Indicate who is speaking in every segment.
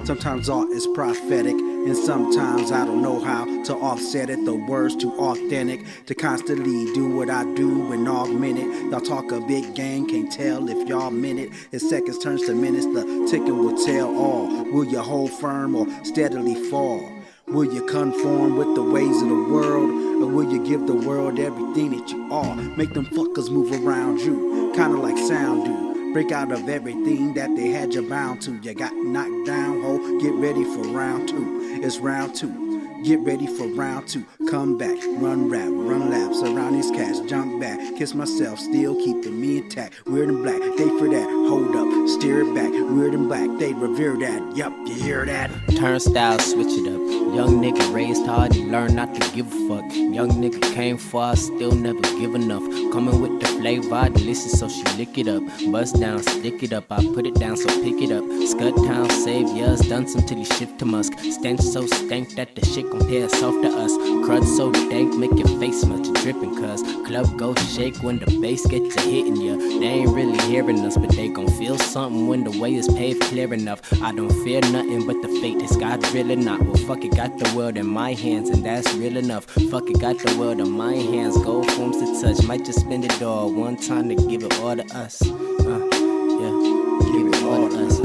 Speaker 1: Sometimes art is prophetic, and sometimes I don't know how to offset it. The words too authentic to constantly do what I do and augment it. Y'all talk a big game, can't tell if y'all meant it. If seconds turns to minutes, the ticking will tell all. Will you hold firm or steadily fall? Will you conform with the ways of the world? Or will you give the world everything that you are? Make them fuckers move around you, kinda like sound do. Break out of everything that they had you bound to. You got knocked down, ho, get ready for round two. It's round two. Get ready for round two. Come back, run rap, run laps around these cats, jump back, kiss myself, still keeping me intact. Weird and black, they for that, hold up, steer it back. Weird and black, they revere that, yup, you hear that?
Speaker 2: Turnstile, switch it up. Young nigga raised hard, he learned not to give a fuck. Young nigga came far, still never give enough. Coming with the flavor, delicious, so she lick it up. Bust down, stick it up, I put it down, so pick it up. Scud town, saviors, done some till he shift to musk. Stench so stank that the shit compare soft to us. Crud so dank, make your face much dripping, cuz club go shake when the bass gets to hitting ya. They ain't really hearing us, but they gon' feel something when the way is paved clear enough. I don't fear nothing but the fate, is God really not? Well, fuck it, got the world in my hands, and that's real enough. Fuck it, got the world in my hands, gold forms to touch. Might just spend it all one time to give it all to us. Yeah, give it all to us.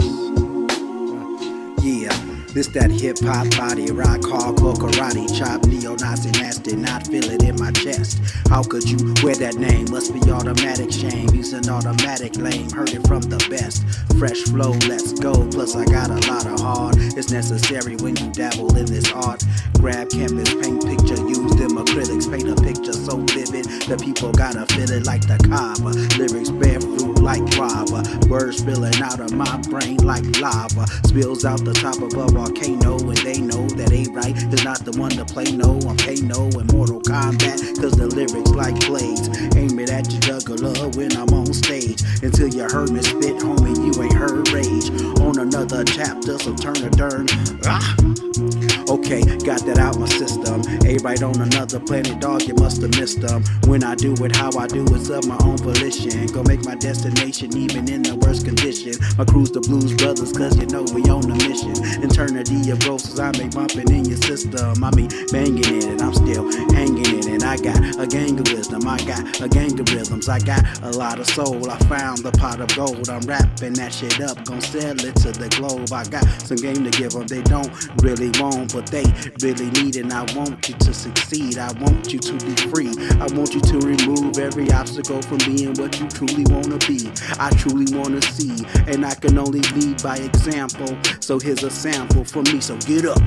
Speaker 1: Yeah. This that hip-hop body, rock, hardcore, karate, chop, neo-Nazi, nasty, not feel it in my chest. How could you wear that name? Must be automatic shame. He's an automatic lame, heard it from the best. Fresh flow, let's go, plus I got a lot of heart. It's necessary when you dabble in this art. Grab canvas, paint picture, use them acrylics, paint a picture so vivid, the people gotta feel it like the Kaaba. Lyrics bear fruit like guava, words spilling out of my brain like lava. Spills out the top of a volcano, and they know that A-Right is not the one to play no. I'm Kano in Mortal Kombat, cause the lyrics like blades. Aim it at your juggler when I'm on stage. Until you heard me spit, homie, you ain't heard rage. On another chapter, so turn a turn. Okay, got that out my system. A-Right on another planet, dog, you must have missed them. When I do it how I do, it's of my own volition. Go make my destination even in the worst condition. My crew's the Blues Brothers, cause you know we on the mission. Eternity of roses I make bumping in your system. I mean banging it and I'm still hanging it. And I got a gang of wisdom, I got a gang of rhythms, I got a lot of soul. I found the pot of gold, I'm wrapping that shit up, gon' sell it to the globe. I got some game to give them, they don't really want, but they really need it. And I want you to succeed, I want you to be free. I want you to remove every obstacle from being what you truly wanna be. I truly wanna see, and I can only lead by example. So here's a sample from me, so get up.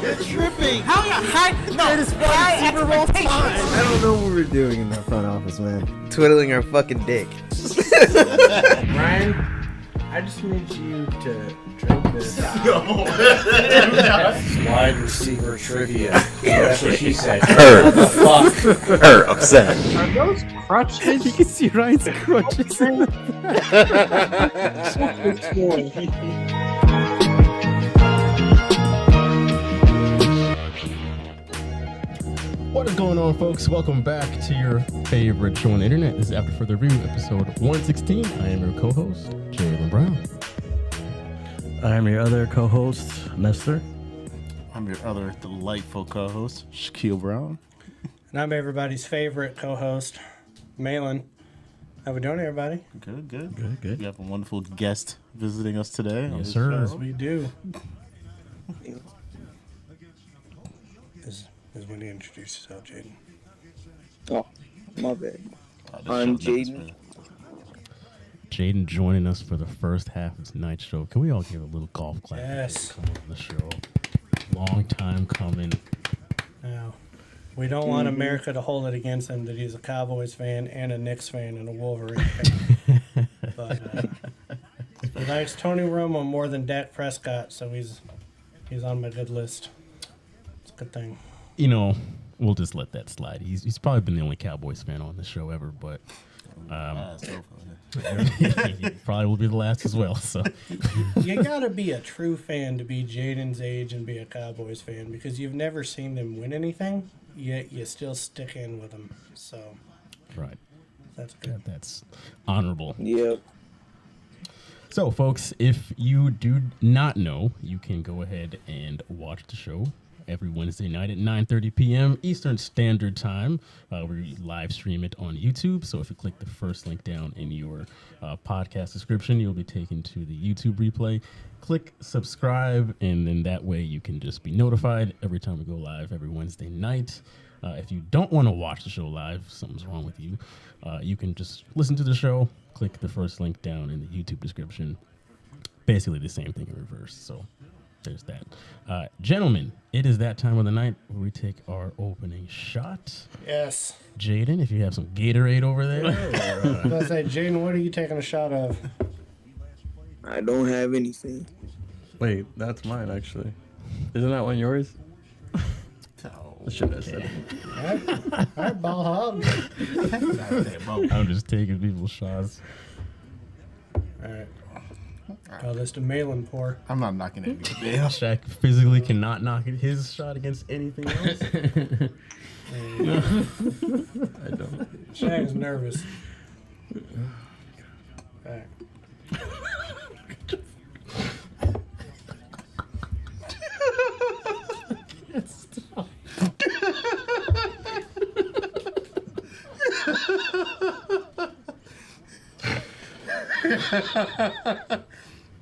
Speaker 3: You're tripping.
Speaker 4: How high? No,
Speaker 3: Greatest fucking Super Bowl time.
Speaker 5: I don't know what we're doing in that front office, man. Twiddling our fucking dick.
Speaker 3: Ryan, I just need you to drink this.
Speaker 6: Wide receiver trivia. That's what she said.
Speaker 5: Her upset.
Speaker 3: Are those crutches?
Speaker 4: You can see Ryan's crutches.
Speaker 7: What is going on, folks? Welcome back to your favorite show on the internet. This is After Further Review, episode 116. I am your co-host, Jalen Brown.
Speaker 8: I'm your other co-host, Nestor.
Speaker 9: I'm your other delightful co-host, Shaquille Brown.
Speaker 3: And I'm everybody's favorite co-host, Malin. How we doing, everybody?
Speaker 9: Good. We have a wonderful guest visiting us today. on
Speaker 7: Yes,
Speaker 9: this
Speaker 7: sir.
Speaker 9: show.
Speaker 3: We do. Is when you introduce yourself, Jaden.
Speaker 5: Oh, my bad.
Speaker 9: This
Speaker 5: I'm
Speaker 9: show never
Speaker 5: Jaden.
Speaker 9: been-
Speaker 7: Jaden joining us for the first half of tonight's show. Can we all give a little golf clap?
Speaker 3: Yes.
Speaker 7: Come on the show. Long time coming.
Speaker 3: Now, we don't want America to hold it against him that he's a Cowboys fan and a Knicks fan and a Wolverine fan. But he likes Tony Romo more than Dak Prescott, so he's on my good list. It's a good thing.
Speaker 7: You know, we'll just let that slide. He's probably been the only Cowboys fan on the show ever, but
Speaker 9: so
Speaker 7: he probably will be the last as well. So
Speaker 3: You gotta be a true fan to be Jaden's age and be a Cowboys fan because you've never seen them win anything, yet you still stick in with them. So
Speaker 7: right,
Speaker 3: that's good.
Speaker 7: that's honorable.
Speaker 5: Yep.
Speaker 7: So, folks, if you do not know, you can go ahead and watch the show every Wednesday night at 9:30 p.m. Eastern Standard Time. We live stream it on YouTube. So if you click the first link down in your podcast description, you'll be taken to the YouTube replay. Click subscribe, and then that way you can just be notified every time we go live every Wednesday night. If you don't want to watch the show live, something's wrong with you, you can just listen to the show, click the first link down in the YouTube description. Basically the same thing in reverse. So there's that. Gentlemen, it is that time of the night where we take our opening shot.
Speaker 3: Yes.
Speaker 7: Jaden, if you have some Gatorade over there.
Speaker 3: I was gonna say, Jaden, what are you taking a shot of?
Speaker 5: I don't have anything.
Speaker 8: Wait, that's mine, actually. Isn't that one yours? I should have said it.
Speaker 3: All right, ball hog.
Speaker 7: I'm just taking people's shots.
Speaker 3: All right. Call this to Malin pour.
Speaker 9: I'm not knocking anything down.
Speaker 7: Shaq physically cannot knock his shot against anything else.
Speaker 8: I don't.
Speaker 3: Shag's nervous. All right.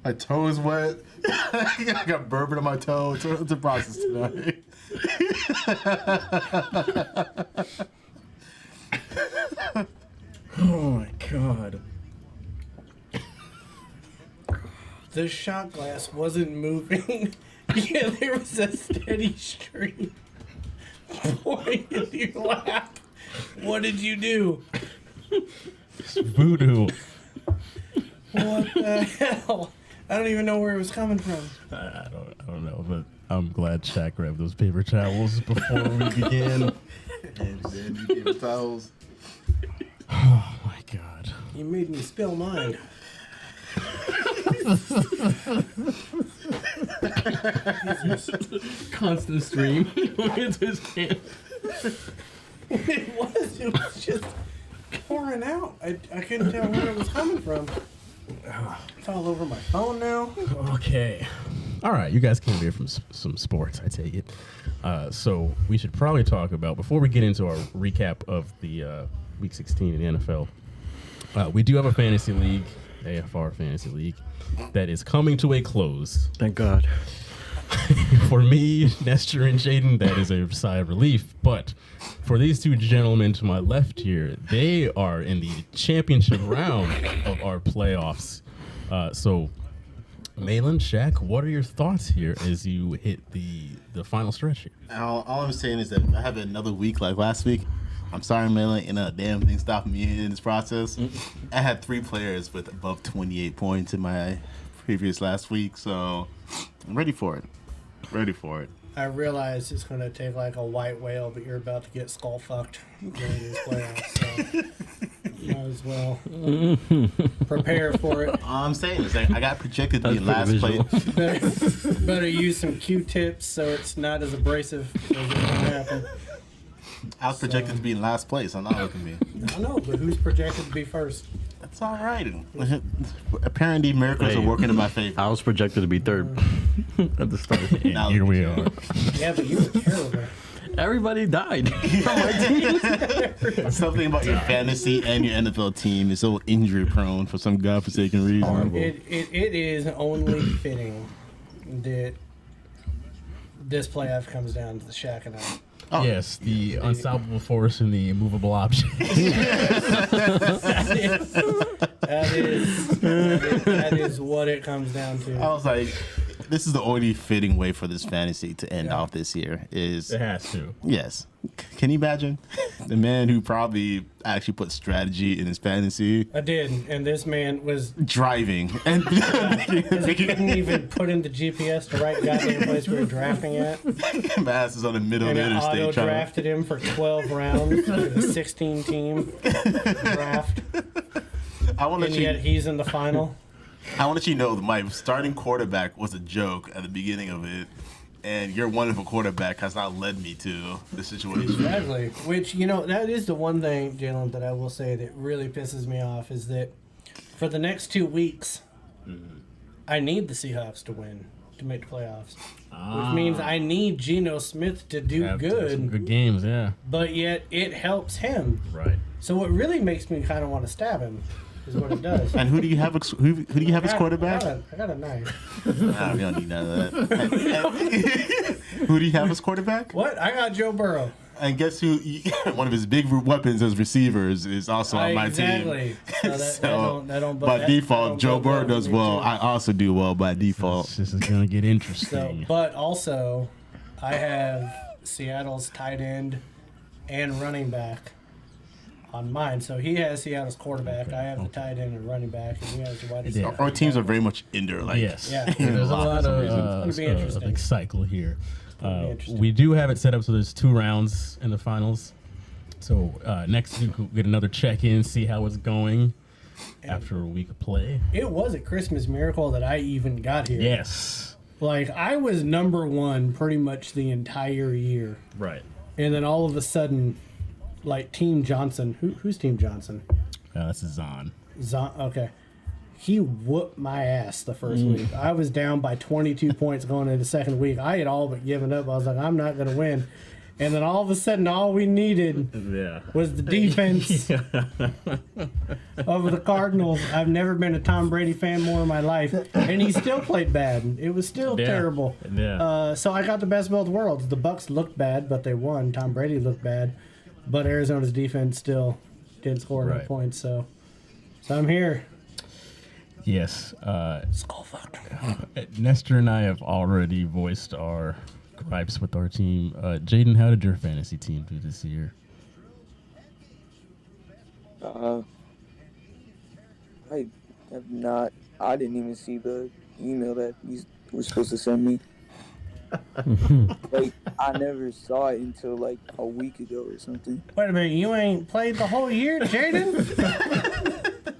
Speaker 9: My toe is wet. I got bourbon on my toe. It's a process tonight.
Speaker 8: Oh my god.
Speaker 3: The shot glass wasn't moving. Yeah, there was a steady stream pouring into your lap. What did you do?
Speaker 7: Voodoo.
Speaker 3: What the hell? I don't even know where it was coming from.
Speaker 7: I don't know, but I'm glad Shaq grabbed those paper towels before we began.
Speaker 9: And then you get the towels.
Speaker 7: Oh my god.
Speaker 3: You made me spill mine.
Speaker 7: Constant stream. Into his hand.
Speaker 3: It was just pouring out. I couldn't tell where it was coming from. It's all over my phone now.
Speaker 7: Okay. All right, you guys came here from some sports, I take it. So we should probably talk about, before we get into our recap of the Week 16 in the NFL, we do have a fantasy league, AFR Fantasy League, that is coming to a close.
Speaker 8: Thank God.
Speaker 7: For me, Nestor, and Jaden, that is a sigh of relief. But for these two gentlemen to my left here, they are in the championship round of our playoffs. So Malin, Shaq, what are your thoughts here as you hit the final stretch here?
Speaker 9: All I'm saying is that I have another week like last week. I'm sorry, Malin, and a damn thing stopping me in this process. I had 3 players with above 28 points in my previous last week, so I'm ready for it. Ready for it.
Speaker 3: I realize it's going to take like a white whale, but you're about to get skull fucked during these playoffs, so you might as well prepare for it.
Speaker 9: All I'm saying is that I got projected to be in last place.
Speaker 3: Better use some Q-tips so it's not as abrasive as it can happen.
Speaker 9: I was projected to be in last place. I'm not looking at me.
Speaker 3: I know, but who's projected to be first?
Speaker 9: That's all right. Apparently, miracles are working in my favor.
Speaker 8: I was projected to be third at the start.
Speaker 7: And
Speaker 9: Now
Speaker 7: here
Speaker 9: look
Speaker 7: we
Speaker 9: at
Speaker 7: are.
Speaker 3: Yeah, but you were terrible.
Speaker 8: Everybody died from my team.
Speaker 9: Something about your fantasy and your NFL team is so injury prone for some godforsaken reason.
Speaker 3: It is only fitting that this playoff comes down to the Shaq and I.
Speaker 9: Oh.
Speaker 7: Yes, the unstoppable force and the immovable object.
Speaker 3: That is what it comes down to.
Speaker 9: I was like, this is the only fitting way for this fantasy to end off this year. Is
Speaker 7: It has to.
Speaker 9: yes. Can you imagine the man who probably actually put strategy in his fantasy
Speaker 3: I did, and this man was
Speaker 9: driving and
Speaker 3: because he couldn't even put in the GPS the right goddamn place we were drafting at,
Speaker 9: my ass is on the middle
Speaker 3: and
Speaker 9: of the
Speaker 3: it auto
Speaker 9: interstate trying.
Speaker 3: drafted him for 12 rounds for the 16 team draft,
Speaker 9: I want to
Speaker 3: and
Speaker 9: let
Speaker 3: yet
Speaker 9: you.
Speaker 3: he's in the final.
Speaker 9: I want to let you know that my starting quarterback was a joke at the beginning of it, and your wonderful quarterback has not led me to the situation.
Speaker 3: Exactly. Which, that is the one thing, Jalen, that I will say that really pisses me off is that for the next 2 weeks, I need the Seahawks to win to make the playoffs. Which means I need Geno Smith to do
Speaker 7: Have to have some
Speaker 3: good,
Speaker 7: good games, yeah.
Speaker 3: but yet it helps him.
Speaker 7: Right.
Speaker 3: So what really makes me kind of want to stab him is what it does.
Speaker 9: And who do you have? Who do you have as quarterback?
Speaker 3: I got a knife.
Speaker 9: Nah, we don't need none of that. Who do you have as quarterback?
Speaker 3: What? I got Joe Burrow.
Speaker 9: And guess who? One of his big weapons as receivers is also on my
Speaker 3: Exactly.
Speaker 9: team.
Speaker 3: So that don't
Speaker 9: by default, Joe Burrow does well.
Speaker 3: I
Speaker 9: I also do well by default.
Speaker 7: This is going to get
Speaker 3: So,
Speaker 7: interesting.
Speaker 3: but also, I have Seattle's tight end and running back on mine. So he has Seattle's quarterback. I have the tight end and running back, and he has the wide receiver.
Speaker 9: Our teams are very much in there. Like,
Speaker 7: Yes.
Speaker 3: Yeah.
Speaker 7: There's a
Speaker 9: Lock
Speaker 7: lot
Speaker 9: for some
Speaker 7: of
Speaker 3: It's gonna be interesting.
Speaker 7: like cycle here.
Speaker 3: be interesting.
Speaker 7: We do have it set up so there's 2 rounds in the finals. So next week we'll get another check-in, see how it's going after a week of play.
Speaker 3: It was a Christmas miracle that I even got here.
Speaker 7: Yes.
Speaker 3: Like, I was number 1 pretty much the entire year.
Speaker 7: Right.
Speaker 3: And then all of a sudden, like, Team Johnson. Who's Team Johnson?
Speaker 7: This is on.
Speaker 3: Okay. He whooped my ass the first week. I was down by 22 points going into the second week. I had all but given up. I was like, I'm not going to win. And then all of a sudden, all we needed was the defense of the Cardinals. I've never been a Tom Brady fan more in my life. And he still played bad. It was still terrible.
Speaker 7: Yeah.
Speaker 3: So I got the best of both worlds. The Bucks looked bad, but they won. Tom Brady looked bad. But Arizona's defense still didn't score enough points. So I'm here.
Speaker 7: Yes.
Speaker 3: Skull fucked.
Speaker 7: Nestor and I have already voiced our gripes with our team. Jaden, how did your fantasy team do this year?
Speaker 10: I have not. I didn't even see the email that you were supposed to send me. Like, I never saw it until like a week ago or something.
Speaker 3: Wait a minute, you ain't played the whole year, Jaden?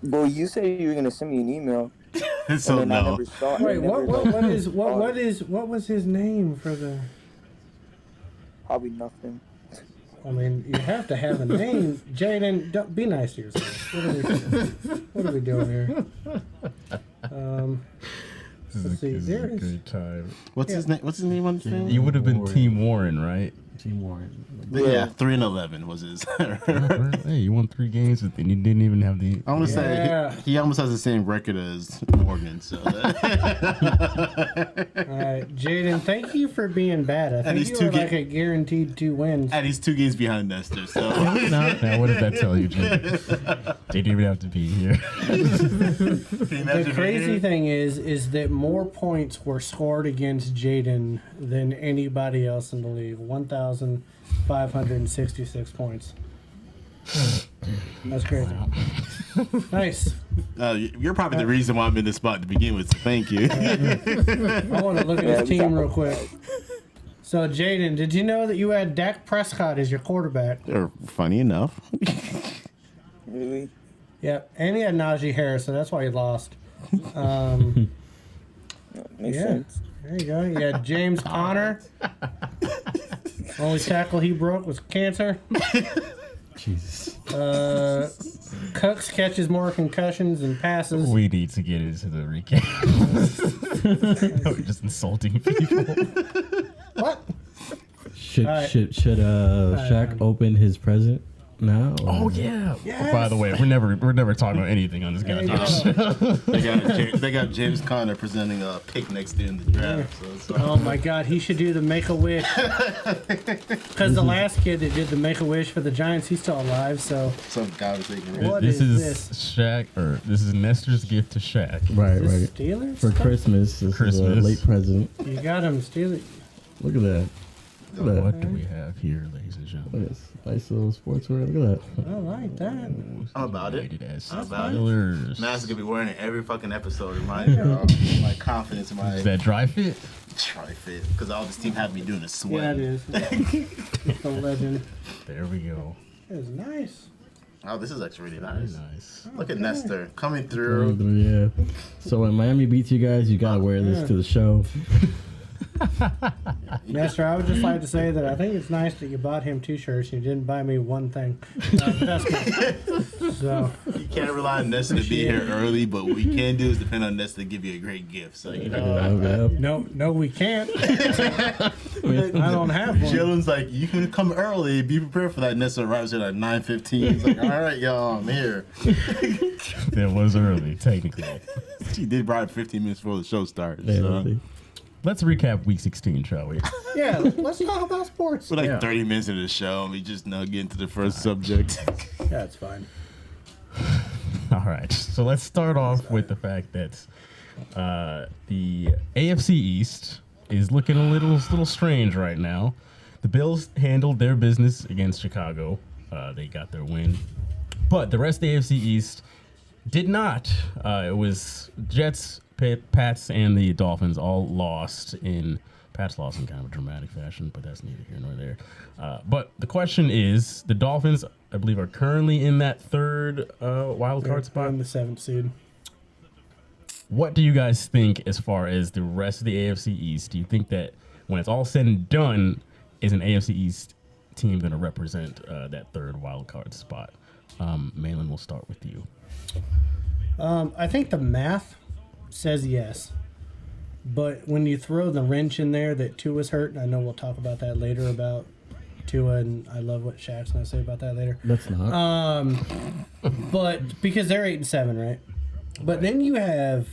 Speaker 10: Well, you said you were gonna send me an email.
Speaker 9: So
Speaker 10: and then I
Speaker 9: no.
Speaker 10: never saw it.
Speaker 3: Wait,
Speaker 10: I never,
Speaker 3: what was his name for the?
Speaker 10: Probably nothing.
Speaker 3: I mean, you have to have a name, Jaden. Don't be nice to yourself. What are we doing here? Let's see. There is.
Speaker 7: Good time.
Speaker 9: What's his name? What's his name on the thing?
Speaker 7: You would have been Team Warren, right?
Speaker 8: Team Warren.
Speaker 9: Yeah, 3-11 was his.
Speaker 7: Hey, you won 3 games, and you didn't even have the.
Speaker 9: I want to
Speaker 3: Yeah.
Speaker 9: say he almost has the same record as Morgan. So.
Speaker 3: All right, Jaden, thank you for being bad. I think
Speaker 9: he's
Speaker 3: you
Speaker 9: two
Speaker 3: were like a guaranteed 2 wins.
Speaker 9: And he's 2 games behind Nestor. So.
Speaker 7: Now, what does that tell you, Jim? They didn't even have to be here.
Speaker 3: The crazy thing is that more points were scored against Jaden than anybody else in the league. 1,566 points. That's crazy. Nice.
Speaker 9: You're probably the reason why I'm in this spot to begin with. So thank you.
Speaker 3: I want to look at his team real quick. So, Jaden, did you know that you had Dak Prescott as your quarterback?
Speaker 9: Or funny enough.
Speaker 10: Really?
Speaker 3: Yep, and he had Najee Harris, so that's why he lost.
Speaker 10: Makes sense.
Speaker 3: There you go. You had James Conner. Only tackle he broke was cancer.
Speaker 8: Jesus.
Speaker 3: Cooks catches more concussions than passes.
Speaker 7: We need to get into the recap. We're just insulting people.
Speaker 3: What?
Speaker 8: Should
Speaker 3: All right.
Speaker 8: Shaq open his present now?
Speaker 7: Oh yeah.
Speaker 3: Yes.
Speaker 7: By the way, we're never talking about anything on this
Speaker 3: There you
Speaker 7: goddamn
Speaker 3: go.
Speaker 7: show.
Speaker 9: They got James Conner presenting a pick next year in the draft. So it's
Speaker 3: Oh my God, he should do the Make-A-Wish. Because the last kid that did the Make-A-Wish for the Giants, he's still alive, so...
Speaker 9: some guy was thinking.
Speaker 3: What
Speaker 7: this
Speaker 3: is
Speaker 7: is
Speaker 3: this?
Speaker 7: Shaq, or this is Nestor's gift to Shaq.
Speaker 8: Right,
Speaker 3: Is
Speaker 8: right.
Speaker 3: this Steelers?
Speaker 8: For
Speaker 3: stuff?
Speaker 8: Christmas. This is a
Speaker 7: Christmas.
Speaker 8: late present.
Speaker 3: You got him, Steelers.
Speaker 8: Look at that. Look at that.
Speaker 7: What do we have here, ladies and gentlemen?
Speaker 8: Look at this. Nice little sportswear. Look at that.
Speaker 3: I like that.
Speaker 9: I'm about it.
Speaker 7: Rated as
Speaker 9: I'm about it.
Speaker 7: Steelers.
Speaker 9: Man's gonna be wearing it every fucking episode. My confidence in my
Speaker 7: Is that dry fit?
Speaker 9: try fit because all this team have me doing is sweat.
Speaker 3: Yeah, it is. It's the legend.
Speaker 7: There we go.
Speaker 3: It was nice.
Speaker 9: Oh, this is actually really
Speaker 7: Very
Speaker 9: nice.
Speaker 7: nice.
Speaker 9: Look at Nestor coming through.
Speaker 8: Yeah. So when Miami beats you guys, you gotta wear this to the show.
Speaker 3: Nestor, I would just like to say that I think it's nice that you bought him 2 shirts and you didn't buy me one thing. That's good. So,
Speaker 9: You can't rely on Nestor to be here early, but what we can do is depend on Nestor to give you a great gift. So you know,
Speaker 3: no, we can't. I don't have one.
Speaker 9: Chillin's like, you can come early, be prepared for that. Nestor arrives here at 9:15. He's like, all right, y'all, I'm here.
Speaker 7: That was early, technically.
Speaker 9: She did brought 15 minutes before the show started.
Speaker 8: Yeah,
Speaker 9: So.
Speaker 7: Let's recap week 16, shall we?
Speaker 3: Yeah, let's talk about sports.
Speaker 9: We're like 30 minutes into the show, and we just now get into the first subject.
Speaker 3: Yeah, it's fine.
Speaker 7: All right. So let's start off with the fact that the AFC East is looking a little strange right now. The Bills handled their business against Chicago. They got their win. But the rest of the AFC East did not. It was Jets, Pats, and the Dolphins all lost in Pats lost in kind of a dramatic fashion, but that's neither here nor there. But the question is, the Dolphins, I believe, are currently in that third wild card spot.
Speaker 3: I'm the 7th seed.
Speaker 7: What do you guys think as far as the rest of the AFC East? Do you think that when it's all said and done, is an AFC East team going to represent that third wild card spot? Malin, we'll start with you.
Speaker 3: I think the math says yes. But when you throw the wrench in there that Tua's hurt, and I know we'll talk about that later about Tua, and I love what Shaq's going to say about that later.
Speaker 8: That's not.
Speaker 3: But because they're 8-7, right? But then you have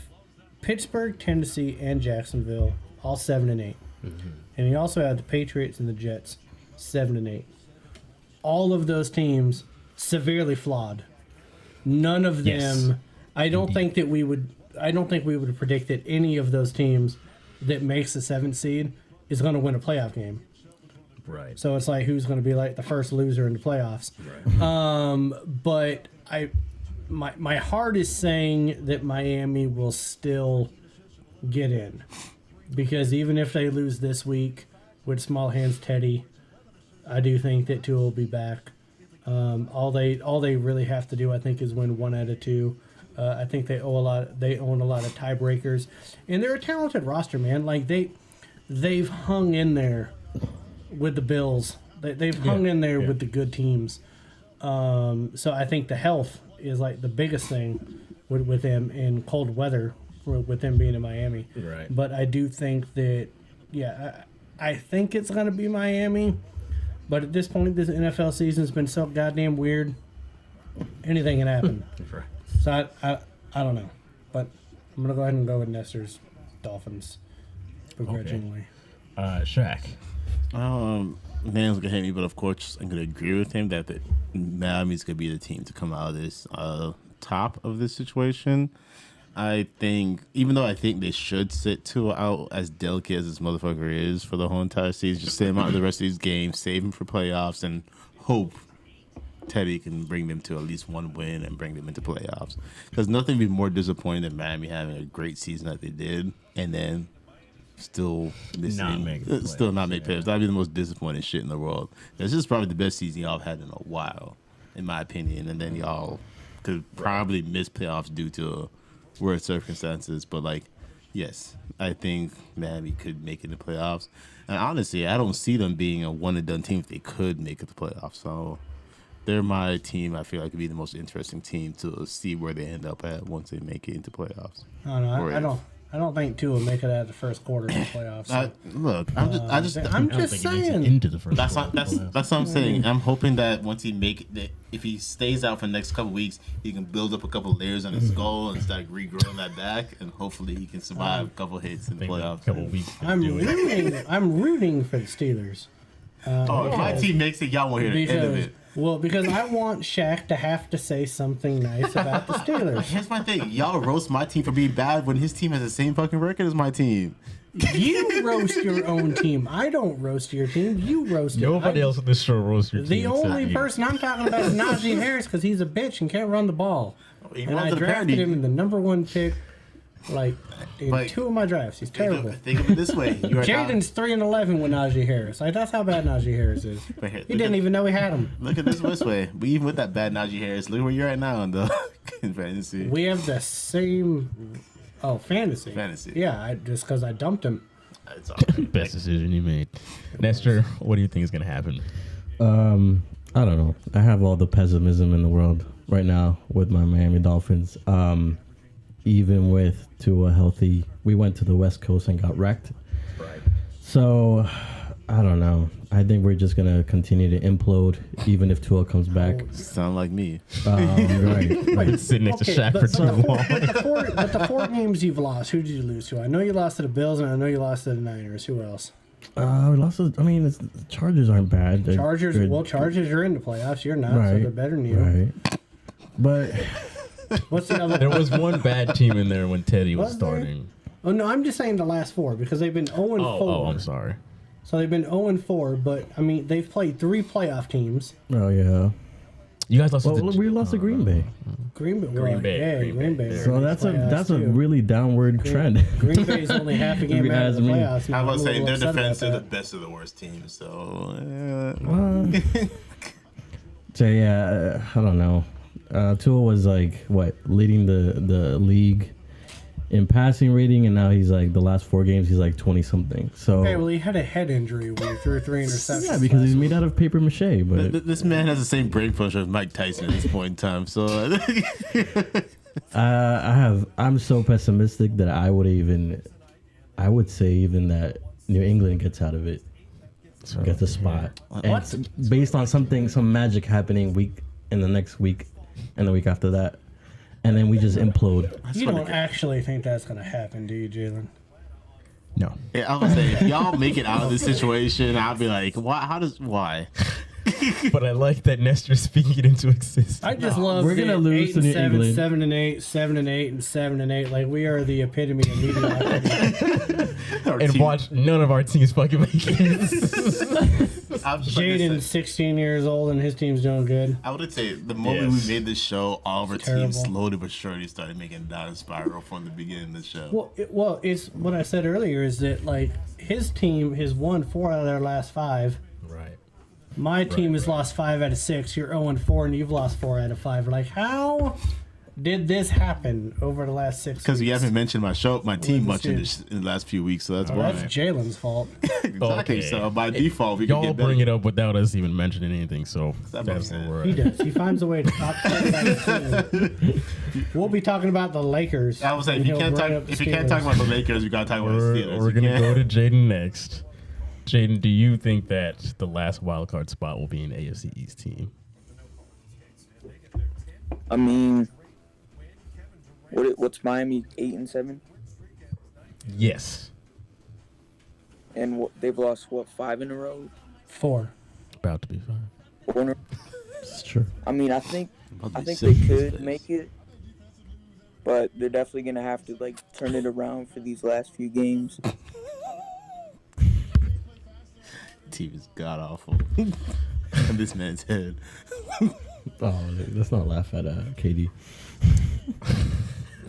Speaker 3: Pittsburgh, Tennessee, and Jacksonville, all 7-8. And you also have the Patriots and the Jets, 7-8. All of those teams severely flawed. None of them.
Speaker 7: Yes.
Speaker 3: I don't think we would have predicted any of those teams that makes the 7th seed is going to win a playoff game.
Speaker 7: Right.
Speaker 3: So it's like who's going to be like the first loser in the playoffs.
Speaker 7: Right.
Speaker 3: But my heart is saying that Miami will still get in, because even if they lose this week with small hands Teddy, I do think that Tua will be back. All they really have to do, I think, is win 1 out of 2. I think they own a lot of tiebreakers, and they're a talented roster, man. Like they've hung in there with the Bills. They've hung in there with the good teams. So I think the health is like the biggest thing with them in cold weather, with them being in Miami.
Speaker 7: Right.
Speaker 3: But I do think that, I think it's going to be Miami. But at this point, this NFL season's been so goddamn weird. Anything can happen. So I don't know. But I'm going to go ahead and go with Nestor's Dolphins. Begrudgingly.
Speaker 7: Shaq.
Speaker 9: Man's gonna hate me, but of course I'm gonna agree with him that Miami's gonna be the team to come out of this top of this situation. I think, even though I think they should sit Tua out, as delicate as this motherfucker is for the whole entire season, just sit him out of the rest of these games, save him for playoffs, and hope Teddy can bring them to at least one win and bring them into playoffs. Because nothing would be more disappointing than Miami having a great season that they did, and then still missing, not make playoffs. That'd be the most disappointing shit in the world. This is probably the best season y'all have had in a while, in my opinion. And then y'all could probably miss playoffs due to worse circumstances. But like, yes, I think Miami could make it to playoffs. And honestly, I don't see them being a one and done team if they could make it to playoffs. So they're my team. I feel like would be the most interesting team to see where they end up at once they make it into playoffs.
Speaker 3: I don't think Tua will make it out of the first quarter of the playoffs. So.
Speaker 7: I'm just saying. Into the first
Speaker 9: that's what I'm saying. I'm hoping that once he if he stays out for the next couple weeks, he can build up a couple layers on his skull and start regrowing that back, and hopefully he can survive a couple hits in the playoffs.
Speaker 7: Couple weeks.
Speaker 3: I'm rooting for the Steelers.
Speaker 9: If my team makes it, y'all won't hear the end of it.
Speaker 3: Well, because I want Shaq to have to say something nice about the Steelers.
Speaker 9: Here's my thing. Y'all roast my team for being bad when his team has the same fucking record as my team.
Speaker 3: You roast your own team. I don't roast your team. You roast it.
Speaker 7: Nobody else on this show roasts your team.
Speaker 3: The only person I'm talking about is Najee Harris because he's a bitch and can't run the ball. And I drafted him in the number 1 pick. Like, in 2 of my drafts. He's terrible.
Speaker 9: Think of it this way.
Speaker 3: Jaden's 3-11 with Najee Harris. Like, that's how bad Najee Harris is. He didn't even know he had him.
Speaker 9: Look at this way. But even with that bad Najee Harris, look where you're at now in the fantasy.
Speaker 3: We have the same... Oh, fantasy. Yeah, just because I dumped him.
Speaker 9: It's all
Speaker 7: right. Best decision you made. Nestor, what do you think is going to happen?
Speaker 8: I don't know. I have all the pessimism in the world right now with my Miami Dolphins. Even with Tua healthy, we went to the West Coast and got wrecked.
Speaker 7: Right.
Speaker 8: So, I don't know. I think we're just going to continue to implode, even if Tua comes back.
Speaker 9: Sound like me.
Speaker 8: Right.
Speaker 7: Sitting next to Shaq for too long.
Speaker 3: But the 4 games you've lost, who did you lose to? I know you lost to the Bills, and I know you lost to the Niners. Who else?
Speaker 8: We lost. The Chargers aren't bad.
Speaker 3: Chargers are in the playoffs. You're not, so they're better than you.
Speaker 8: Right. But...
Speaker 3: What's the other?
Speaker 7: There was one bad team in there when Teddy was starting.
Speaker 3: Oh no, I'm just saying the last 4 because they've been 0-4.
Speaker 7: Oh, I'm sorry.
Speaker 3: So they've been 0-4, but I mean they've played 3 playoff teams.
Speaker 8: Oh yeah.
Speaker 7: You guys lost.
Speaker 8: We lost to Green Bay.
Speaker 3: Green Bay.
Speaker 8: So that's a really downward trend.
Speaker 3: Green Bay's only half a game out of the playoffs.
Speaker 9: I was saying their defense is the best of the worst teams. So.
Speaker 8: So yeah, I don't know. Tua was leading the league in passing rating, and now he's like the last 4 games he's like 20 something. So
Speaker 3: okay, well he had a head injury when he threw 3 interceptions.
Speaker 8: Yeah, because he's made out of paper mache. But
Speaker 9: this man has the same brain function as Mike Tyson at this point in time. So
Speaker 8: I'm so pessimistic that I would say even that New England gets out of it, gets a spot, and based on some magic happening in the next week. And the week after that. And then we just implode.
Speaker 3: You don't actually think that's going to happen, do you, Jalen?
Speaker 7: No.
Speaker 9: Yeah, I was saying, if y'all make it out of this situation, I'll be like, why?
Speaker 7: But I like that Nestor's speaking it into existence.
Speaker 3: I just love
Speaker 8: we're gonna lose to New England.
Speaker 3: 7-8, 7-8, and 7-8. Like we are the epitome of mediocrity.
Speaker 7: And watch none of our teams fucking make it.
Speaker 3: Jaden's 16 years old and his team's doing good.
Speaker 9: I would say the moment we made this show, all of our teams slowly but surely started making a down spiral from the beginning of the show.
Speaker 3: Well, it's what I said earlier is that like his team has won 4 out of their last 5.
Speaker 7: Right.
Speaker 3: My team has lost 5 out of 6. You're 0-4 and you've lost 4 out of 5. Like how did this happen over the last 6 weeks?
Speaker 9: Because you haven't mentioned my team much in the last few weeks, so that's why.
Speaker 3: That's Jalen's fault.
Speaker 9: Exactly. Okay. So by default, we
Speaker 7: y'all
Speaker 9: can get
Speaker 7: bring it up without us even mentioning anything. So that's where we're at.
Speaker 3: He does. He finds a way to talk about his team. We'll be talking about the Lakers.
Speaker 9: I was saying, if you can't talk about the Lakers, we gotta talk about the Steelers.
Speaker 7: We're gonna go to Jaden next. Jaden, do you think that the last wild card spot will be an AFC East team?
Speaker 10: I mean, what's Miami 8-7,
Speaker 7: Yes.
Speaker 10: and they've lost 5 in a row?
Speaker 3: 4.
Speaker 7: About to be fine.
Speaker 10: 4 in a row?
Speaker 8: It's true.
Speaker 10: I mean, I think
Speaker 9: About to be
Speaker 10: they
Speaker 9: sick
Speaker 10: could
Speaker 9: these
Speaker 10: make
Speaker 9: days.
Speaker 10: it, but they're definitely gonna have to like turn it around for these last few games.
Speaker 9: Team is god awful. On this man's head.
Speaker 8: Oh, let's not laugh at KD.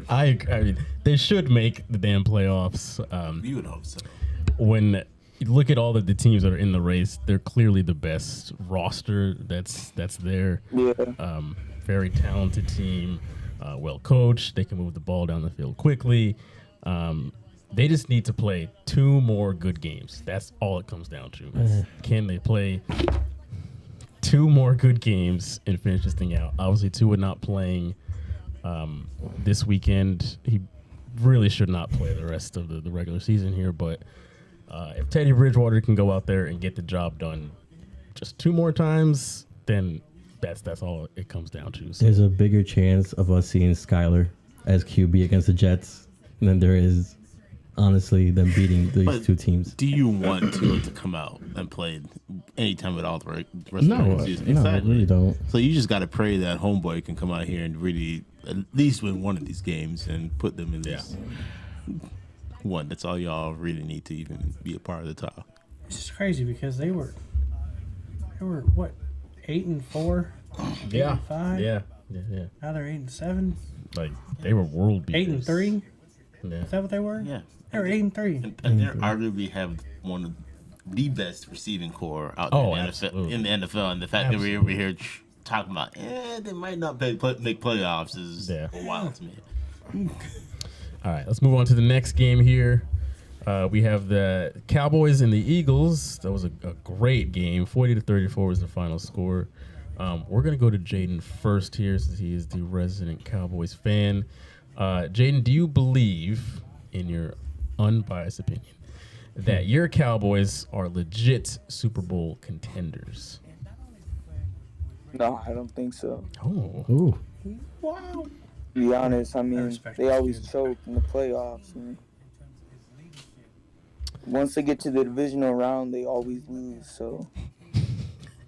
Speaker 7: I mean, they should make the damn playoffs.
Speaker 9: You would hope so.
Speaker 7: When you look at all the teams that are in the race, they're clearly the best roster that's there.
Speaker 10: Yeah.
Speaker 7: Very talented team, well coached. They can move the ball down the field quickly. They just need to play 2 more good games. That's all it comes down to. Can they play 2 more good games and finish this thing out? Obviously, Tua not playing this weekend. He really should not play the rest of the regular season here. But if Teddy Bridgewater can go out there and get the job done just 2 more times, then that's all it comes down to. So.
Speaker 8: There's a bigger chance of us seeing Skyler as QB against the Jets than there is, honestly, them beating these 2 teams.
Speaker 9: Do you want to come out and play anytime at all the rest of the regular season?
Speaker 8: No, I really don't.
Speaker 9: So you just got to pray that homeboy can come out here and really at least win one of these games and put them in this one. That's all y'all really need to even be a part of the top.
Speaker 3: It's just crazy because they were what, 8-4, 8-5.
Speaker 7: Yeah.
Speaker 3: Now they're 8-7,
Speaker 7: Like they were world beaters.
Speaker 3: 8-3.
Speaker 7: Yeah.
Speaker 3: Is that what they were?
Speaker 9: Yeah.
Speaker 3: They were 8-3.
Speaker 9: And they arguably have one of the best receiving core out there in the NFL. And the fact that we're over here talking about, they might not make playoffs is wild to me.
Speaker 7: All right, let's move on to the next game here. We have the Cowboys and the Eagles. That was a great game. 40-34 was the final score. We're going to go to Jaden first here since he is the resident Cowboys fan. Jaden, do you believe, in your unbiased opinion, that your Cowboys are legit Super Bowl contenders?
Speaker 10: No, I don't think so.
Speaker 7: Oh.
Speaker 8: Ooh.
Speaker 3: Wow.
Speaker 10: To be honest, I mean,
Speaker 3: respect
Speaker 10: they
Speaker 3: that,
Speaker 10: always
Speaker 3: dude.
Speaker 10: choke in the playoffs. And once they get to the divisional round, they always lose. So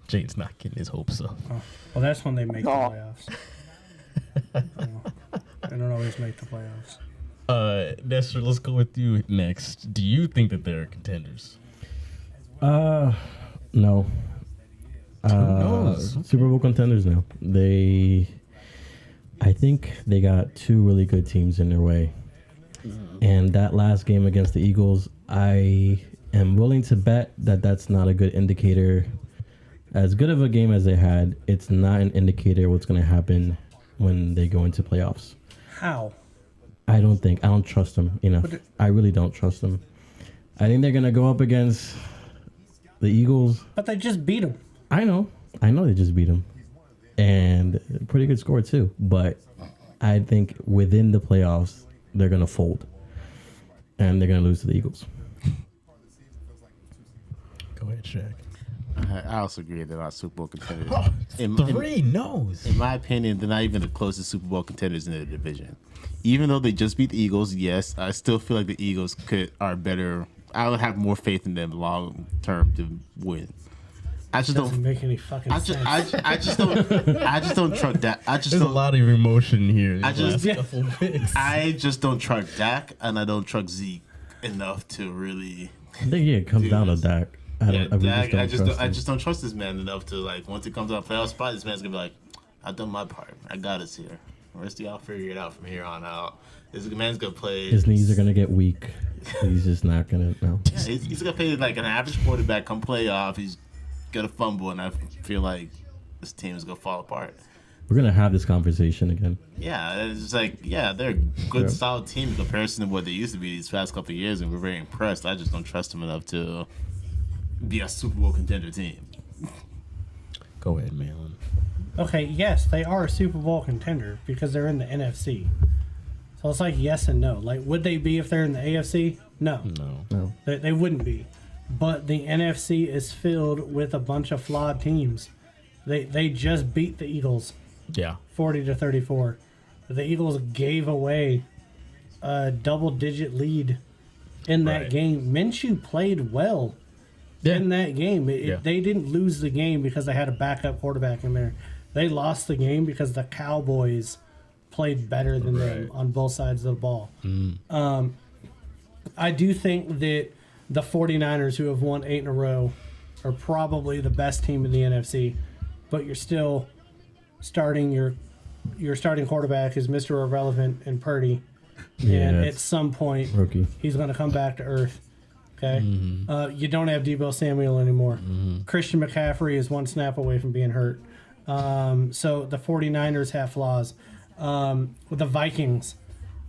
Speaker 7: Jaden's not getting his hopes up.
Speaker 3: Oh, well, that's when they make the
Speaker 10: No.
Speaker 3: playoffs. They don't always make the playoffs.
Speaker 7: Nestor, let's go with you next. Do you think that they're contenders?
Speaker 8: No.
Speaker 7: knows?
Speaker 8: Super Bowl contenders now. I think they got 2 really good teams in their way. And that last game against the Eagles, I am willing to bet that that's not a good indicator. As good of a game as they had, it's not an indicator of what's going to happen when they go into playoffs.
Speaker 3: How?
Speaker 8: I don't trust them enough. I really don't trust them. I think they're going to go up against the Eagles.
Speaker 3: But they just beat them.
Speaker 8: I know they just beat them. And pretty good score too. But I think within the playoffs, they're going to fold. And they're going to lose to the Eagles.
Speaker 7: Go ahead, Shaq.
Speaker 9: I also agree they're not Super Bowl contenders.
Speaker 7: Three no's.
Speaker 9: In my opinion, they're not even the closest Super Bowl contenders in their division. Even though they just beat the Eagles, yes, I still feel like the Eagles are better. I would have more faith in them long term to win. I just
Speaker 3: Doesn't
Speaker 9: don't
Speaker 3: make any fucking sense.
Speaker 9: I just don't trust Dak.
Speaker 7: There's a lot of emotion here.
Speaker 9: I just don't trust Dak, and I don't trust Zeke enough to really.
Speaker 8: I think it comes down to Dak.
Speaker 9: I just don't trust this man enough to, like, once it comes to a playoff spot, this man's gonna be like, I've done my part. I got us here. The rest of y'all figure it out from here on out. This man's gonna play.
Speaker 8: His knees are gonna get weak. He's just not gonna. No.
Speaker 9: Yeah, he's gonna play like an average quarterback. Come playoff, he's gonna fumble, and I feel like this team is gonna fall apart.
Speaker 8: We're gonna have this conversation again.
Speaker 9: Yeah, it's just like, they're a good, solid team in comparison to what they used to be these past couple of years, and we're very impressed. I just don't trust them enough to be a Super Bowl contender team.
Speaker 7: Go ahead, Malin.
Speaker 3: Okay, yes, they are a Super Bowl contender because they're in the NFC. So it's like yes and no. Like, would they be if they're in the AFC? No.
Speaker 8: No.
Speaker 3: They wouldn't be. but the NFC is filled with a bunch of flawed teams. They just beat the Eagles.
Speaker 7: Yeah.
Speaker 3: 40-34. The Eagles gave away a double-digit lead in that game. Minshew played well in that game. They didn't lose the game because they had a backup quarterback in there. They lost the game because the Cowboys played better than them on both sides of the ball. I do think that the 49ers, who have won 8 in a row, are probably the best team in the NFC, but you're still starting your starting quarterback is Mr. Irrelevant and Purdy. And at some point, he's going to come back to earth. Okay? You don't have Deebo Samuel anymore. Christian McCaffrey is one snap away from being hurt. So the 49ers have flaws. With the Vikings,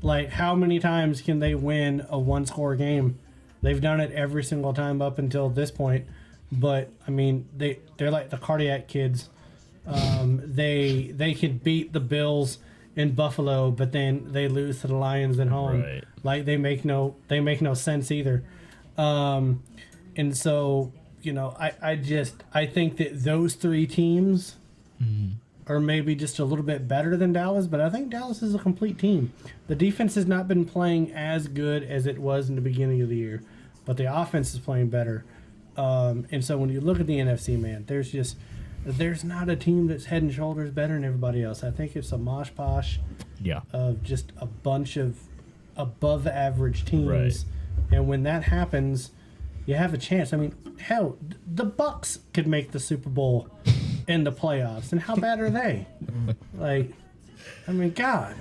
Speaker 3: like, how many times can they win a one-score game? They've done it every single time up until this point. But, I mean, they're like the cardiac kids. They could beat the Bills in Buffalo, but then they lose to the Lions at home.
Speaker 7: Right.
Speaker 3: Like, they make no sense either. And so, you know, I think that those three teams are maybe just a little bit better than Dallas, but I think Dallas is a complete team. The defense has not been playing as good as it was in the beginning of the year, but the offense is playing better. And so when you look at the NFC, man, there's not a team that's head and shoulders better than everybody else. I think it's a mosh posh of just a bunch of above average teams.
Speaker 7: Right.
Speaker 3: And when that happens, you have a chance. I mean, hell, the Bucks could make the Super Bowl in the playoffs, and how bad are they? Like, I mean, God.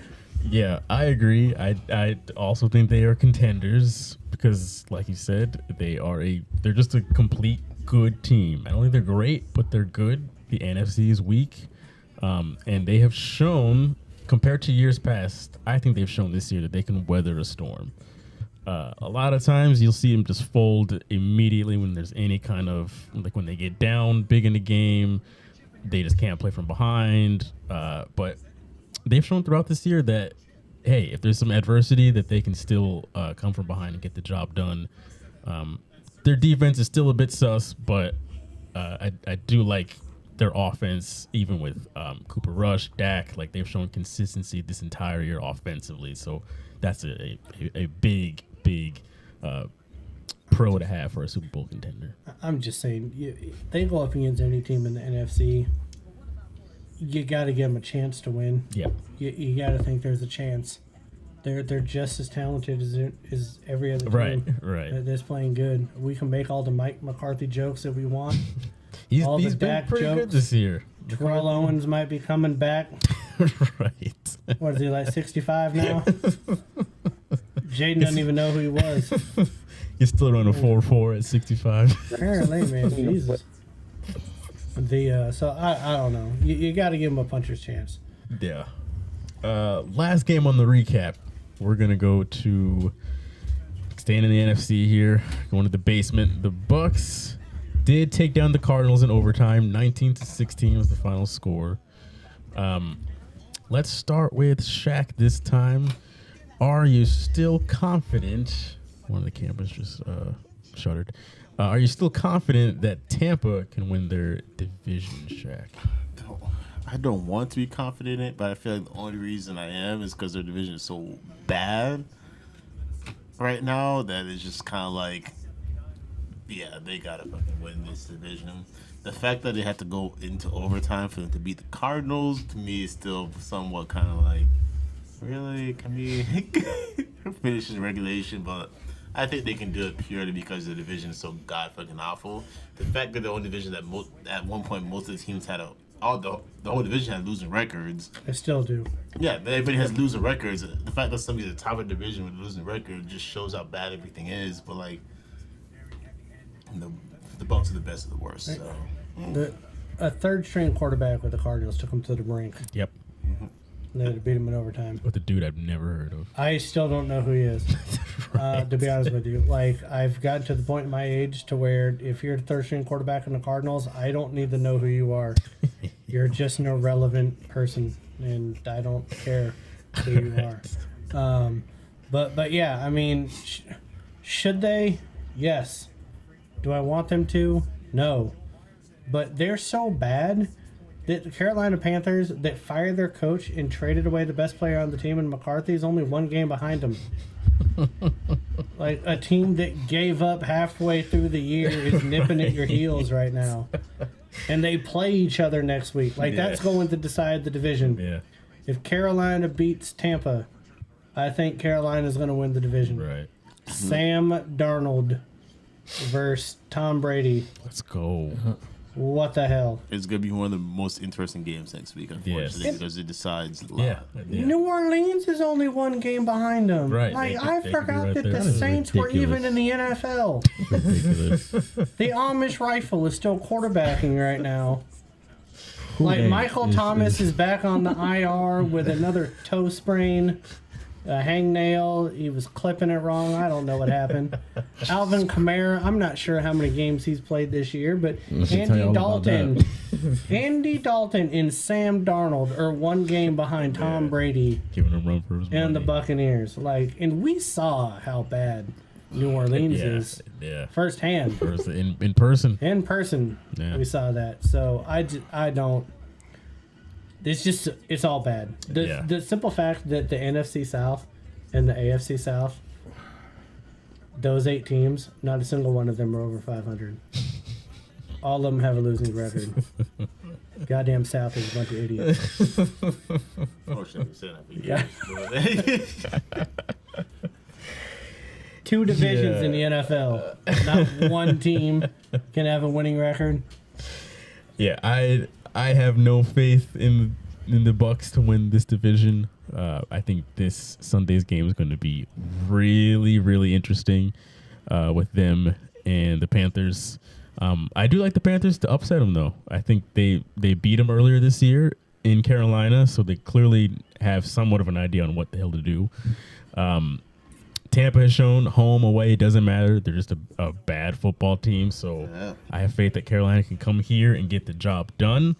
Speaker 7: Yeah, I agree. I also think they are contenders because, like you said, they're just a complete good team. I don't think they're great, but they're good. The NFC is weak, and they have shown, compared to years past, I think they've shown this year that they can weather a storm. A lot of times you'll see them just fold immediately when there's any kind of, like, when they get down big in the game, they just can't play from behind. But they've shown throughout this year that, hey, if there's some adversity, that they can still come from behind and get the job done. Their defense is still a bit sus, but I do like their offense, even with Cooper Rush, Dak. Like, they've shown consistency this entire year offensively. So that's a big pro to have for a Super Bowl contender.
Speaker 3: I'm just saying, they go up against any team in the NFC. You got to give them a chance to win.
Speaker 7: Yeah.
Speaker 3: You got to think there's a chance. They're just as talented as every other team.
Speaker 7: Right.
Speaker 3: That's playing good. We can make all the Mike McCarthy jokes that we want.
Speaker 7: He's
Speaker 3: the
Speaker 7: been pretty good this year.
Speaker 3: Terrell Owens might be coming back.
Speaker 7: Right.
Speaker 3: What is he, like 65 now? Jaden doesn't even know who he was.
Speaker 7: He's still running a 4.4 at 65.
Speaker 3: Apparently, man. Jesus. So I don't know. You got to give him a puncher's chance.
Speaker 7: Yeah. Last game on the recap. We're gonna go to staying in the NFC here. Going to the basement. The Bucks did take down the Cardinals in overtime. 19-16 was the final score. Let's start with Shaq this time. Are you still confident? One of the cameras just shuttered. Are you still confident that Tampa can win their division, Shaq?
Speaker 9: I don't want to be confident in it, but I feel like the only reason I am is because their division is so bad right now that it's just kind of like, yeah, they gotta fucking win this division. The fact that they have to go into overtime for them to beat the Cardinals, to me, is still somewhat kind of like, really? Can we finish in regulation? But I think they can do it purely because the division is so god fucking awful. The fact that the only division that at one point most of the teams had the whole division had losing records.
Speaker 3: I still do.
Speaker 9: Yeah, everybody has losing records. The fact that somebody's at the top of the division with losing record just shows how bad everything is. But like, the Bucks are the best of the worst. So.
Speaker 3: A third string quarterback with the Cardinals took him to the brink.
Speaker 7: Yep.
Speaker 3: They had to beat him in overtime.
Speaker 7: With a dude I've never heard of.
Speaker 3: I still don't know who he is.
Speaker 7: Right.
Speaker 3: To be honest with you, like, I've gotten to the point in my age to where if you're a third string quarterback in the Cardinals, I don't need to know who you are. You're just an irrelevant person, and I don't care who you are. But yeah, I mean, should they? Yes. Do I want them to? No. But they're so bad that the Carolina Panthers that fired their coach and traded away the best player on the team, and McCarthy is only one game behind them. Like a team that gave up halfway through the year is nipping at your heels right now. And they play each other next week. Like that's going to decide the division.
Speaker 7: Yeah.
Speaker 3: If Carolina beats Tampa, I think Carolina's going to win the division.
Speaker 7: Right.
Speaker 3: Sam Darnold versus Tom Brady.
Speaker 7: Let's go.
Speaker 3: What the hell?
Speaker 9: It's gonna be one of the most interesting games next week, unfortunately, because it decides a lot.
Speaker 7: Yeah.
Speaker 3: New Orleans is only one game behind them.
Speaker 7: Right.
Speaker 3: Like,
Speaker 7: They could be
Speaker 3: forgot
Speaker 7: right
Speaker 3: that
Speaker 7: there.
Speaker 3: the
Speaker 7: That is
Speaker 3: Saints were even in the NFL.
Speaker 8: Ridiculous.
Speaker 3: The Amish rifle is still quarterbacking right now. Like,
Speaker 8: Hey,
Speaker 3: Michael Thomas is back on the IR with another toe sprain. A hangnail. He was clipping it wrong. I don't know what happened. Alvin Kamara. I'm not sure how many games he's played this year, but Andy Dalton. Andy Dalton and Sam Darnold are one game behind Tom Brady
Speaker 7: Giving him run for his money.
Speaker 3: and the Buccaneers. Like, and we saw how bad New Orleans is firsthand.
Speaker 7: In person.
Speaker 3: In person, we saw that. So I don't. It's all bad. The simple fact that the NFC South and the AFC South, those 8 teams, not a single one of them are over 500. All of them have a losing record. Goddamn South is a bunch of idiots. Yeah. 2 divisions in the NFL. Not one team can have a winning record.
Speaker 7: Yeah, I have no faith in the Bucks to win this division. I think this Sunday's game is going to be really, really interesting with them and the Panthers. I do like the Panthers to upset them, though. I think they beat them earlier this year in Carolina, so they clearly have somewhat of an idea on what the hell to do. Tampa has shown home, away, it doesn't matter. They're just a bad football team. So I have faith that Carolina can come here and get the job done.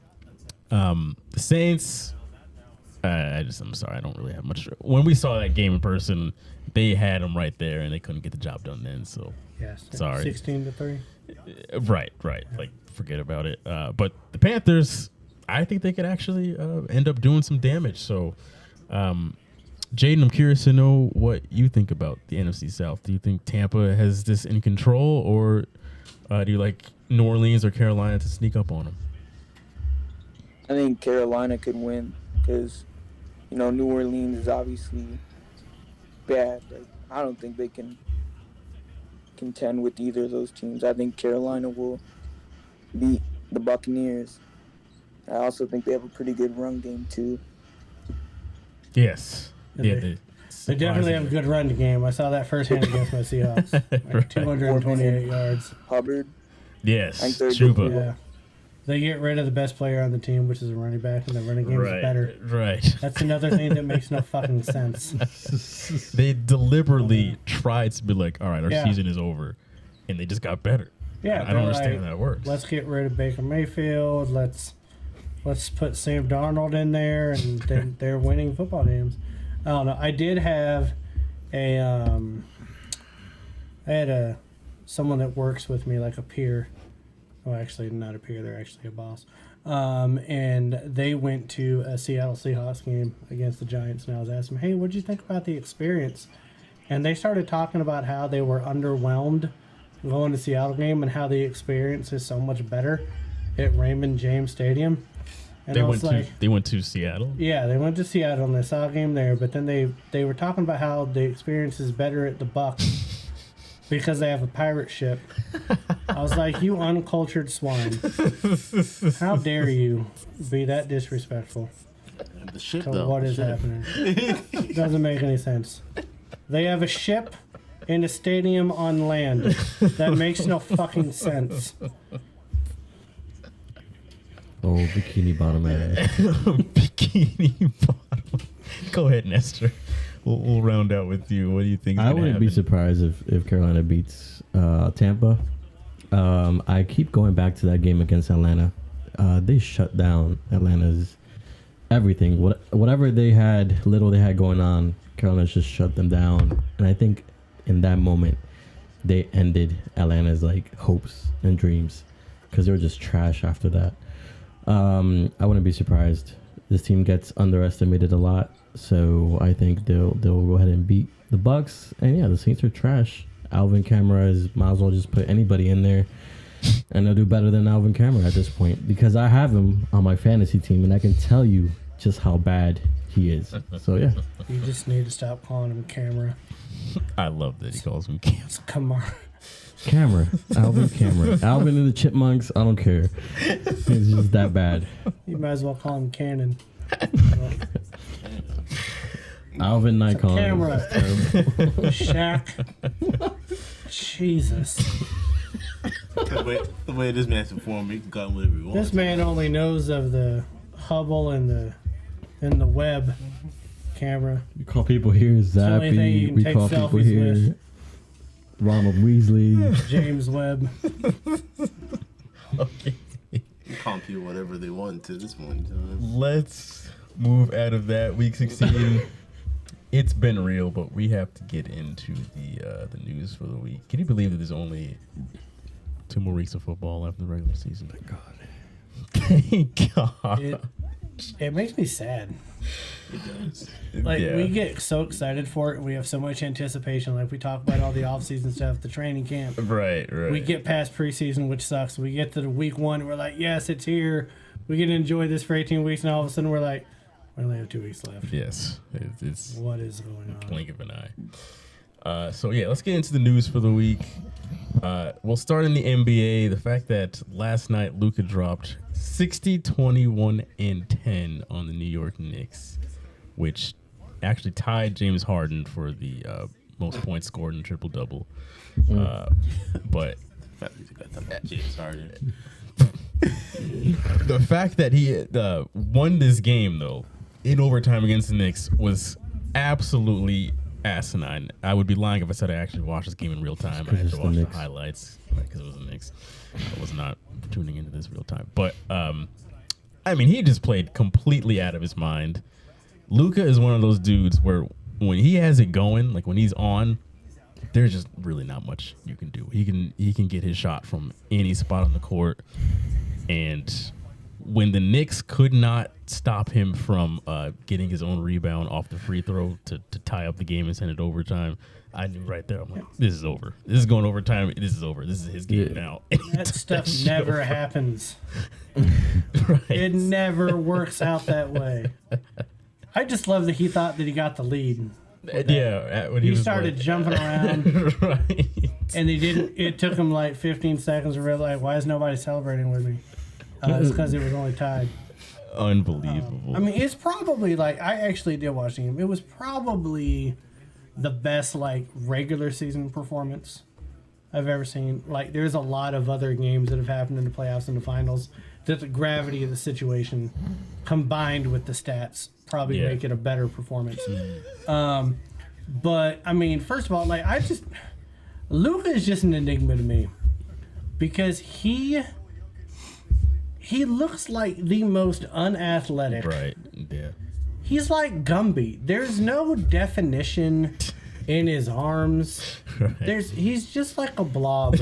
Speaker 7: The Saints, I'm sorry, I don't really have much. When we saw that game in person, they had them right there and they couldn't get the job done then. So sorry.
Speaker 3: 16-3.
Speaker 7: Right. Like, forget about it. But the Panthers, I think they could actually end up doing some damage. So, Jaden, I'm curious to know what you think about the NFC South. Do you think Tampa has this in control, or do you like New Orleans or Carolina to sneak up on them?
Speaker 10: I think Carolina could win because, New Orleans is obviously bad. Like, I don't think they can contend with either of those teams. I think Carolina will beat the Buccaneers. I also think they have a pretty good run game, too.
Speaker 7: Yes.
Speaker 3: They definitely have a good run game. I saw that firsthand against my Seahawks. Like 228 yards.
Speaker 10: Hubbard.
Speaker 7: Yes. Chuba.
Speaker 3: Yeah. They get rid of the best player on the team, which is a running back, and the running game is better.
Speaker 7: Right.
Speaker 3: That's another thing that makes no fucking sense.
Speaker 7: They deliberately tried to be like, all right, our season is over, and they just got better.
Speaker 3: Yeah,
Speaker 7: I don't understand how that works.
Speaker 3: Let's get rid of Baker Mayfield. Let's put Sam Darnold in there, and then they're winning football games. I don't know. I did have someone that works with me, like a peer. Oh, actually, not a peer. They're actually a boss. And they went to a Seattle Seahawks game against the Giants, and I was asking them, hey, what did you think about the experience? And they started talking about how they were underwhelmed going to the Seattle game and how the experience is so much better at Raymond James Stadium. And
Speaker 7: they went to Seattle?
Speaker 3: Yeah, they went to Seattle and they saw a game there, but then they were talking about how the experience is better at the Bucs because they have a pirate ship. I was like, you uncultured swine. How dare you be that disrespectful
Speaker 9: The ship,
Speaker 3: to
Speaker 9: though.
Speaker 3: what
Speaker 9: the
Speaker 3: is
Speaker 9: ship.
Speaker 3: happening? Doesn't make any sense. They have a ship and a stadium on land. That makes no fucking sense.
Speaker 8: Oh, bikini bottom ass.
Speaker 7: Bikini bottom. Go ahead, Nestor. We'll round out with you. What do you think?
Speaker 8: I wouldn't be surprised if Carolina beats Tampa. I keep going back to that game against Atlanta. They shut down Atlanta's everything. Whatever they had going on, Carolina just shut them down. And I think in that moment, they ended Atlanta's like hopes and dreams because they were just trash after that. I wouldn't be surprised. This team gets underestimated a lot, so I think they'll go ahead and beat the Bucks. And yeah, the Saints are trash. Alvin Kamara might as well just put anybody in there, and they'll do better than Alvin Kamara at this point because I have him on my fantasy team, and I can tell you just how bad he is. So yeah,
Speaker 3: You just need to stop calling him Camera.
Speaker 7: I love that he calls him Cam.
Speaker 3: It's Kamara.
Speaker 8: Alvin Kamara, Alvin and the Chipmunks. I don't care. He's just that bad.
Speaker 3: You might as well call him Cannon.
Speaker 8: Alvin Nikon.
Speaker 3: Camera. Shaq. Jesus.
Speaker 9: The way this man's performing, he can call him whatever he wants.
Speaker 3: This man only knows of the Hubble and the web camera.
Speaker 8: We call people here
Speaker 3: the only thing you
Speaker 8: Zappy.
Speaker 3: can
Speaker 8: We
Speaker 3: take
Speaker 8: call people
Speaker 3: selfies
Speaker 8: here
Speaker 3: with.
Speaker 8: Ronald Weasley.
Speaker 3: James Webb.
Speaker 7: Okay.
Speaker 9: You call people whatever they want to this point.
Speaker 7: Let's move out of that week 16. It's been real, but we have to get into the news for the week. Can you believe that there's only 2 more weeks of football after the regular season? Thank God. Thank God.
Speaker 3: It makes me sad.
Speaker 9: It does.
Speaker 3: Like,
Speaker 7: Yeah.
Speaker 3: we get so excited for it. We have so much anticipation. Like, we talk about all the off-season stuff, the training camp.
Speaker 7: Right.
Speaker 3: We get past preseason, which sucks. We get to the week 1, we're like, yes, it's here. We get to enjoy this for 18 weeks, and all of a sudden we're like, we only have 2 weeks left.
Speaker 7: Yes. It's
Speaker 3: What is going on?
Speaker 7: blink of an eye. So yeah, let's get into the news for the week. We'll start in the NBA. The fact that last night Luka dropped 60, 21, and 10 on the New York Knicks, which actually tied James Harden for the most points scored in a triple-double. But
Speaker 9: James Harden.
Speaker 7: the fact that he won this game, though, in overtime against the Knicks was absolutely asinine. I would be lying if I said I actually watched this game in real time. I had to watch the highlights because it was the Knicks. I was not tuning into this real time. But, I mean, he just played completely out of his mind. Luka is one of those dudes where when he has it going, like when he's on, there's just really not much you can do. He can get his shot from any spot on the court. And when the Knicks could not stop him from getting his own rebound off the free throw to tie up the game and send it overtime, I knew right there, I'm like, this is over. This is going overtime. This is over. This is his game now.
Speaker 3: That stuff never happens.
Speaker 7: Right.
Speaker 3: It never works out that way. I just love that he thought that he got the lead.
Speaker 7: Yeah, when
Speaker 3: He
Speaker 7: was
Speaker 3: started
Speaker 7: like,
Speaker 3: jumping around,
Speaker 7: right.
Speaker 3: and he didn't. It took him like 15 seconds to realize, why is nobody celebrating with me? It's because it was only tied.
Speaker 7: Unbelievable.
Speaker 3: I mean, it's probably like, I actually did watch the game. It was probably the best like regular season performance I've ever seen. Like, there's a lot of other games that have happened in the playoffs and the finals that the gravity of the situation combined with the stats probably make it a better performance. But I mean, first of all, like, Luka is just an enigma to me because he looks like the most unathletic.
Speaker 7: Right. Yeah.
Speaker 3: He's like Gumby. There's no definition in his arms.
Speaker 7: Right.
Speaker 3: He's just like a blob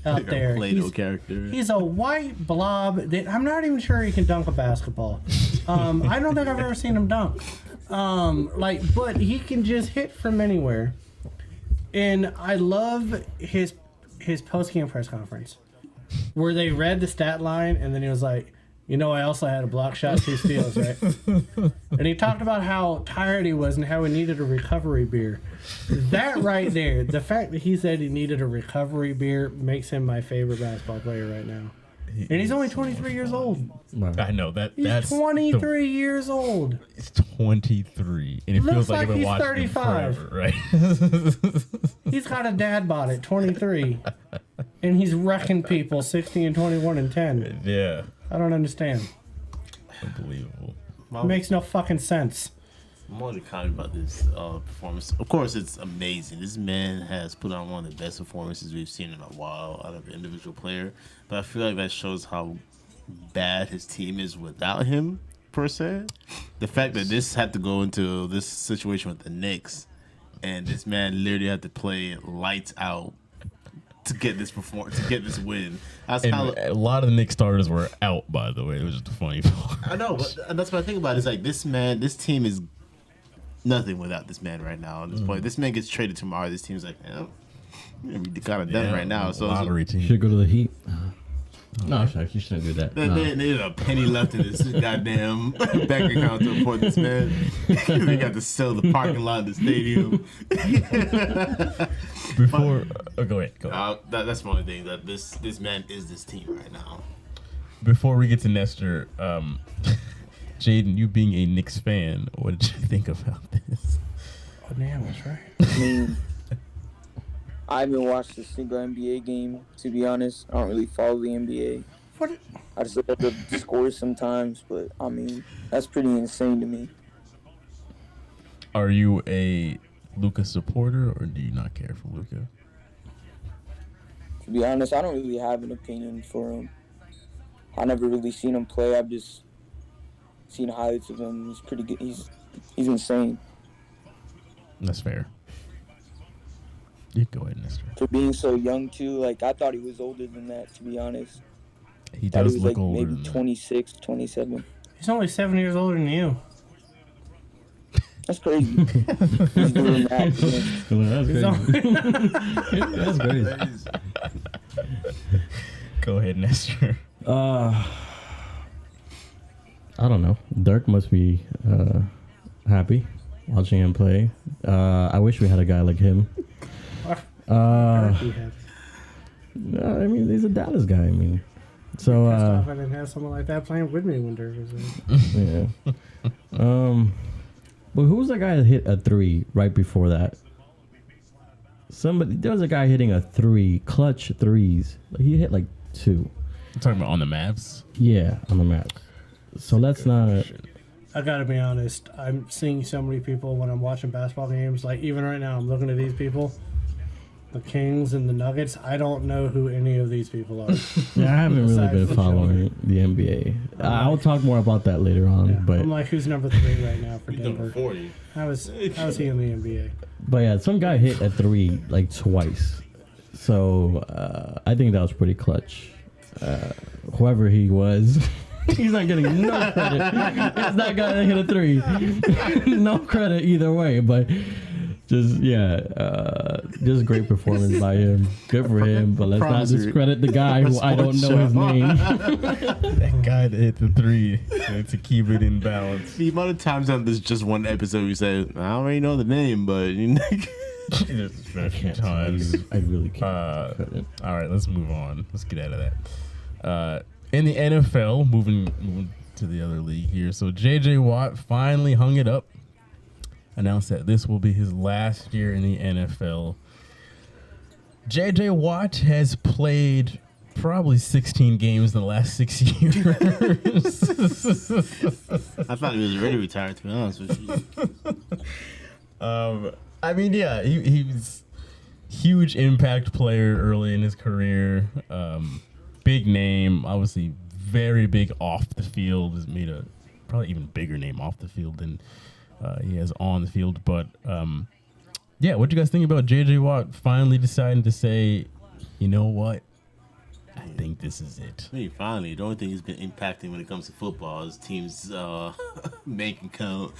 Speaker 3: out there.
Speaker 9: Play-Doh character.
Speaker 3: He's a white blob that I'm not even sure he can dunk a basketball. I don't think I've ever seen him dunk. But he can just hit from anywhere. And I love his post-game press conference where they read the stat line and then he was like, I also had a block shot, 2 steals, right? And he talked about how tired he was and how he needed a recovery beer. That right there, the fact that he said he needed a recovery beer makes him my favorite basketball player right now. And he's only 23 years old.
Speaker 7: I know
Speaker 3: He's 23 years old.
Speaker 7: It's 23, and it
Speaker 3: Looks
Speaker 7: feels like I've been
Speaker 3: he's
Speaker 7: watching
Speaker 3: 35.
Speaker 7: him forever, right?
Speaker 3: He's got a dad bod at 23. And he's wrecking people 60 and 21 and 10.
Speaker 7: Yeah,
Speaker 3: I don't understand.
Speaker 7: unbelievable.
Speaker 3: It makes no fucking sense.
Speaker 9: I'm only comment about this performance. Of course, it's amazing. This man has put on one of the best performances we've seen in a while out of an individual player. But I feel like that shows how bad his team is without him, per se. The fact that this had to go into this situation with the Knicks, and this man literally had to play lights out to get this win.
Speaker 7: And a lot of the Knicks starters were out, by the way. It was just a funny part.
Speaker 9: I know, but that's what I think about. It's like this team is nothing without this man right now. At this point, this man gets traded tomorrow. This team's like, we're kind of done right now. So
Speaker 7: lottery team
Speaker 8: should go to the Heat. No, actually, you shouldn't do that.
Speaker 9: They had a penny left in this goddamn bank account to afford this man. They got to sell the parking lot of the stadium.
Speaker 7: Go ahead.
Speaker 9: That's my only thing. That this man is this team right now.
Speaker 7: Before we get to Nestor, Jaden, you being a Knicks fan, what did you think about this?
Speaker 3: Oh, damn, that's right.
Speaker 10: I mean, I haven't watched a single NBA game, to be honest. I don't really follow the NBA. I just look at the scores sometimes, but I mean, that's pretty insane to me.
Speaker 7: Are you a Luka supporter, or do you not care for Luka?
Speaker 10: To be honest, I don't really have an opinion for him. I never really seen him play. I've just seen highlights of him. He's pretty good. He's insane.
Speaker 7: That's fair. You go ahead, Nestor.
Speaker 10: For being so young too, like I thought he was older than that. To be honest,
Speaker 7: he does look older.
Speaker 10: Maybe 26, 27.
Speaker 3: He's only 7 years older than you.
Speaker 10: That's crazy. He's doing that.
Speaker 8: That's crazy.
Speaker 7: Go ahead, Nestor.
Speaker 8: I don't know. Dirk must be happy watching him play. I wish we had a guy like him. I mean, he's a Dallas guy. I mean, so
Speaker 3: I didn't have someone like that playing with me when Dirk was
Speaker 8: there. Yeah. But who was the guy that hit a 3 right before that? There was a guy hitting a 3, clutch threes. He hit like 2.
Speaker 7: You're talking about on the Mavs?
Speaker 8: Yeah, on the Mavs. So that's not.
Speaker 3: I gotta be honest. I'm seeing so many people when I'm watching basketball games. Like even right now, I'm looking at these people, the Kings and the Nuggets. I don't know who any of these people are.
Speaker 8: Yeah, I haven't really been following the NBA. I'll talk more about that later on.
Speaker 3: Yeah,
Speaker 8: but
Speaker 3: I'm like, who's number 3 right now for Denver?
Speaker 9: Number 40.
Speaker 3: How is he in the NBA?
Speaker 8: But yeah, some guy hit a 3 like twice. So I think that was pretty clutch. Whoever he was. He's not getting no credit. It's that guy that hit a 3. No credit either way, but just just great performance by him. Good for him, but let's not discredit the guy who I don't know his name.
Speaker 7: That guy that hit the 3 to keep it in balance.
Speaker 9: The amount of times on this just one episode we said, I don't really know the name, but you know.
Speaker 7: A few times.
Speaker 8: I really can't.
Speaker 7: All right, let's move on. Let's get out of that. In the NFL, moving to the other league here. So J.J. Watt finally hung it up. Announced that this will be his last year in the NFL. J.J. Watt has played probably 16 games in the last 6 years.
Speaker 9: I thought he was ready to retire, to be honest with you.
Speaker 7: I mean, yeah, he was huge impact player early in his career. Big name, obviously very big off the field. Has made a probably even bigger name off the field than he has on the field. But yeah, what do you guys think about J.J. Watt finally deciding to say, you know what? I think this is it.
Speaker 9: I mean, finally, the only thing he's been impacting when it comes to football is teams making count.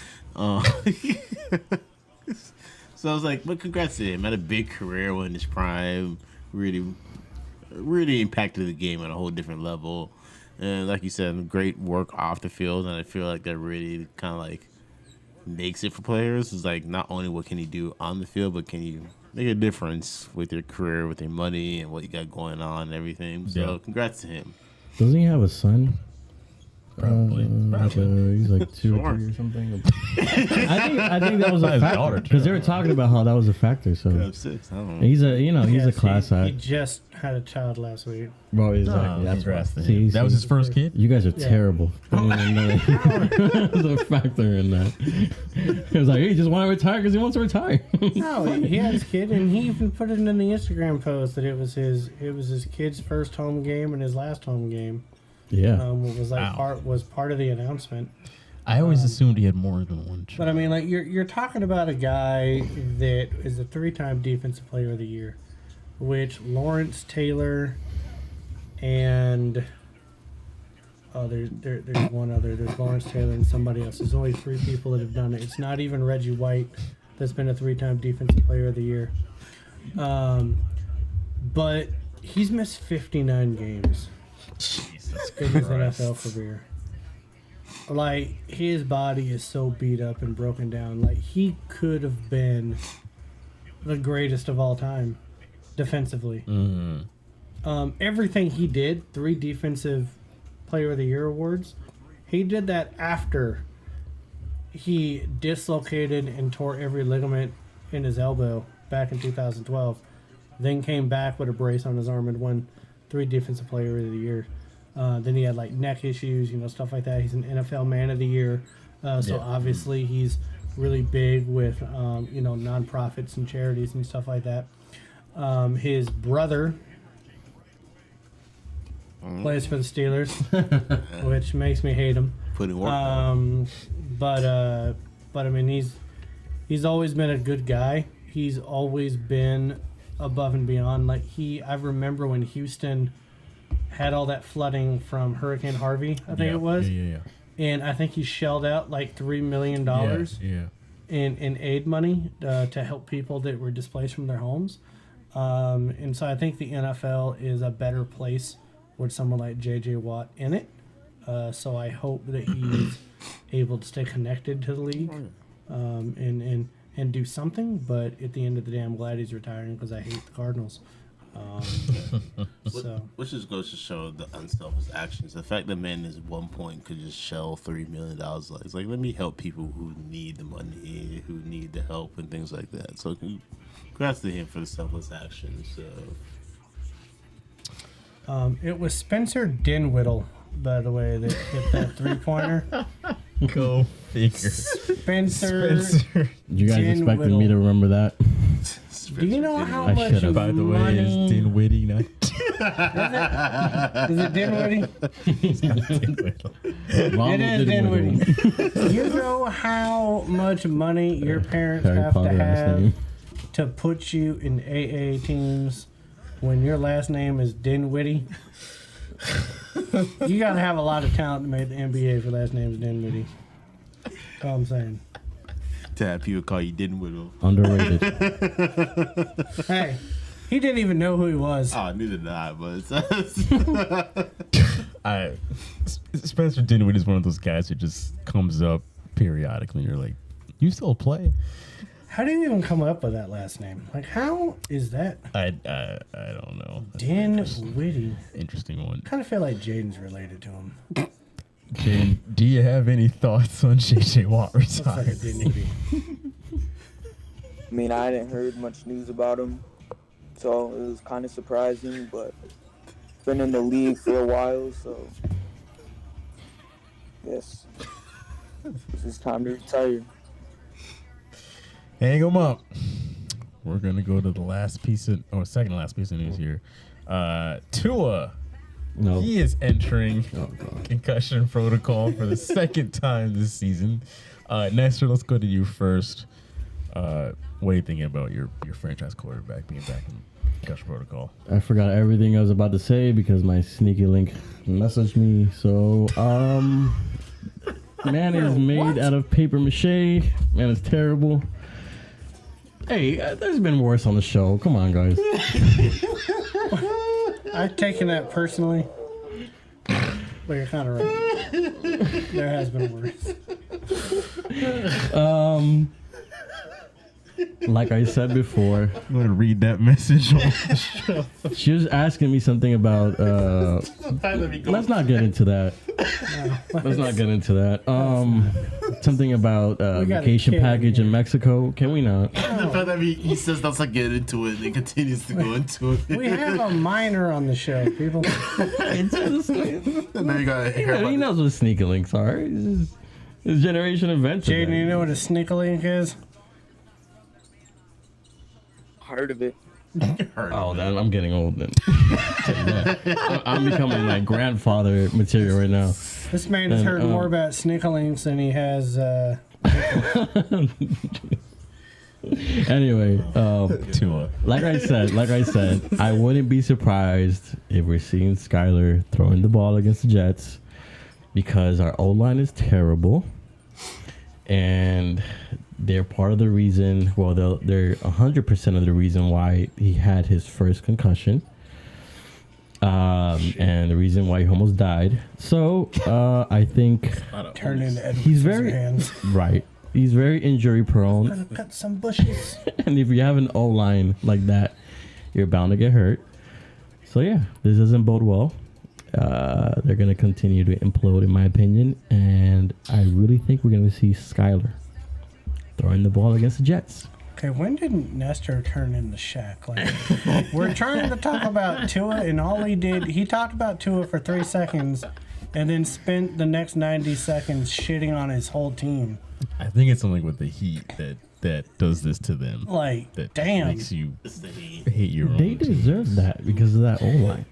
Speaker 9: So I was like, but congrats to him. Had a big career in his prime. Really impacted the game on a whole different level. And like you said, great work off the field. And I feel like that really kind of like makes it for players. It's like not only what can you do on the field, but can you make a difference with your career, with your money, and what you got going on and everything. So congrats to him.
Speaker 8: Doesn't he have a son?
Speaker 7: Probably.
Speaker 8: He's like 2 or 3 or something. I think that was a factor because they were talking about how that was a factor. So
Speaker 9: 6, I don't know.
Speaker 8: he's a class
Speaker 3: He
Speaker 8: act.
Speaker 3: just had a child last week.
Speaker 8: Well, exactly. That's
Speaker 7: congrats to
Speaker 8: right.
Speaker 7: him. That was his first kid?
Speaker 8: You guys are terrible. There's a factor in that. He was like, he just want to retire because he wants to retire.
Speaker 3: No, he had his kid, and he even put it in the Instagram post that it was his kid's first home game and his last home game.
Speaker 8: Yeah,
Speaker 3: was like part of the announcement.
Speaker 7: I always assumed he had more than one child.
Speaker 3: But I mean, like you're talking about a guy that is a 3-time defensive player of the year, which Lawrence Taylor and there's one other. There's Lawrence Taylor and somebody else. There's only 3 people that have done it. It's not even Reggie White, that's been a 3-time Defensive Player of the Year. But he's missed 59 games in his NFL career. Like, his body is so beat up and broken down. Like, he could have been the greatest of all time defensively. Everything he did, 3 Defensive Player of the Year awards, he did that after he dislocated and tore every ligament in his elbow back in 2012. Then came back with a brace on his arm and won 3 Defensive Player of the Year. Then he had like neck issues, stuff like that. He's an NFL Man of the Year. Obviously he's really big with, nonprofits and charities and stuff like that. His brother plays for the Steelers, which makes me hate him.
Speaker 9: Putting work
Speaker 3: but I mean, he's always been a good guy. He's always been above and beyond. Like, I remember when Houston had all that flooding from Hurricane Harvey, I think it was.
Speaker 7: Yeah.
Speaker 3: And I think he shelled out like $3 million in aid money to help people that were displaced from their homes. And so I think the NFL is a better place with someone like J.J. Watt in it. So I hope that he's able to stay connected to the league and do something. But at the end of the day, I'm glad he's retiring because I hate the Cardinals.
Speaker 9: Which just goes to show the unselfish actions. The fact that man at one point could just shell $3 million. It's like, let me help people who need the money, who need the help, and things like that. So congrats to him for the selfless actions.
Speaker 3: It was Spencer Dinwiddie, by the way, that hit that 3-pointer.
Speaker 7: Go figure.
Speaker 3: Spencer.
Speaker 8: You guys expected me to remember that?
Speaker 3: Do you know how
Speaker 8: I
Speaker 3: much
Speaker 8: should've.
Speaker 7: By the way, it's Dinwiddie, not
Speaker 3: Is it Dinwiddie?
Speaker 8: Ronald
Speaker 3: It is Dinwiddie. You know how much money your parents
Speaker 8: Harry
Speaker 3: have
Speaker 8: Potter
Speaker 3: to
Speaker 8: last
Speaker 3: have
Speaker 8: name.
Speaker 3: to put you in AA teams when your last name is Dinwiddie? You gotta have a lot of talent to make the NBA if your last name is Dinwiddie. That's all I'm saying.
Speaker 9: To have people call you Dinwiddie.
Speaker 8: Underrated.
Speaker 3: Hey, he didn't even know who he was.
Speaker 9: Oh, neither did I, but
Speaker 7: Spencer Dinwiddie is one of those guys who just comes up periodically and you're like, you still play?
Speaker 3: How do you even come up with that last name? Like, how is that?
Speaker 7: I don't know.
Speaker 3: Dinwiddie.
Speaker 7: Interesting one.
Speaker 3: Kind of feel like Jaden's related to him.
Speaker 7: Jane, do you have any thoughts on J.J. Watt
Speaker 3: Looks like a
Speaker 7: retiring?
Speaker 3: Dinwiddie.
Speaker 10: I mean, I hadn't heard much news about him, so it was kind of surprising, but been in the league for a while, so yes, it's time to retire.
Speaker 7: Hang him up. We're gonna go to the second to last piece of news here. Tua.
Speaker 8: No.
Speaker 7: He is entering concussion protocol for the second time this season. Nestor, let's go to you first. What are you thinking about your franchise quarterback being back in concussion protocol?
Speaker 8: I forgot everything I was about to say because my sneaky link messaged me. So, man is made out of paper mache. Man is terrible. Hey, there's been worse on the show. Come on, guys.
Speaker 3: I've taken that personally, but you're kind of right. There has been worse.
Speaker 8: Like I said before,
Speaker 7: I'm going to read that message on the show.
Speaker 8: she was asking me something about. Let's not get into that. Let's not get into that. Something about vacation package in Mexico. Can we not?
Speaker 9: the fact that he says that's like get into it and it continues to go into it.
Speaker 3: We have a minor on the show, people.
Speaker 9: And then you gotta hear about
Speaker 8: He knows what sneaky links are. It's generation invented.
Speaker 3: Jaden, you know what a sneaker link is?
Speaker 10: Heard of it.
Speaker 8: Oh, then I'm getting old then. I'm becoming my grandfather material right now.
Speaker 3: This man has heard more about sneaker links than he has.
Speaker 8: Anyway,
Speaker 7: Tua.
Speaker 8: like I said, I wouldn't be surprised if we're seeing Skyler throwing the ball against the Jets because our O-line is terrible. And they're part of the reason, well, they're 100% of the reason why he had his first concussion. And the reason why he almost died. So, I think
Speaker 3: Turn into Edward
Speaker 8: he's very,
Speaker 3: Scissorhands.
Speaker 8: right. He's very injury prone.
Speaker 3: Gotta cut some bushes.
Speaker 8: And if you have an O-line like that, you're bound to get hurt. So, yeah, this doesn't bode well. They're going to continue to implode, in my opinion. And I really think we're going to see Skyler throwing the ball against the Jets.
Speaker 3: Okay, when did Nestor turn into Shaq? Like, we're trying to talk about Tua, and all he talked about Tua for 3 seconds, and then spent the next 90 seconds shitting on his whole team.
Speaker 7: I think it's something with the Heat that does this to them.
Speaker 3: Like,
Speaker 7: that
Speaker 3: damn.
Speaker 7: makes you hate your own
Speaker 8: They
Speaker 7: team.
Speaker 8: deserve that because of that O-line.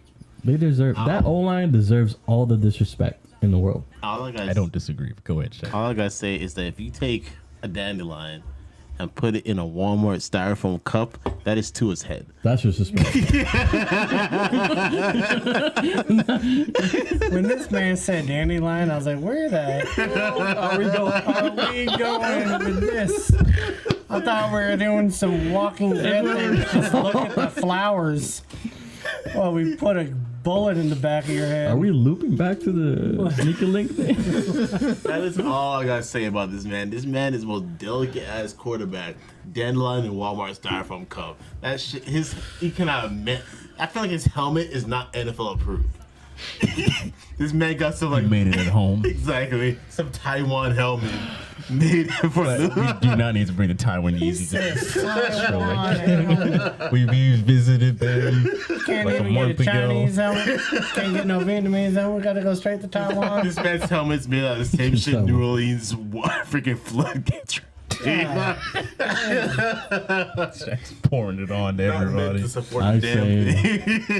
Speaker 8: They deserve that O-line deserves all the disrespect in the world.
Speaker 7: I don't disagree. Go ahead, Shaq.
Speaker 9: All I gotta say is that if you take a dandelion and put it in a Walmart styrofoam cup, that is to his head.
Speaker 8: That's disrespect.
Speaker 3: When this man said dandelion, I was like, where the hell are we going with this? I thought we were doing some Walking Dead things. Just look at the flowers. Well, we put a bullet in the back of your head.
Speaker 8: Are we looping back to the sneaker link thing?
Speaker 9: That is all I gotta say about this man. This man is the most delicate ass quarterback. Dandelion and Walmart styrofoam cup. That shit, he cannot admit. I feel like his helmet is not NFL approved. This man got some like
Speaker 7: You made it at home.
Speaker 9: exactly some Taiwan helmet made for
Speaker 7: We do not need to bring the Taiwanese
Speaker 3: said
Speaker 7: into
Speaker 3: Taiwan.
Speaker 7: we visited them
Speaker 3: Can't
Speaker 7: like a
Speaker 3: even
Speaker 7: month
Speaker 3: get a
Speaker 7: ago.
Speaker 3: Chinese helmet. Can't get no Vietnamese helmet. We gotta go straight to Taiwan.
Speaker 9: This man's helmet's made out of the same shit New Orleans freaking floodgates.
Speaker 7: Shaq's pouring it on to everybody.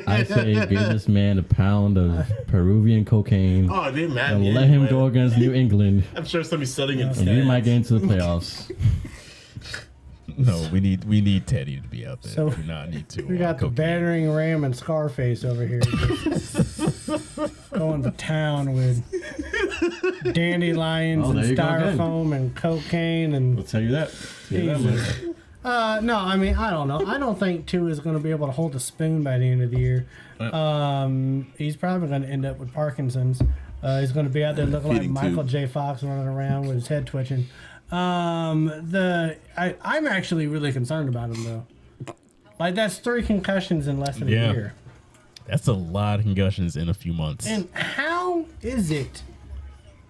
Speaker 8: I say give this man a pound of Peruvian cocaine
Speaker 9: Oh, they mad
Speaker 8: and
Speaker 9: me
Speaker 8: let him
Speaker 9: anyway.
Speaker 8: go against New England,
Speaker 9: I'm sure somebody's selling it.
Speaker 8: and we might get into the playoffs.
Speaker 7: No, we need Teddy to be out there.
Speaker 3: So,
Speaker 7: we do not need to.
Speaker 3: We got the battering ram and Scarface over here. Going to town with dandelions
Speaker 8: Oh,
Speaker 3: and
Speaker 8: there you go again.
Speaker 3: styrofoam and cocaine and.
Speaker 8: I'll tell you that.
Speaker 3: Jesus. No, I mean, I don't know. I don't think Tua is going to be able to hold a spoon by the end of the year. He's probably going to end up with Parkinson's. He's going to be out there looking like
Speaker 9: Feeding
Speaker 3: Michael
Speaker 9: tube.
Speaker 3: J. Fox running around with his head twitching. I'm actually really concerned about him, though. Like, that's 3 concussions in less than a
Speaker 7: Yeah.
Speaker 3: year.
Speaker 7: That's a lot of concussions in a few months.
Speaker 3: And how is it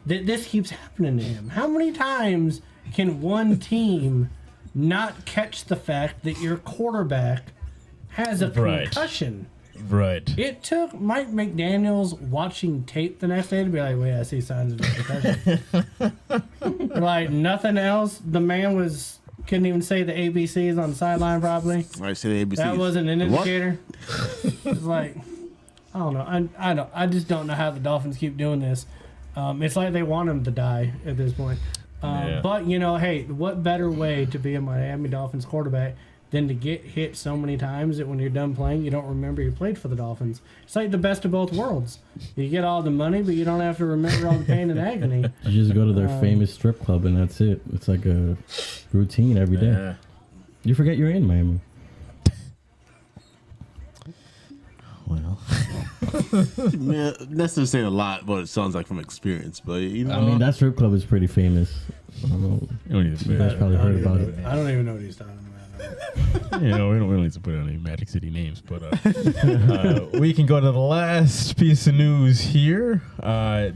Speaker 3: that this keeps happening to him? How many times can one team not catch the fact that your quarterback has a
Speaker 7: Right.
Speaker 3: concussion?
Speaker 7: Right.
Speaker 3: It took Mike McDaniels watching tape the next day to be like, wait, I see signs of a concussion. Like, nothing else. The man couldn't even say the ABCs on the sideline properly.
Speaker 9: Right, say the ABC.
Speaker 3: That wasn't an indicator. It's like, I don't know. I just don't know how the Dolphins keep doing this. It's like they want him to die at this point.
Speaker 7: Yeah.
Speaker 3: But, you know, hey, what better way to be a Miami Dolphins quarterback than to get hit so many times that when you're done playing, you don't remember you played for the Dolphins? It's like the best of both worlds. You get all the money, but you don't have to remember all the pain and agony.
Speaker 8: You just go to their famous strip club and that's it. It's like a routine every day.
Speaker 7: Yeah.
Speaker 8: You forget you're in Miami.
Speaker 9: Well, man, that's just saying a lot, but it sounds like from experience. But you know,
Speaker 8: I mean, that strip club is pretty famous. I don't know.
Speaker 7: You don't need to
Speaker 8: You guys probably heard about it.
Speaker 3: I don't even know what he's talking about.
Speaker 7: we don't need to put any Magic City names, but we can go to the last piece of news here.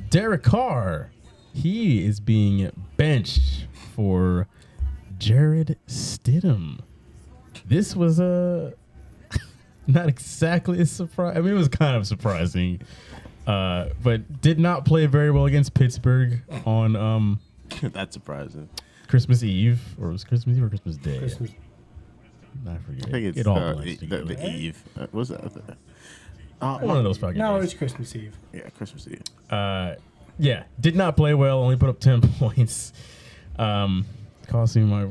Speaker 7: Derek Carr, he is being benched for Jared Stidham. This was not exactly a surprise. I mean, it was kind of surprising, but did not play very well against Pittsburgh on
Speaker 9: that's surprising.
Speaker 7: Christmas Eve, or was it Christmas Eve or Christmas Day?
Speaker 3: Christmas.
Speaker 7: I forget.
Speaker 9: I think it's
Speaker 7: it all blends together.
Speaker 9: the Eve. What's that?
Speaker 7: One of those fucking
Speaker 3: No,
Speaker 7: days.
Speaker 3: it's Christmas Eve.
Speaker 9: Yeah, Christmas Eve.
Speaker 7: Yeah, did not play well. Only put up 10 points. Cost me my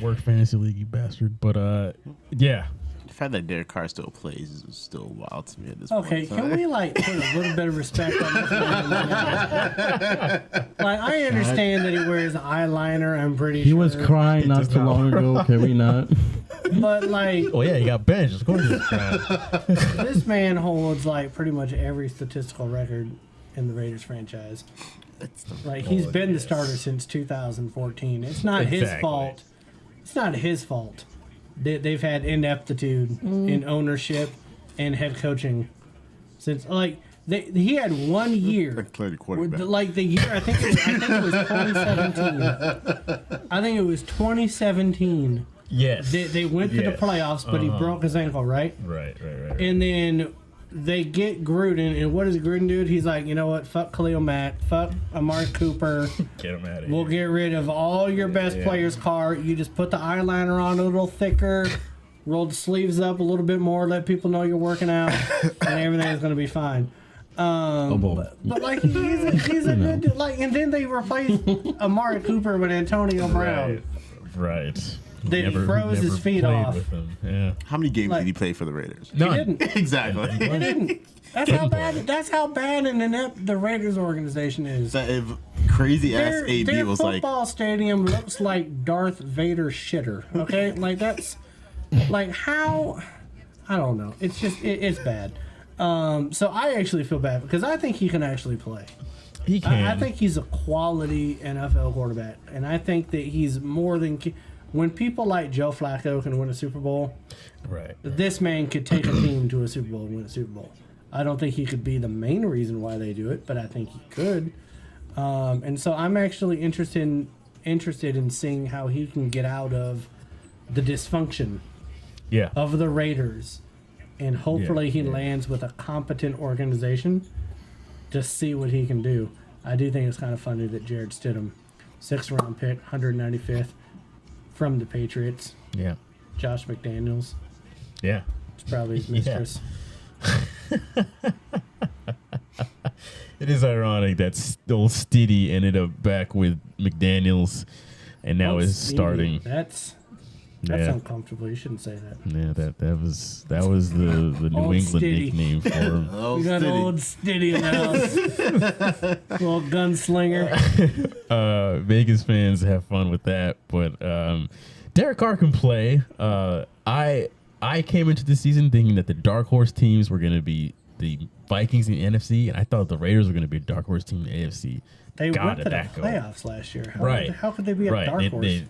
Speaker 7: work fantasy league, you bastard. But yeah.
Speaker 9: The fact that Derek Carr still plays is still wild to me at this
Speaker 3: Okay,
Speaker 9: point.
Speaker 3: can we like put a little bit of respect on this man? Like, I understand that he wears eyeliner. I'm pretty
Speaker 8: He
Speaker 3: sure
Speaker 8: was crying not
Speaker 7: does
Speaker 8: too
Speaker 7: not
Speaker 8: long ago. Can we not?
Speaker 3: but like,
Speaker 7: Oh yeah, he got benched. Of course, he was crying.
Speaker 3: this man holds like pretty much every statistical record in the Raiders franchise. Like, he's been the starter since 2014. It's not his
Speaker 7: Exactly.
Speaker 3: fault. It's not his fault. They've had ineptitude in ownership and head coaching since he had 1 year.
Speaker 9: Clearly quarterback.
Speaker 3: Like the year, I think it was 2017. I think it was 2017.
Speaker 7: Yes.
Speaker 3: They went to the
Speaker 7: Yes.
Speaker 3: playoffs, but he broke his ankle, right?
Speaker 7: Right.
Speaker 3: And then they get Gruden, and what does Gruden do? He's like, you know what? Fuck Khalil Mack. Fuck Amari Cooper.
Speaker 7: Get him out of
Speaker 3: We'll
Speaker 7: here.
Speaker 3: get rid of all your best players' car. You just put the eyeliner on a little thicker, roll the sleeves up a little bit more, let people know you're working out, and everything's going to be fine. But like, he's a good dude. Like, and then they replaced Amari Cooper with Antonio Brown.
Speaker 7: Right.
Speaker 3: They froze his feet
Speaker 7: played
Speaker 3: off.
Speaker 7: with him. Yeah.
Speaker 9: How many games
Speaker 3: Like-
Speaker 9: did he play for the Raiders?
Speaker 3: He didn't.
Speaker 9: Exactly.
Speaker 3: He didn't. That's how bad. That's how bad and inept the Raiders organization is.
Speaker 9: So if crazy ass
Speaker 3: Their
Speaker 9: AB was like,
Speaker 3: football stadium looks like Darth Vader shitter. Okay, like that's like how I don't know. It's just it's bad. So I actually feel bad because I think he can actually play.
Speaker 7: He can.
Speaker 3: I think he's a quality NFL quarterback, and I think that he's more than. When people like Joe Flacco can win a Super Bowl,
Speaker 7: Right.
Speaker 3: this man could take a team to a Super Bowl and win a Super Bowl. I don't think he could be the main reason why they do it, but I think he could. And so I'm actually interested in seeing how he can get out of the dysfunction
Speaker 7: Yeah.
Speaker 3: of the Raiders, and hopefully he lands with a competent organization to see what he can do. I do think it's kind of funny that Jared Stidham, 6th round pick, 195th from the Patriots,
Speaker 7: Yeah.
Speaker 3: Josh McDaniels,
Speaker 7: Yeah.
Speaker 3: it's probably his
Speaker 7: Yeah.
Speaker 3: mistress.
Speaker 7: It is ironic that old Stiddy ended up back with McDaniels, and now is
Speaker 3: Stevie,
Speaker 7: starting.
Speaker 3: That's
Speaker 7: Yeah.
Speaker 3: uncomfortable. You shouldn't say that.
Speaker 7: Yeah, that was the New
Speaker 3: Old
Speaker 7: England
Speaker 3: Stiddy.
Speaker 7: nickname for him.
Speaker 9: oh,
Speaker 3: We got
Speaker 9: Stiddy.
Speaker 3: old Stiddy in the house. Little gunslinger.
Speaker 7: Vegas fans have fun with that, but Derek Carr can play. I came into the season thinking that the dark horse teams were going to be the Vikings in the NFC, and I thought the Raiders were going to be a dark horse team in the AFC.
Speaker 3: They
Speaker 7: God,
Speaker 3: went to
Speaker 7: did
Speaker 3: the
Speaker 7: that go.
Speaker 3: playoffs last year.
Speaker 7: Right.
Speaker 3: How could they be a
Speaker 7: Right.
Speaker 3: dark horse?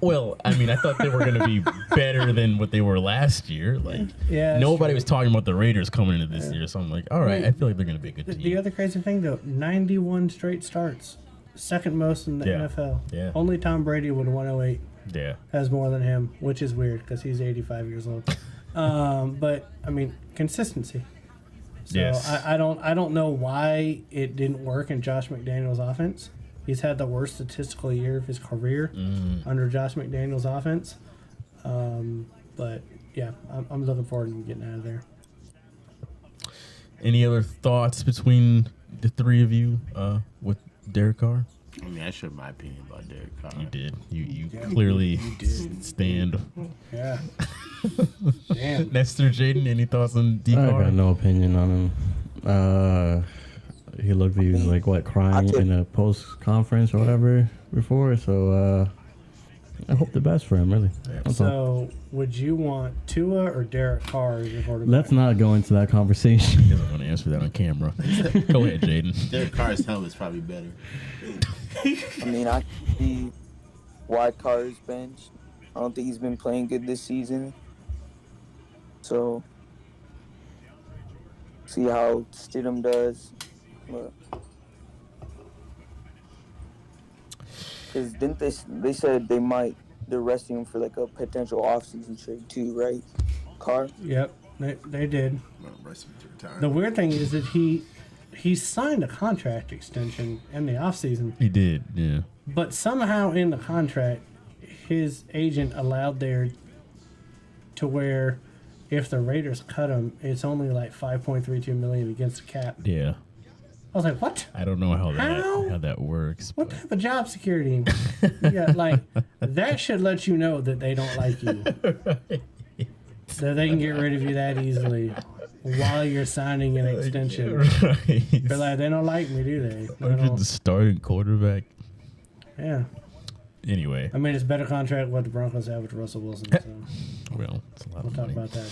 Speaker 7: Well, I mean, I thought they were going to be better than what they were last year. Like,
Speaker 3: Yeah, that's
Speaker 7: nobody
Speaker 3: true.
Speaker 7: was talking about the Raiders coming into this year, so I'm like, all right, I feel like they're going to be a good
Speaker 3: The
Speaker 7: team.
Speaker 3: other crazy thing, though, 91 straight starts. Second most in the
Speaker 7: Yeah.
Speaker 3: NFL.
Speaker 7: Yeah.
Speaker 3: Only Tom Brady with 108
Speaker 7: Yeah.
Speaker 3: has more than him, which is weird because he's 85 years old. But, I mean, consistency. So
Speaker 7: Yes.
Speaker 3: I don't know why it didn't work in Josh McDaniels' offense. He's had the worst statistical year of his career under Josh McDaniels' offense. But yeah, I'm looking forward to getting out of there.
Speaker 7: Any other thoughts between the three of you with Derek Carr?
Speaker 9: I mean, I shared my opinion about Derek Carr.
Speaker 7: You did. You clearly stand.
Speaker 3: Yeah. Damn.
Speaker 7: Nestor, Jaden, any thoughts on D
Speaker 8: I
Speaker 7: Carr?
Speaker 8: got no opinion on him. He looked like he was like what crying in a post conference or whatever before. So I hope the best for him. Really. That's all.
Speaker 3: So, would you want Tua or Derek Carr as your quarterback?
Speaker 8: Let's not go into that conversation.
Speaker 7: He doesn't want to answer that on camera. Go ahead, Jaden.
Speaker 9: Derek Carr's helmet's probably better.
Speaker 10: I mean, I can see why Carr is benched. I don't think he's been playing good this season. So, see how Stidham does. Because didn't they said they're resting him for like a potential offseason trade too, right? Carr?
Speaker 3: Yep, they did.
Speaker 9: Well, rest of it to retire.
Speaker 3: The weird thing is that he signed a contract extension in the offseason,
Speaker 7: He did, yeah.
Speaker 3: but somehow in the contract, his agent allowed there to where if the Raiders cut him, it's only like $5.32 million against the cap.
Speaker 7: Yeah.
Speaker 3: I was like, what?
Speaker 7: I don't know how that works.
Speaker 3: What type of job security? Yeah, like that should let you know that they don't like you. So they can get rid of you that easily while you're signing an extension.
Speaker 7: Right.
Speaker 3: But like, they don't like me, do they?
Speaker 7: Or you're the starting quarterback.
Speaker 3: Yeah.
Speaker 7: Anyway.
Speaker 3: I mean, it's a better contract what the Broncos have with Russell Wilson. So.
Speaker 7: Well, it's a lot
Speaker 3: we'll
Speaker 7: of
Speaker 3: talk
Speaker 7: money.
Speaker 3: about that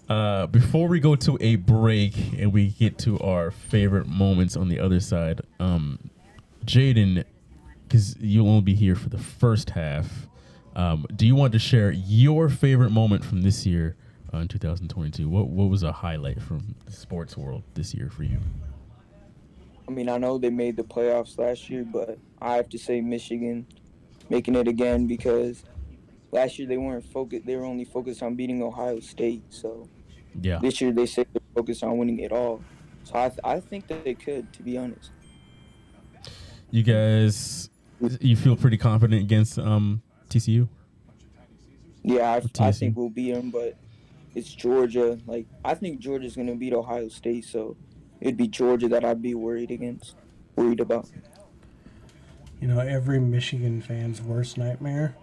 Speaker 3: later.
Speaker 7: Before we go to a break and we get to our favorite moments on the other side, Jaden, because you'll only be here for the first half, do you want to share your favorite moment from this year in 2022? What was a highlight from the sports world this year for you?
Speaker 10: I mean, I know they made the playoffs last year, but I have to say Michigan making it again because last year they weren't focused. They were only focused on beating Ohio State. So
Speaker 7: yeah,
Speaker 10: this year they said they're focused on winning it all. So I think that they could, to be honest.
Speaker 7: You guys, you feel pretty confident against TCU?
Speaker 10: Yeah, I think we'll beat them, but it's Georgia. Like, I think Georgia's going to beat Ohio State, so it'd be Georgia that I'd be worried about.
Speaker 3: You know, every Michigan fan's worst nightmare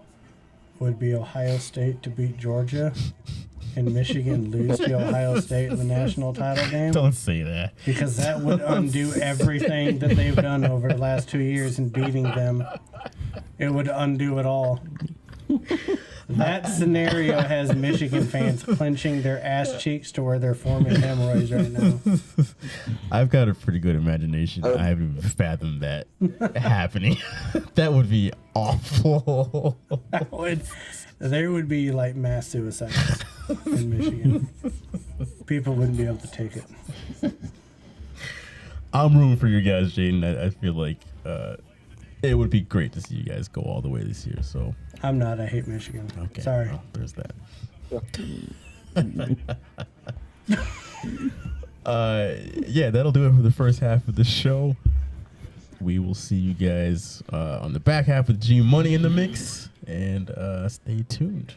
Speaker 3: would be Ohio State to beat Georgia and Michigan lose to Ohio State in the national title game.
Speaker 7: Don't say that.
Speaker 3: Because that would undo everything that they've done over the last 2 years in beating them. It would undo it all. That scenario has Michigan fans clenching their ass cheeks to where they're forming hemorrhoids right now.
Speaker 7: I've got a pretty good imagination. I haven't even fathomed that happening. That would be awful.
Speaker 3: There would be like mass suicides in Michigan. People wouldn't be able to take it.
Speaker 7: I'm rooting for you guys, Jaden. I feel like it would be great to see you guys go all the way this year. So
Speaker 3: I'm not. I hate Michigan.
Speaker 7: Okay.
Speaker 3: Sorry.
Speaker 7: Well, there's that. Yeah, that'll do it for the first half of the show. We will see you guys on the back half with G Money in the mix, and stay tuned.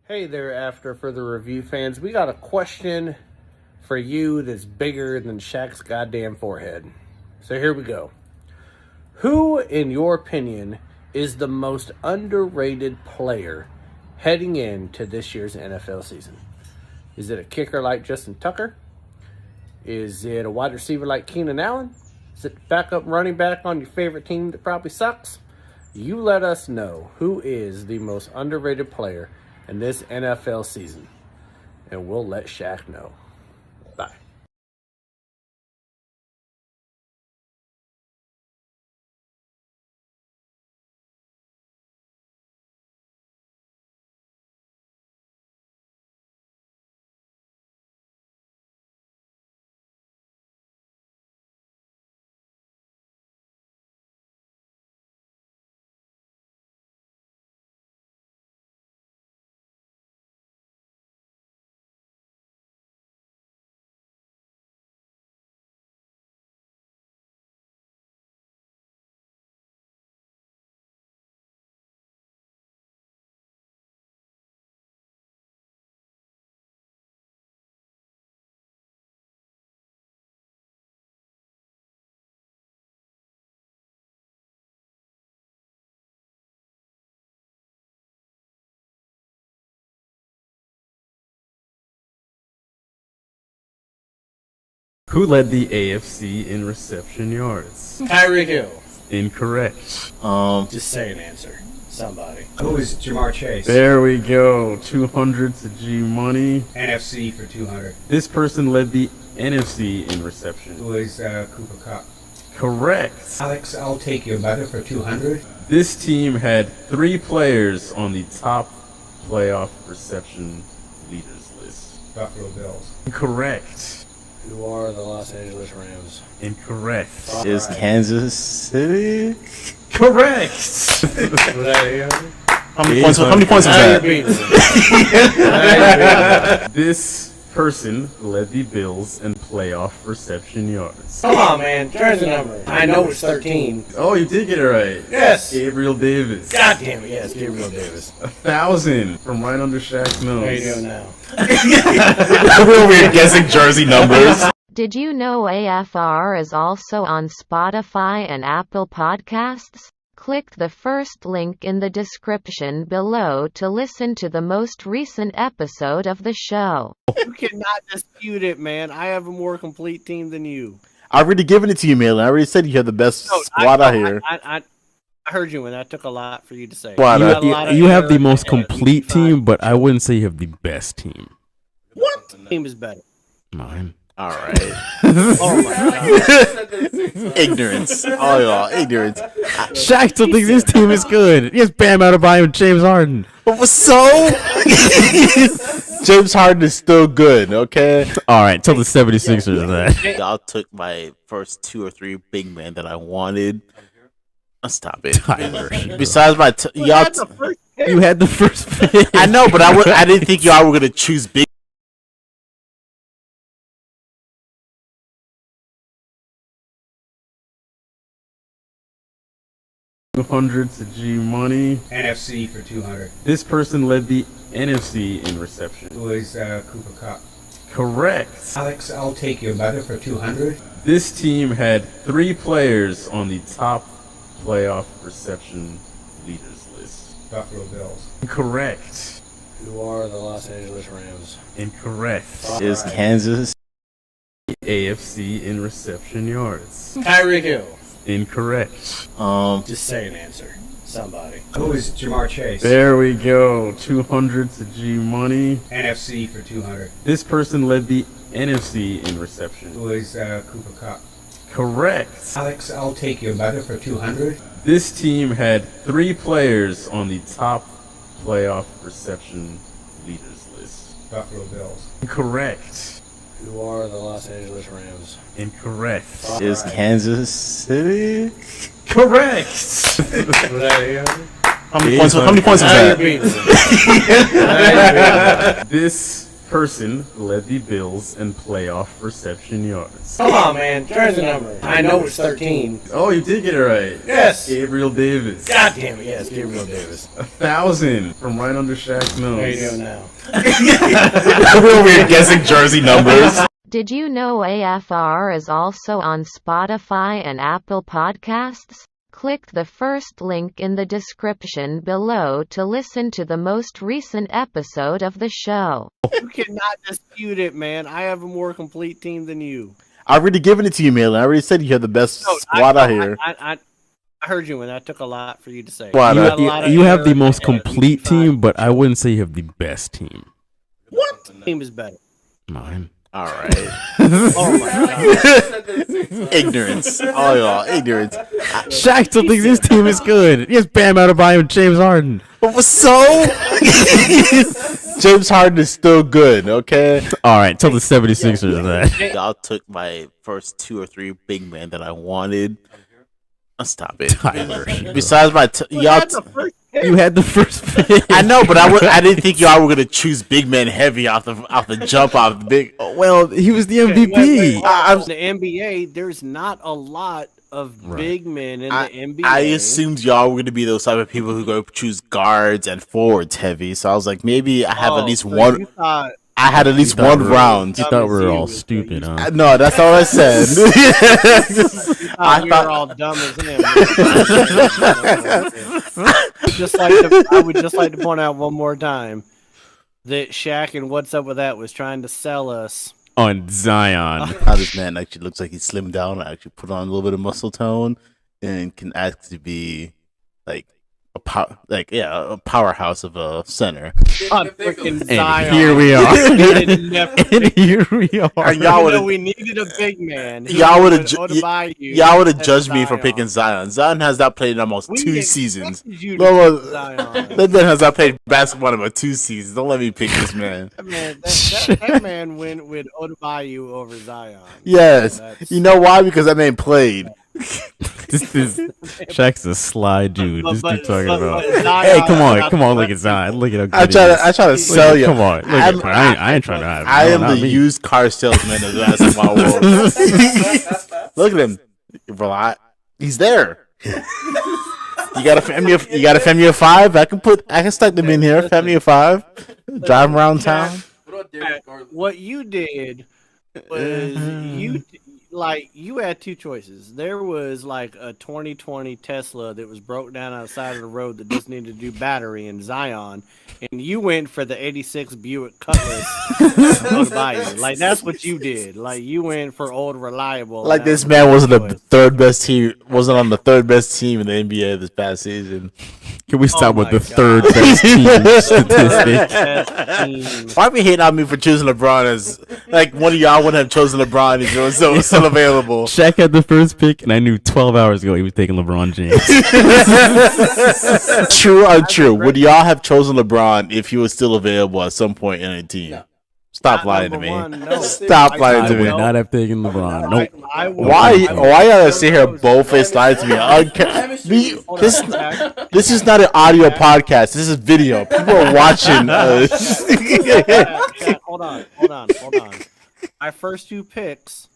Speaker 11: Hey there, After Further Review fans. We got a question for you that's bigger than Shaq's goddamn forehead. So here we go. Who, in your opinion, is the most underrated player heading into this year's NFL season? Is it a kicker like Justin Tucker? Is it a wide receiver like Keenan Allen? Is it the backup running back on your favorite team that probably sucks? You let us know who is the most underrated player in this NFL season, and we'll let Shaq know. Bye.
Speaker 4: Who led the AFC in reception yards?
Speaker 11: Tyreek Hill.
Speaker 4: Incorrect.
Speaker 11: Just say an answer. Somebody.
Speaker 6: Who is Jamar Chase?
Speaker 4: There we go. 200 to G Money.
Speaker 6: NFC for 200.
Speaker 4: This person led the NFC in reception.
Speaker 6: Who is Cooper Cup?
Speaker 4: Correct.
Speaker 6: Alex, I'll take your mother for 200.
Speaker 4: This team had 3 players on the top playoff reception leaders list.
Speaker 6: Buffalo Bills.
Speaker 4: Correct.
Speaker 11: Who are the Los Angeles Rams?
Speaker 4: Incorrect.
Speaker 9: Is Kansas City?
Speaker 4: Correct.
Speaker 9: How many points was that?
Speaker 4: This person led the Bills in playoff reception yards.
Speaker 11: Come on, man. There's a number. I know it's 13.
Speaker 4: Oh, you did get it right.
Speaker 11: Yes.
Speaker 4: Gabriel Davis.
Speaker 11: God damn it. Yes, Gabriel Davis.
Speaker 4: 1,000 from right under Shaq's nose.
Speaker 11: How you doing now?
Speaker 9: Real weird guessing jersey numbers.
Speaker 12: Did you know AFR is also on Spotify and Apple Podcasts? Click the first link in the description below to listen to the most recent episode of the show.
Speaker 11: You cannot dispute it, man. I have a more complete team than you.
Speaker 9: I've already given it to you, Malin. I already said you have the best squad out here.
Speaker 11: I heard you, and that took a lot for you to say.
Speaker 4: You have the most complete team, but I wouldn't say you have the best team.
Speaker 11: What team is better?
Speaker 4: Mine.
Speaker 9: All right.
Speaker 11: Oh my god.
Speaker 9: Ignorance. Oh, y'all. Ignorance.
Speaker 4: Shaq still thinks his team is good. He has Bam out of by him, James Harden.
Speaker 9: So? James Harden is still good, okay?
Speaker 4: All right, tell the 76ers that.
Speaker 9: Y'all took my first 2 or 3 big men that I wanted. Stop it.
Speaker 4: Tyler.
Speaker 9: Besides my... y'all
Speaker 4: You had the first pick.
Speaker 9: I know, but I didn't think y'all were going to choose big.
Speaker 4: 200 to G Money.
Speaker 6: NFC for 200.
Speaker 4: This person led the NFC in reception.
Speaker 6: Who is Cooper Cup?
Speaker 4: Correct.
Speaker 6: Alex, I'll take your mother for 200.
Speaker 4: This team had 3 players on the top playoff reception leaders list.
Speaker 6: Buffalo Bills.
Speaker 4: Correct.
Speaker 11: Who are the Los Angeles Rams?
Speaker 4: Incorrect.
Speaker 9: Is Kansas
Speaker 4: AFC in reception yards.
Speaker 11: Tyreek Hill.
Speaker 4: Incorrect.
Speaker 11: Just say an answer. Somebody.
Speaker 6: Who is Jamar Chase?
Speaker 4: There we go. 200 to G Money.
Speaker 6: NFC for 200.
Speaker 4: This person led the NFC in reception.
Speaker 6: Who is Cooper Cup?
Speaker 4: Correct.
Speaker 6: Alex, I'll take your mother for 200.
Speaker 4: This team had 3 players on the top playoff reception leaders list.
Speaker 6: Buffalo Bills.
Speaker 4: Correct.
Speaker 11: Who are the Los Angeles Rams?
Speaker 4: Incorrect.
Speaker 9: Is Kansas City?
Speaker 4: Correct.
Speaker 9: How many points was that?
Speaker 4: This person led the Bills in playoff reception yards.
Speaker 11: Come on, man. There's a number. I know it's 13.
Speaker 4: Oh, you did get it right.
Speaker 11: Yes.
Speaker 4: Gabriel Davis.
Speaker 11: God damn it. Yes, Gabriel Davis.
Speaker 4: 1,000 from right under Shaq's nose.
Speaker 11: How you doing now?
Speaker 9: Real weird guessing jersey numbers.
Speaker 12: Did you know AFR is also on Spotify and Apple Podcasts? Click the first link in the description below to listen to the most recent episode of the show.
Speaker 11: You cannot dispute it, man. I have a more complete team than you.
Speaker 9: I've already given it to you, Malin. I already said you have the best squad out here.
Speaker 11: I heard you, and that took a lot for you to say.
Speaker 4: You have the most complete team, but I wouldn't say you have the best team.
Speaker 11: What team is better?
Speaker 4: Mine.
Speaker 9: All right.
Speaker 11: Oh my god.
Speaker 9: Ignorance. Oh, y'all. Ignorance.
Speaker 4: Shaq still thinks his team is good. He has Bam out of by him, James Harden.
Speaker 9: So? James Harden is still good, okay?
Speaker 4: All right, tell the 76ers that.
Speaker 9: Y'all took my first 2 or 3 big men that I wanted. Stop it.
Speaker 4: Tyler.
Speaker 9: Besides my... y'all...
Speaker 4: You had the first pick.
Speaker 9: I know, but I didn't think y'all were gonna choose big men heavy off the jump off the big.
Speaker 4: Well, he was the MVP.
Speaker 11: In the NBA, there's not a lot of big men in the NBA.
Speaker 9: I assumed y'all were gonna be those type of people who go choose guards and forwards heavy. So I was like, maybe I have at least one. I had at least one round.
Speaker 4: You thought we were all stupid, huh?
Speaker 9: No, that's all I said.
Speaker 11: I thought all dumb as him. I would just like to point out one more time that Shaq and What's Up With That was trying to sell us
Speaker 4: on Zion.
Speaker 9: How this man actually looks like he slimmed down. I actually put on a little bit of muscle tone and can actually be like a powerhouse of a center.
Speaker 11: Freaking Zion.
Speaker 7: And here we are.
Speaker 11: And
Speaker 7: here we are.
Speaker 9: And y'all would
Speaker 11: we needed a big man.
Speaker 9: y'all would have judged me for picking Zion. Zion has not played in almost 2 seasons. That man has not played basketball in about 2 seasons. Don't let me pick this man.
Speaker 11: That man went with Odebayu over Zion.
Speaker 9: Yes. You know why? Because that man played.
Speaker 7: This is Shaq's a sly dude. This dude talking about.
Speaker 11: Zion,
Speaker 7: Hey, come on, look at Zion. Look at how
Speaker 9: I
Speaker 7: good he is.
Speaker 9: try to sell you.
Speaker 7: Come on, look I ain't trying to have.
Speaker 9: I am the used car salesman of the basketball world. Look at him. He's there. You got a family of 5? I can stuck them in here. Family of 5. Drive them around town.
Speaker 11: What you did was you had 2 choices. There was like a 2020 Tesla that was broke down outside of the road that just needed to do battery in Zion, and you went for the 86 Buick Cutlass. Like that's what you did. Like you went for old reliable.
Speaker 9: Like this man wasn't on the third best team in the NBA this past season.
Speaker 7: Can we stop with the third best team statistic?
Speaker 9: Why be hating on me for choosing LeBron as like one of y'all wouldn't have chosen LeBron if it was still available?
Speaker 7: Shaq had the first pick, and I knew 12 hours ago he was taking LeBron James.
Speaker 9: True or untrue? Would y'all have chosen LeBron if he was still available at some point in a team? No. Stop lying to me. Stop lying to me.
Speaker 7: I would not have taken LeBron. Nope.
Speaker 9: Why y'all sit here bold-faced lying to me? This is not an audio podcast. This is video. People are watching us.
Speaker 11: Hold on. My first 2 picks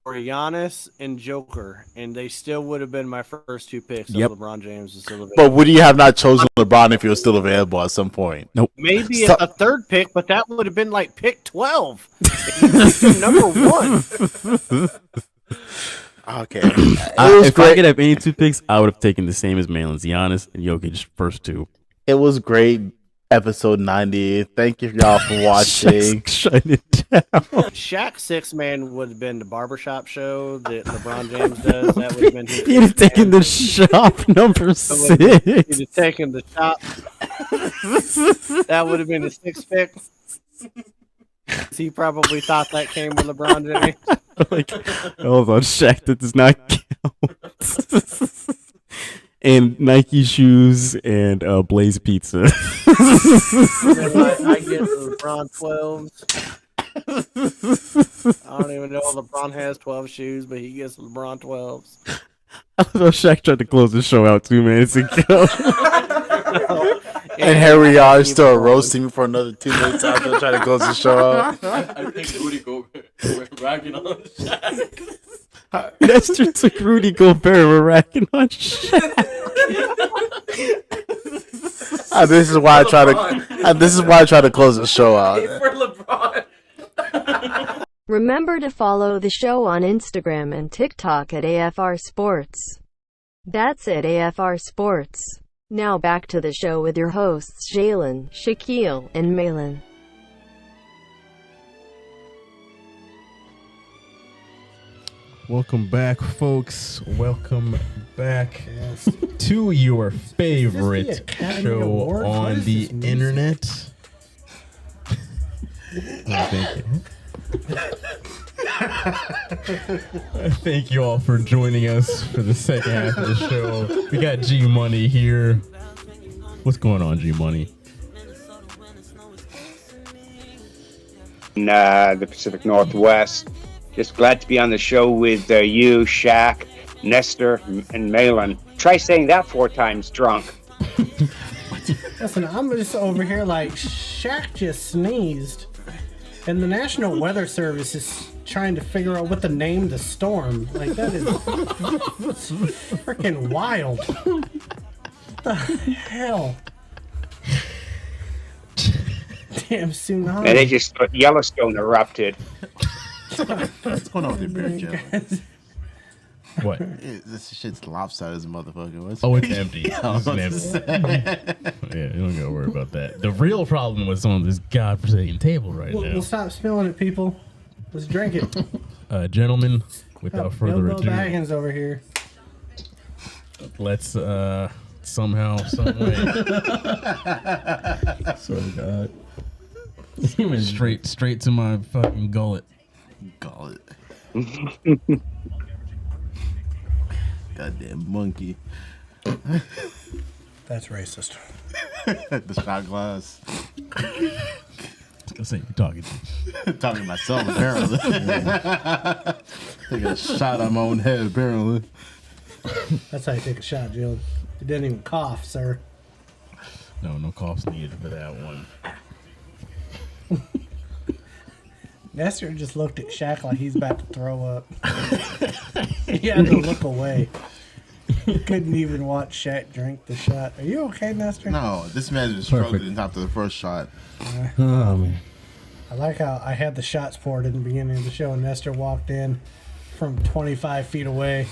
Speaker 11: were Giannis and Joker, and they still would have been my first 2 picks. If LeBron James was still available.
Speaker 9: But would you have not chosen LeBron if he was still available at some point?
Speaker 7: Nope.
Speaker 11: Maybe a 3rd pick, but that would have been like pick 12. Number 1.
Speaker 9: Okay.
Speaker 7: If I could have any 2 picks, I would have taken the same as Malin's, Giannis and Jokic first 2.
Speaker 9: It was great. Episode 90. Thank you y'all for watching.
Speaker 7: Shut it down.
Speaker 11: Shaq's 6 man would have been the barbershop show that LeBron James does. That would have been his.
Speaker 7: He'd have taken the shop number 6.
Speaker 11: He'd have taken the shop. That would have been his 6th pick. He probably thought that came with LeBron James.
Speaker 7: Like, hold on, Shaq, that does not count. And Nike shoes and Blaze Pizza.
Speaker 11: I get LeBron 12s. I don't even know if LeBron has 12 shoes, but he gets LeBron 12s.
Speaker 7: I thought Shaq tried to close the show out 2 minutes ago.
Speaker 9: And here we are, still roasting me for another 2 minutes after trying to close the show out.
Speaker 4: I think Rudy Gobert ragging on Shaq.
Speaker 7: Nestor took Rudy Gobert. We're racking on Shaq.
Speaker 9: This is why I try to close the show out.
Speaker 4: For LeBron.
Speaker 12: Remember to follow the show on Instagram and TikTok at AFR Sports. That's it, AFR Sports. Now back to the show with your hosts Jalen, Shaquille, and Malin.
Speaker 7: Welcome back, folks. Welcome back to your favorite show on the internet. Thank you. Thank you all for joining us for the second half of the show. We got G Money here. What's going on, G Money?
Speaker 13: In the Pacific Northwest. Just glad to be on the show with you, Shaq, Nestor, and Malin. Try saying that 4 times drunk.
Speaker 3: Listen, I'm just over here like Shaq just sneezed, and the National Weather Service is trying to figure out what to name the storm. Like that is freaking wild. What the hell? Damn tsunami.
Speaker 13: And they just Yellowstone erupted.
Speaker 9: What's going on with your beer, Joe?
Speaker 7: What?
Speaker 9: This shit's lopsided as a motherfucker.
Speaker 7: It's empty. It's empty. Yeah, you don't gotta worry about that. The real problem was on this godforsaken table now.
Speaker 3: We'll stop spilling it, people. Let's drink it.
Speaker 7: Gentlemen, without further
Speaker 3: Bilbo
Speaker 7: ado,
Speaker 3: Baggins over here.
Speaker 7: let's somehow, some way.
Speaker 8: Swear to God.
Speaker 7: straight to my fucking gullet.
Speaker 9: Gullet. Goddamn monkey.
Speaker 3: That's racist.
Speaker 9: The shot glass.
Speaker 7: I say you're talking to.
Speaker 9: Talking to myself, apparently. Taking a shot on my own head, apparently.
Speaker 3: That's how you take a shot, Jill. You didn't even cough, sir.
Speaker 7: No coughs needed for that one.
Speaker 3: Nestor just looked at Shaq like he's about to throw up. He had to look away. He couldn't even watch Shaq drink the shot. Are you okay, Nestor?
Speaker 9: No, this man just struggling after the first shot.
Speaker 8: Oh, man.
Speaker 3: I like how I had the shots poured in the beginning of the show, and Nestor walked in from 25 feet away.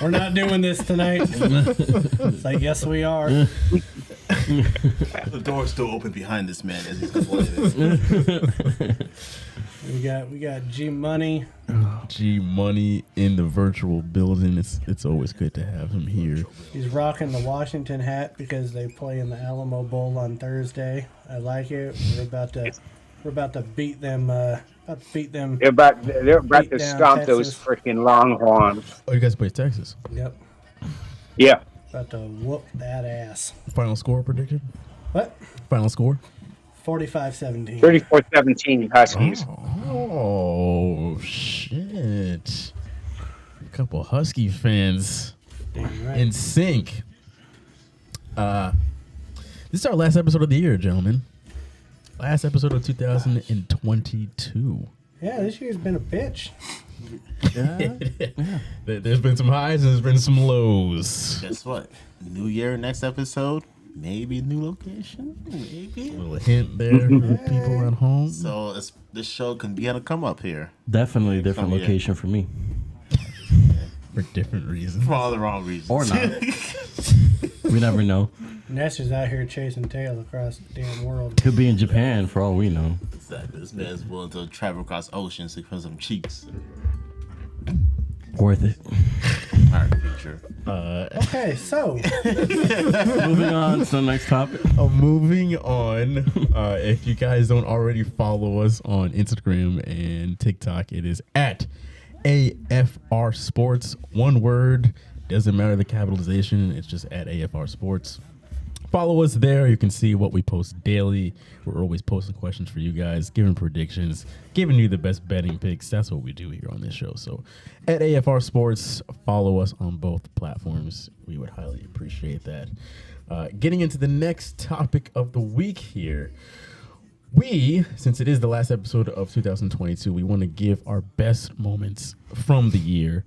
Speaker 3: We're not doing this tonight. It's like, yes, we are.
Speaker 9: The door's still open behind this man as he's complaining.
Speaker 3: We got G Money.
Speaker 7: G Money in the virtual building. It's always good to have him here.
Speaker 3: He's rocking the Washington hat because they play in the Alamo Bowl on Thursday. I like it. We're about to beat them. They're about
Speaker 13: to stomp those freaking Longhorns.
Speaker 7: Oh, you guys play Texas?
Speaker 3: Yep.
Speaker 13: Yeah.
Speaker 3: About to whoop that ass.
Speaker 7: Final score prediction?
Speaker 3: What?
Speaker 7: Final score?
Speaker 3: 45-17.
Speaker 13: 34-17 Huskies.
Speaker 7: Oh, shit. A couple Husky fans
Speaker 3: right.
Speaker 7: in sync. This is our last episode of the year, gentlemen. Last episode of 2022.
Speaker 3: Yeah, this year's been a bitch.
Speaker 7: Yeah. There's been some highs and there's been some lows.
Speaker 9: Guess what? New year, next episode. Maybe a new location. Maybe.
Speaker 7: A little hint there for people at home.
Speaker 9: So this show can be on a come up here.
Speaker 8: Definitely a different location for me.
Speaker 7: For different reasons.
Speaker 9: For all the wrong reasons.
Speaker 8: Or not. We never know.
Speaker 3: Nestor's out here chasing tail across the damn world.
Speaker 8: Could be in Japan for all we know.
Speaker 9: Exactly. This man's willing to travel across oceans to put some cheeks.
Speaker 8: Worth it.
Speaker 9: All right, picture.
Speaker 3: Okay, so
Speaker 8: moving on to the next topic.
Speaker 7: Moving on. If you guys don't already follow us on Instagram and TikTok, it is at AFR Sports. One word. Doesn't matter the capitalization. It's just at AFR Sports. Follow us there. You can see what we post daily. We're always posting questions for you guys, giving predictions, giving you the best betting picks. That's what we do here on this show. So at AFR Sports, follow us on both platforms. We would highly appreciate that. Getting into the next topic of the week here. Since it is the last episode of 2022, we want to give our best moments from the year.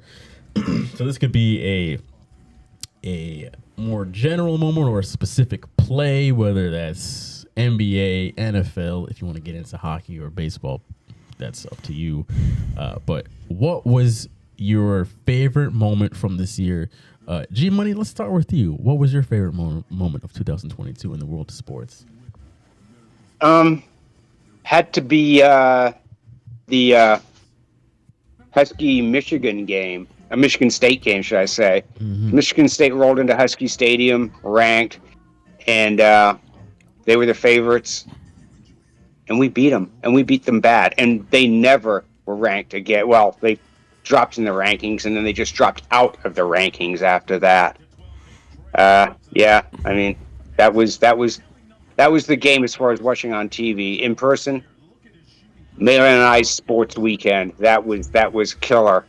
Speaker 7: So this could be a more general moment or a specific play, whether that's NBA, NFL. If you want to get into hockey or baseball, that's up to you. But what was your favorite moment from this year? G Money, let's start with you. What was your favorite moment of 2022 in the world of sports?
Speaker 13: Had to be the Husky Michigan game. A Michigan State game, should I say. Mm-hmm. Michigan State rolled into Husky Stadium, ranked, and they were the favorites. And we beat them, and we beat them bad. And they never were ranked again. Well, they dropped in the rankings, and then they just dropped out of the rankings after that. Yeah, I mean, that was the game as far as watching on TV. In person, Mayor and I's sports weekend, that was killer.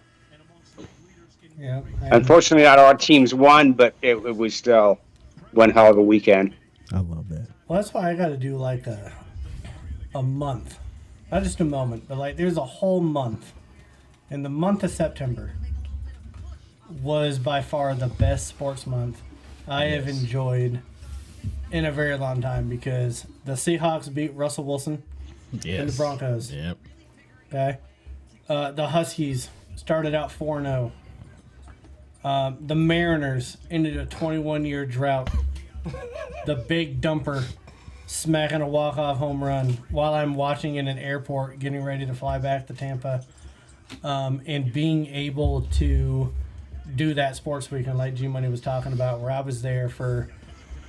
Speaker 3: Yeah,
Speaker 13: unfortunately, not our teams won, but it was still one hell of a weekend.
Speaker 7: I love that.
Speaker 3: Well, that's why I got to do like a month, not just a moment, but like there's a whole month. And the month of September was by far the best sports month I have enjoyed in a very long time because the Seahawks beat Russell Wilson and the Broncos.
Speaker 7: Yep.
Speaker 3: Okay. The Huskies started out 4-0. The Mariners ended a 21-year drought. The big dumper smacking a walk-off home run while I'm watching in an airport getting ready to fly back to Tampa. And being able to do that sports weekend like G Money was talking about, where I was there for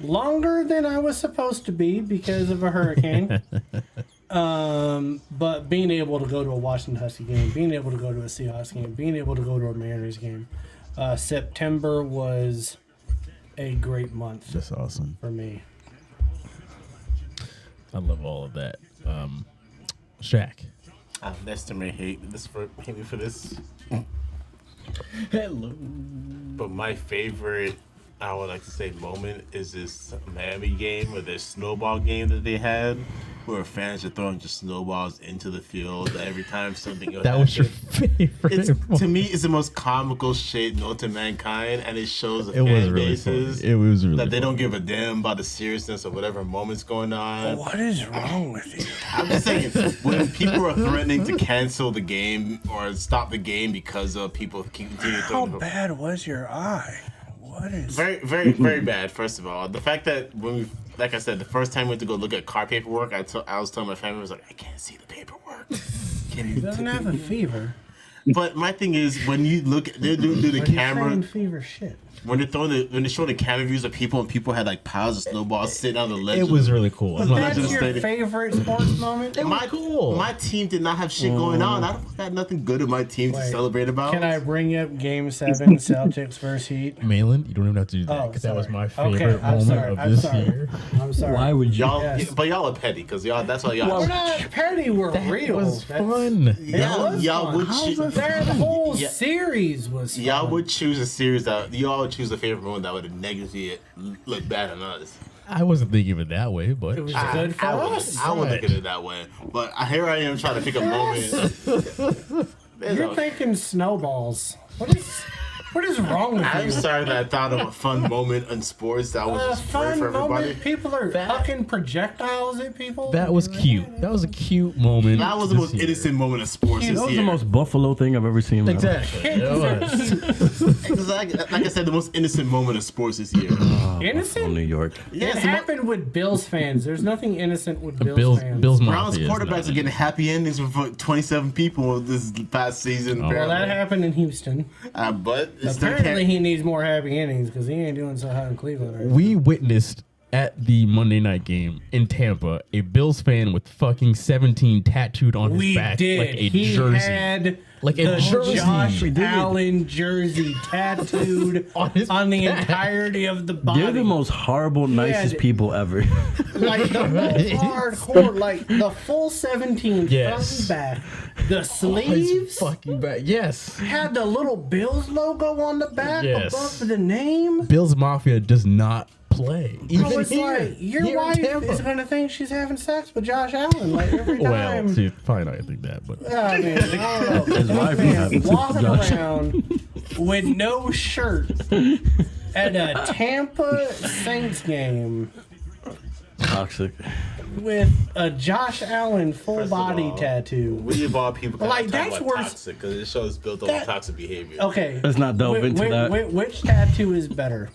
Speaker 3: longer than I was supposed to be because of a hurricane. But being able to go to a Washington Husky game, being able to go to a Seahawks game, being able to go to a Mariners game, September was a great month.
Speaker 7: That's awesome
Speaker 3: for me.
Speaker 7: I love all of that. Shaq.
Speaker 9: Lester may hate me for this.
Speaker 7: Hello.
Speaker 9: But my favorite, I would like to say, moment is this Miami game or this snowball game that they had, where fans are throwing just snowballs into the field every time something.
Speaker 7: That was your favorite.
Speaker 9: To me, it's the most comical shit known to mankind, and it shows the
Speaker 7: It was
Speaker 9: fan
Speaker 7: really
Speaker 9: bases
Speaker 7: funny. It was really
Speaker 9: that they don't
Speaker 7: funny.
Speaker 9: give a damn about the seriousness of whatever moment's going on.
Speaker 3: What is wrong with you?
Speaker 9: I'm just saying, when people are threatening to cancel the game or stop the game because of people continuing to
Speaker 3: How bad was your eye? What is
Speaker 9: very, very, very bad. First of all, the fact that when we, like I said, the first time we went to go look at car paperwork, I was telling my family, I was like, I can't see the paperwork.
Speaker 3: He doesn't have a fever.
Speaker 9: But my thing is, when you look, they do the
Speaker 3: But he's
Speaker 9: camera.
Speaker 3: saying fever shit.
Speaker 9: When they show the camera views of people, and people had like piles of snowballs sitting on the ledge.
Speaker 7: It was really cool.
Speaker 3: Was that your favorite sports moment?
Speaker 9: It was cool. My team did not have shit going on. I don't got nothing good in my team to celebrate about.
Speaker 3: Can I bring up Game 7 Celtics versus Heat?
Speaker 7: Malin, you don't even have to do that because that was my favorite moment of this year.
Speaker 3: I'm sorry.
Speaker 8: Why would you?
Speaker 9: Y'all,
Speaker 3: Yes.
Speaker 9: but y'all are petty because y'all. That's why y'all.
Speaker 3: We're not petty. We're real.
Speaker 7: was
Speaker 3: That's-
Speaker 7: fun.
Speaker 9: Y'all would
Speaker 3: Their whole series was fun.
Speaker 9: Y'all would choose a series that y'all would choose a favorite moment that would have negatively look bad on us.
Speaker 7: I wasn't thinking of it that way, but
Speaker 3: It was good for us.
Speaker 9: I would look at it that way, but here I am trying to pick a moment.
Speaker 3: You're thinking snowballs. What is wrong with you?
Speaker 9: I'm sorry that I thought of a fun moment in sports that was just great
Speaker 3: Fun
Speaker 9: for everybody.
Speaker 3: moment. People are fucking projectiles at people.
Speaker 7: that was cute. That was a cute moment.
Speaker 9: That was the most innocent moment of sports
Speaker 8: That
Speaker 9: this
Speaker 8: was the
Speaker 9: year.
Speaker 8: most Buffalo thing I've ever seen.
Speaker 7: Exactly.
Speaker 9: Exactly. Like I said, the most innocent moment of sports this year.
Speaker 3: Innocent?
Speaker 8: New York.
Speaker 9: Yes,
Speaker 3: It happened with Bills fans. There's nothing innocent with Bills fans.
Speaker 7: Bills
Speaker 9: Browns
Speaker 7: Mafia is
Speaker 9: quarterbacks
Speaker 7: not
Speaker 9: are getting happy endings with 27 people this past season.
Speaker 3: Well, that happened in Houston.
Speaker 9: But it's still
Speaker 3: Apparently, he needs more happy innings because he ain't doing so hot in Cleveland. Right?
Speaker 7: We witnessed at the Monday night game in Tampa a Bills fan with fucking 17 tattooed on his
Speaker 3: We
Speaker 7: back
Speaker 3: did.
Speaker 7: like a
Speaker 3: He
Speaker 7: jersey.
Speaker 3: had
Speaker 7: Like a
Speaker 3: the
Speaker 7: jersey.
Speaker 3: Josh
Speaker 7: We did.
Speaker 3: Allen jersey tattooed on the entirety of the body.
Speaker 8: They're the most horrible, nicest
Speaker 3: Yeah.
Speaker 8: people ever.
Speaker 3: Like the most hardcore, like the full 17
Speaker 7: Yes.
Speaker 3: front and back. The
Speaker 7: His
Speaker 3: sleeves
Speaker 7: fucking back. Yes.
Speaker 3: had the little Bills logo on the back
Speaker 7: Yes.
Speaker 3: above the name.
Speaker 7: Bills Mafia does not play.
Speaker 3: I
Speaker 7: Even
Speaker 3: was
Speaker 7: here,
Speaker 3: like, your
Speaker 7: here in
Speaker 3: wife
Speaker 7: Tampa.
Speaker 3: is gonna think she's having sex with Josh Allen like every
Speaker 7: Well,
Speaker 3: time.
Speaker 7: she's probably not gonna think that, but
Speaker 3: I mean, I don't know.
Speaker 8: His wife is having sex with
Speaker 3: Walking
Speaker 8: Josh.
Speaker 3: around with no shirt at a Tampa Saints game
Speaker 8: Toxic.
Speaker 3: with a Josh Allen full body tattoo.
Speaker 9: We of all people
Speaker 3: Like,
Speaker 9: talk
Speaker 3: that's
Speaker 9: about
Speaker 3: worse.
Speaker 9: toxic because it shows built on
Speaker 3: That-
Speaker 9: toxic behavior.
Speaker 3: Okay.
Speaker 8: Let's not delve into that.
Speaker 3: Which tattoo is better?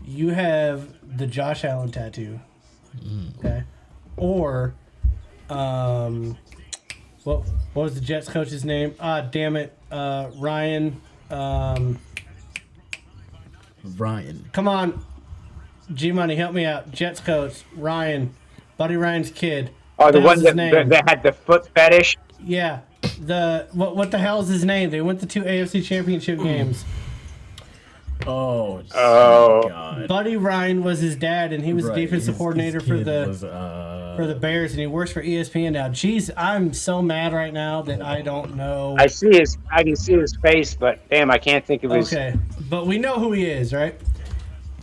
Speaker 3: You have the Josh Allen tattoo. Okay. Or what was the Jets coach's name? Damn it. Ryan.
Speaker 7: Ryan.
Speaker 3: Come on. G Money, help me out. Jets coach, Ryan. Buddy Ryan's kid.
Speaker 13: Oh, the
Speaker 3: That
Speaker 13: one
Speaker 3: was his
Speaker 13: that,
Speaker 3: name.
Speaker 13: that had the foot fetish.
Speaker 3: Yeah. What the hell is his name? They went to 2 AFC championship games.
Speaker 7: Oh,
Speaker 13: God.
Speaker 3: Buddy Ryan was his dad, and he was the defensive coordinator for the
Speaker 7: was,
Speaker 3: for the Bears, and he works for ESPN now. Jeez, I'm so mad right now that I don't know.
Speaker 13: I can see his face, but damn, I can't think of his.
Speaker 3: Okay, but we know who he is, right?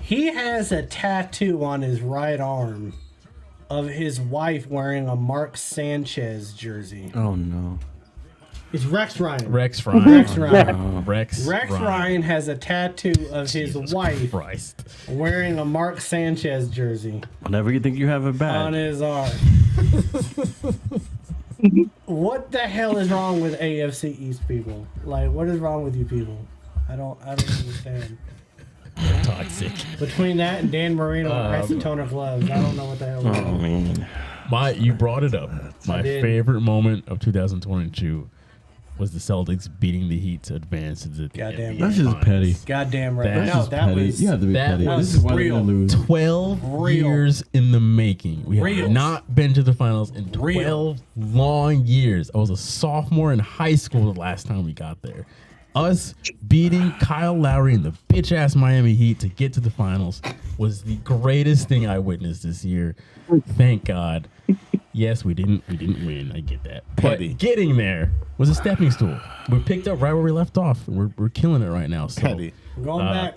Speaker 3: He has a tattoo on his right arm of his wife wearing a Mark Sanchez jersey.
Speaker 8: Oh no.
Speaker 3: It's Rex Ryan.
Speaker 7: Rex Ryan.
Speaker 3: Rex Ryan.
Speaker 7: Rex
Speaker 3: Ryan has a tattoo of his wife
Speaker 7: Christ.
Speaker 3: wearing a Mark Sanchez jersey
Speaker 8: Whenever you think you have it
Speaker 3: on
Speaker 8: bad.
Speaker 3: his arm. What the hell is wrong with AFC East people? Like, what is wrong with you people? I don't understand.
Speaker 7: Toxic.
Speaker 3: Between that and Dan Marino and Isotonic gloves, I don't know what the hell is wrong.
Speaker 8: man.
Speaker 7: You brought it up. My
Speaker 3: did.
Speaker 7: favorite moment of 2022 was the Celtics beating the Heat to advance to the
Speaker 3: Goddamn
Speaker 7: NBA
Speaker 8: That's just
Speaker 7: Finals.
Speaker 8: petty.
Speaker 3: Goddamn right.
Speaker 7: That's
Speaker 3: No,
Speaker 7: just
Speaker 3: that
Speaker 8: petty.
Speaker 3: was.
Speaker 8: You have to be
Speaker 7: that
Speaker 8: petty.
Speaker 7: was
Speaker 8: This is why they're
Speaker 3: real.
Speaker 8: gonna lose.
Speaker 7: 12
Speaker 3: Real.
Speaker 7: years in the making. We
Speaker 3: Real.
Speaker 7: have not been to the finals in 12 long years. I was a sophomore in high school the last time we got there. Us beating Kyle Lowry and the bitch-ass Miami Heat to get to the finals was the greatest thing I witnessed this year. Thank God. Yes, we didn't win. I get that.
Speaker 9: Petty.
Speaker 7: But getting there was a stepping stool. We picked up right where we left off. We're killing it right now. So
Speaker 9: Petty.
Speaker 3: Going back.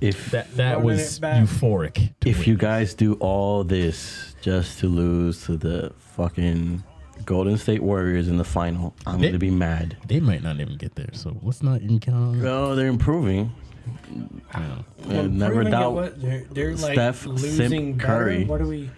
Speaker 8: If
Speaker 7: that
Speaker 3: Running
Speaker 7: was
Speaker 3: it back.
Speaker 7: euphoric. to
Speaker 8: if you
Speaker 7: witness.
Speaker 8: guys do all this just to lose to the fucking Golden State Warriors in the final, I'm gonna be mad.
Speaker 7: They might not even get there, so let's not even count on that.
Speaker 8: No, they're improving. Never
Speaker 3: Proving it
Speaker 8: doubt.
Speaker 3: what- They're like
Speaker 8: Steph,
Speaker 3: losing
Speaker 8: Simp,
Speaker 3: better.
Speaker 8: Curry.
Speaker 3: What are we?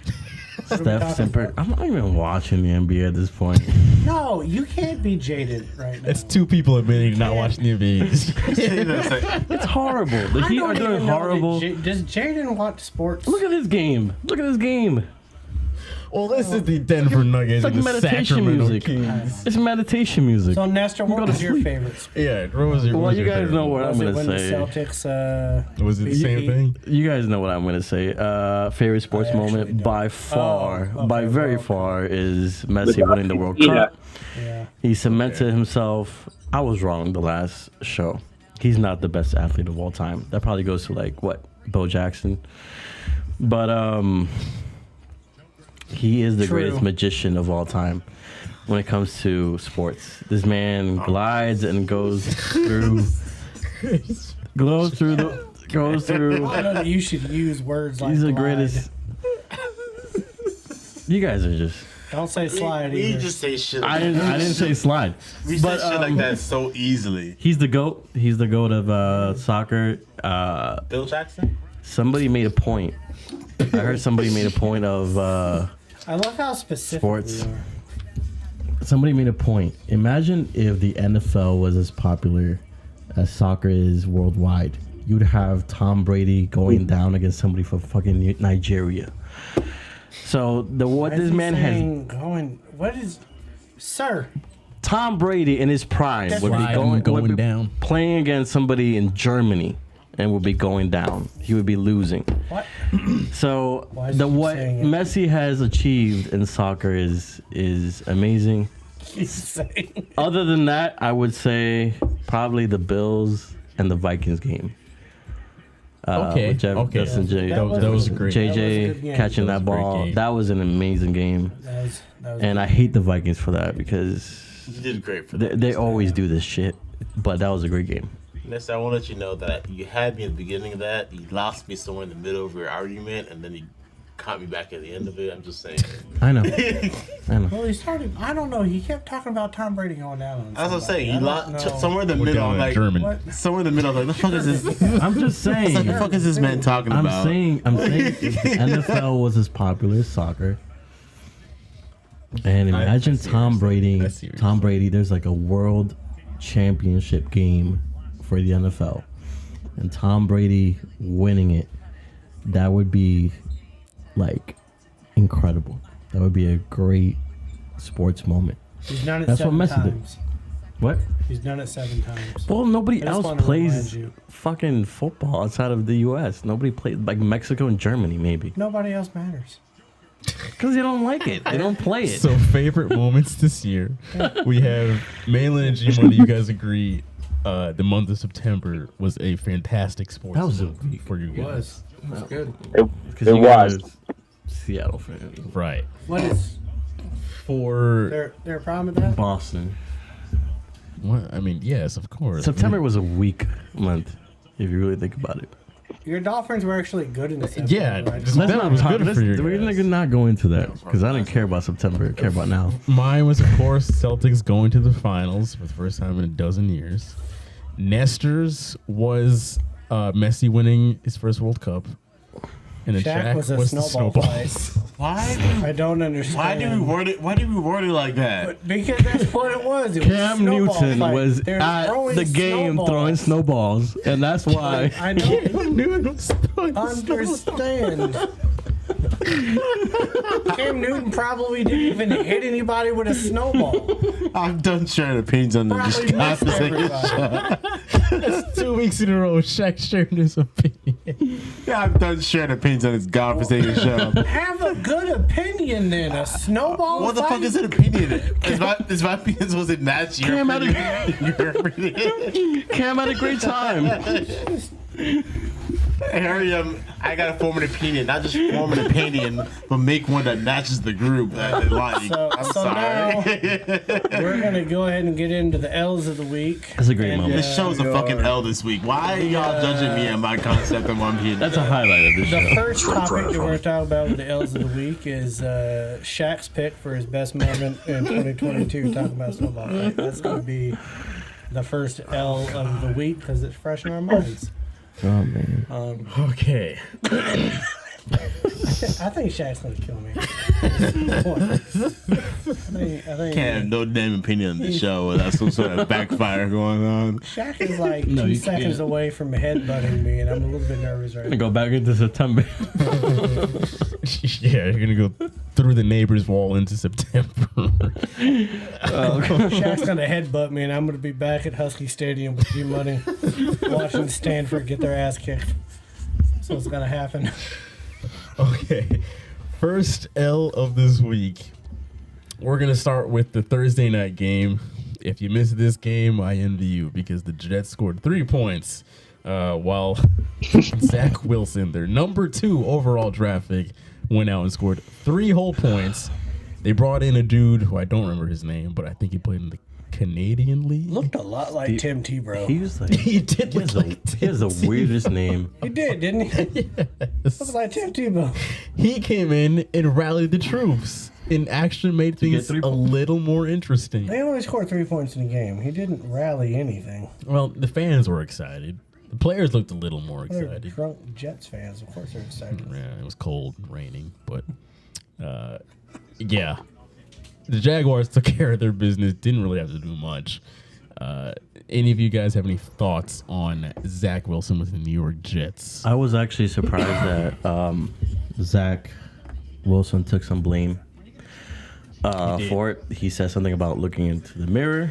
Speaker 3: What are we
Speaker 8: Steph
Speaker 3: talking
Speaker 8: Simper.
Speaker 3: about?
Speaker 8: I'm not even watching the NBA at this point.
Speaker 3: No, you can't be jaded right now.
Speaker 7: It's two people admitting not watching the NBA.
Speaker 8: It's horrible. The
Speaker 3: I
Speaker 8: Heat
Speaker 3: don't
Speaker 8: are doing
Speaker 3: even know that
Speaker 8: horrible.
Speaker 3: Does Jaden watch sports?
Speaker 8: Look at this game. Look at this game.
Speaker 7: Well, this is the Denver Nuggets
Speaker 8: It's like
Speaker 7: and the
Speaker 8: meditation
Speaker 7: Sacramento
Speaker 8: music.
Speaker 7: Kings.
Speaker 8: It's meditation music.
Speaker 3: So Nestor, what
Speaker 8: Go to
Speaker 3: was your
Speaker 8: sleep.
Speaker 3: favorite sport?
Speaker 7: Yeah, what was your?
Speaker 8: Well,
Speaker 7: what was
Speaker 8: you
Speaker 7: your
Speaker 8: guys
Speaker 7: favorite
Speaker 8: know
Speaker 7: one?
Speaker 8: what I'm
Speaker 3: Was it
Speaker 8: gonna
Speaker 3: when
Speaker 8: say.
Speaker 3: the Celtics?
Speaker 7: Was it the same thing?
Speaker 8: You guys know what I'm gonna say. Favorite sports
Speaker 3: I actually
Speaker 8: moment
Speaker 3: don't.
Speaker 8: by far,
Speaker 3: Oh, okay,
Speaker 8: by very
Speaker 3: well,
Speaker 8: far, is Messi winning the World
Speaker 13: Yeah.
Speaker 8: Cup.
Speaker 3: Yeah.
Speaker 8: He cemented himself. I was wrong the last show. He's not the best athlete of all time. That probably goes to like what, Bo Jackson. But he is the
Speaker 3: True.
Speaker 8: greatest magician of all time when it comes to sports. This man glides and goes through goes through
Speaker 3: I know that you should use words like
Speaker 8: he's the
Speaker 3: glide.
Speaker 8: greatest. You guys are just
Speaker 3: Don't say slide
Speaker 9: We
Speaker 3: either.
Speaker 9: just say shit.
Speaker 8: I didn't say slide.
Speaker 9: We
Speaker 8: But,
Speaker 9: say shit like that so easily.
Speaker 8: He's the GOAT. He's the GOAT of soccer.
Speaker 9: Bill Jackson?
Speaker 8: Somebody made a point. I heard somebody made a point of
Speaker 3: I love how specific
Speaker 8: sports.
Speaker 3: we are.
Speaker 8: Somebody made a point. Imagine if the NFL was as popular as soccer is worldwide. You'd have Tom Brady going down against somebody from fucking Nigeria. So what
Speaker 3: Why
Speaker 8: this
Speaker 3: is he
Speaker 8: man has,
Speaker 3: saying going? What is, sir?
Speaker 8: Tom Brady in his prime
Speaker 3: That's
Speaker 8: would be
Speaker 3: right.
Speaker 8: going
Speaker 7: Going down.
Speaker 8: playing against somebody in Germany and would be going down. He would be losing.
Speaker 3: What?
Speaker 8: So
Speaker 3: Why is he
Speaker 8: what
Speaker 3: saying it?
Speaker 8: Messi has achieved in soccer is amazing.
Speaker 3: He's saying.
Speaker 8: Other than that, I would say probably the Bills and the Vikings game.
Speaker 7: Okay,
Speaker 8: with
Speaker 7: okay.
Speaker 8: Justin J.
Speaker 3: That was-
Speaker 7: That was great.
Speaker 3: That was a
Speaker 8: JJ
Speaker 3: good game.
Speaker 8: catching
Speaker 7: That
Speaker 8: that
Speaker 7: was a great
Speaker 8: ball.
Speaker 7: game.
Speaker 8: That was an amazing game.
Speaker 3: That was
Speaker 8: And I hate the Vikings for that because
Speaker 9: You did great for
Speaker 8: they,
Speaker 9: that.
Speaker 8: they always do this shit. But that was a great game.
Speaker 9: Next, I want to let you know that you had me at the beginning of that. You lost me somewhere in the middle of your argument, and then you caught me back at the end of it. I'm just saying.
Speaker 8: I know. I know.
Speaker 3: Well, he started. I don't know. He kept talking about Tom Brady going down. On
Speaker 9: That's what I'm saying.
Speaker 3: somebody.
Speaker 9: You
Speaker 3: I don't
Speaker 9: lost
Speaker 3: know.
Speaker 9: somewhere in the
Speaker 7: We're
Speaker 9: middle.
Speaker 7: down
Speaker 9: I'm
Speaker 7: in
Speaker 9: like,
Speaker 7: German.
Speaker 3: What?
Speaker 9: somewhere in the middle. I'm like, the fuck is this?
Speaker 8: I'm just saying.
Speaker 9: What the fuck is this man talking
Speaker 8: I'm
Speaker 9: about?
Speaker 8: saying if the NFL was as popular as soccer, and imagine Tom Brady. Tom Brady, there's like a world championship game for the NFL, and Tom Brady winning it, that would be like incredible. That would be a great sports moment.
Speaker 3: He's done it
Speaker 8: That's what
Speaker 3: 7
Speaker 8: Messi did.
Speaker 3: times.
Speaker 8: What?
Speaker 3: He's done it 7 times.
Speaker 8: Well, nobody
Speaker 3: I just
Speaker 8: else
Speaker 3: wanted to
Speaker 8: plays
Speaker 3: remind you.
Speaker 8: fucking football outside of the U.S. Nobody plays like Mexico and Germany, maybe.
Speaker 3: Nobody else matters.
Speaker 8: Because they don't like it. They don't play it.
Speaker 7: So favorite moments this year, we have Malin and G Money. You guys agree? The month of September was a fantastic sports
Speaker 8: That was a
Speaker 7: month
Speaker 8: week.
Speaker 7: for you guys.
Speaker 11: It was good.
Speaker 8: Because
Speaker 13: It
Speaker 8: you guys
Speaker 13: was.
Speaker 8: are Seattle fans.
Speaker 7: Right.
Speaker 3: What is
Speaker 7: For
Speaker 3: their problem with that?
Speaker 8: Boston.
Speaker 7: what? I mean, yes, of course.
Speaker 8: September was a weak month, if you really think about it.
Speaker 3: Your Dolphins were actually good in September.
Speaker 7: Yeah,
Speaker 3: right?
Speaker 7: September was good for you
Speaker 8: We're
Speaker 7: guys.
Speaker 8: not go into that because I didn't care about September. I care about now.
Speaker 7: Mine was, of course, Celtics going to the finals for the first time in a dozen years. Nestor's was Messi winning his first World Cup. And then
Speaker 3: Shaq
Speaker 7: Shaq
Speaker 3: was a
Speaker 7: the
Speaker 3: snowball
Speaker 7: snowballs.
Speaker 9: Why?
Speaker 3: I don't understand.
Speaker 9: Why do we word it? Why do we word it like that?
Speaker 3: Because that's what it was. It was a
Speaker 8: Cam
Speaker 3: snowball
Speaker 8: Newton
Speaker 3: fight.
Speaker 8: was
Speaker 3: They're
Speaker 8: at
Speaker 3: throwing
Speaker 8: the game
Speaker 3: snowballs.
Speaker 8: throwing snowballs, and that's why.
Speaker 3: I know.
Speaker 7: Newton was throwing
Speaker 3: Understand. Cam Newton probably didn't even hit anybody with a snowball.
Speaker 9: I'm done sharing opinions on
Speaker 3: Probably
Speaker 9: this
Speaker 3: missed
Speaker 9: conversation.
Speaker 7: That's 2 weeks in a row. Shaq sharing his opinion.
Speaker 9: Yeah, I'm done sharing opinions on this godforsaken show.
Speaker 3: Have a good opinion then. A snowball
Speaker 9: What the
Speaker 3: fight?
Speaker 9: fuck is an opinion? Is my opinion supposed to match your
Speaker 8: Cam had
Speaker 9: opinion?
Speaker 8: Cam had a great time.
Speaker 9: Harry, I gotta form an opinion, not just form an opinion, but make one that matches the group that they like. I'm sorry.
Speaker 3: We're gonna go ahead and get into the L's of the week.
Speaker 8: That's a great moment.
Speaker 9: This show's a fucking L this week. Why are y'all judging me and my concept and one opinion?
Speaker 8: That's a highlight of this show.
Speaker 3: The first topic that we're going to talk about with the L's of the week is Shaq's pick for his best moment in 2022. Talking about snowball fight. That's going to be the first L of the week because it's fresh in our minds.
Speaker 8: Oh man.
Speaker 7: Okay.
Speaker 3: I think Shaq's going to kill me. I think
Speaker 9: Can't have no damn opinion on the show without some sort of backfire going on.
Speaker 3: Shaq is like
Speaker 8: No,
Speaker 3: 2
Speaker 8: you
Speaker 3: seconds
Speaker 8: can't.
Speaker 3: away from headbutting me, and I'm a little bit nervous right
Speaker 8: I'm gonna
Speaker 3: now.
Speaker 8: go back into September.
Speaker 7: Yeah, you're gonna go through the neighbor's wall into September.
Speaker 3: Shaq's going to headbutt me, and I'm going to be back at Husky Stadium with G-Money watching Stanford get their ass kicked. So it's going to happen.
Speaker 7: Okay, first L of this week. We're gonna start with the Thursday night game. If you missed this game, I envy you because the Jets scored 3 points, while Zach Wilson, their number 2 overall draft pick, went out and scored 3 whole points. They brought in a dude who I don't remember his name, but I think he played in the Canadian League.
Speaker 3: Looked a lot like Tim Tebow.
Speaker 8: He was like,
Speaker 7: He did look like
Speaker 8: he has the weirdest name.
Speaker 3: He did, didn't he? Looked like Tim Tebow.
Speaker 7: He came in and rallied the troops and actually made things a little more interesting.
Speaker 3: They only scored 3 points in the game. He didn't rally anything.
Speaker 7: Well, the fans were excited. The players looked a little more
Speaker 3: They're
Speaker 7: excited.
Speaker 3: drunk Jets fans. Of course they're excited.
Speaker 7: Yeah, it was cold, raining, but yeah, the Jaguars took care of their business. Didn't really have to do much. Any of you guys have any thoughts on Zach Wilson with the New York Jets?
Speaker 8: I was actually surprised that Zach Wilson took some blame for it. He said something about looking into the mirror.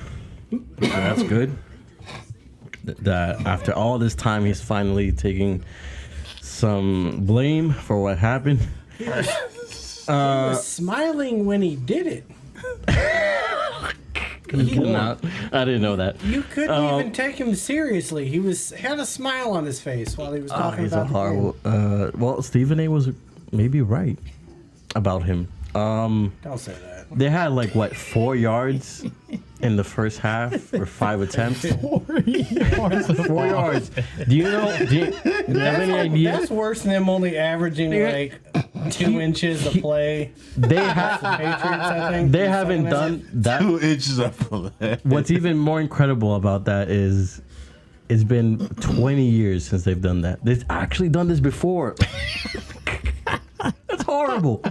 Speaker 8: So that's good. That after all this time, he's finally taking some blame for what happened.
Speaker 3: He was smiling when he did it.
Speaker 8: I didn't know that.
Speaker 3: You couldn't even take him seriously. He had a smile on his face while he was talking
Speaker 8: He's
Speaker 3: about
Speaker 8: a
Speaker 3: the
Speaker 8: horrible.
Speaker 3: game.
Speaker 8: Well, Stephen A. was maybe right about him.
Speaker 3: Don't say that.
Speaker 8: They had like what 4 yards in the first half or 5 attempts.
Speaker 7: 4 yards.
Speaker 8: 4 yards. Do you have any idea?
Speaker 3: That's worse than them only averaging like 2 inches of play.
Speaker 8: They
Speaker 3: Patriots, I think.
Speaker 8: They haven't done that.
Speaker 9: 2 inches of play.
Speaker 8: What's even more incredible about that is it's been 20 years since they've done that. They've actually done this before. That's horrible.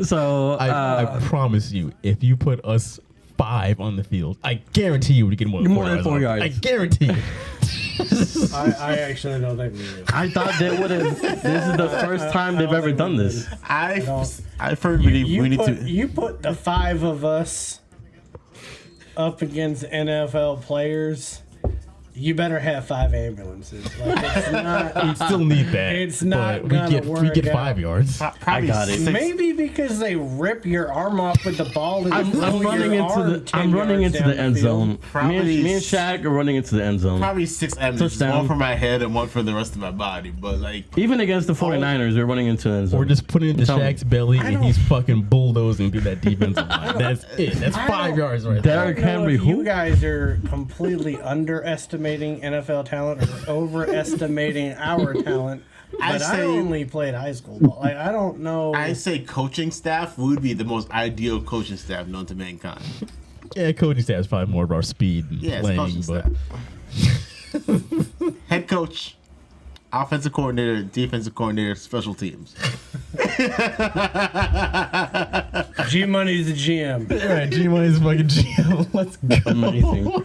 Speaker 8: So
Speaker 7: I promise you, if you put us 5 on the field, I guarantee you would get more than 4 yards. I guarantee you.
Speaker 3: I actually don't think we do.
Speaker 8: I thought they would have. This is the first time they've ever done this.
Speaker 9: I firmly believe we need to.
Speaker 3: You put the 5 of us up against NFL players. You better have 5 ambulances. Like, it's not.
Speaker 7: We still need that.
Speaker 3: It's not
Speaker 7: but
Speaker 3: gonna
Speaker 7: we
Speaker 3: work
Speaker 7: get
Speaker 3: out.
Speaker 7: 5 yards.
Speaker 8: I got it.
Speaker 3: Maybe because they rip your arm off with the ball and
Speaker 8: I'm running into the end zone. Me and Shaq are running into the end zone.
Speaker 9: Probably 6 ambulances,
Speaker 8: Touchdown.
Speaker 9: one for my head and one for the rest of my body. But like,
Speaker 8: Even against the 49ers, we're running into the end zone.
Speaker 7: Or just put it into
Speaker 8: Tell me.
Speaker 7: Shaq's belly and he's fucking bulldozing through that defensive line. That's it. That's 5 yards right there.
Speaker 8: Derrick Henry,
Speaker 3: if you
Speaker 8: who?
Speaker 3: guys are completely underestimating NFL talent or overestimating our talent. But I only played high school ball. Like, I don't know.
Speaker 9: I say coaching staff would be the most ideal coaching staff known to mankind.
Speaker 7: Yeah, coaching staff is probably more of our speed and
Speaker 9: Yeah, it's
Speaker 7: playing,
Speaker 9: coaching
Speaker 7: but
Speaker 9: Head coach, offensive coordinator, defensive coordinator, special teams.
Speaker 3: G Money's the GM.
Speaker 7: All right, G Money's fucking GM. Let's go.
Speaker 8: Amazing.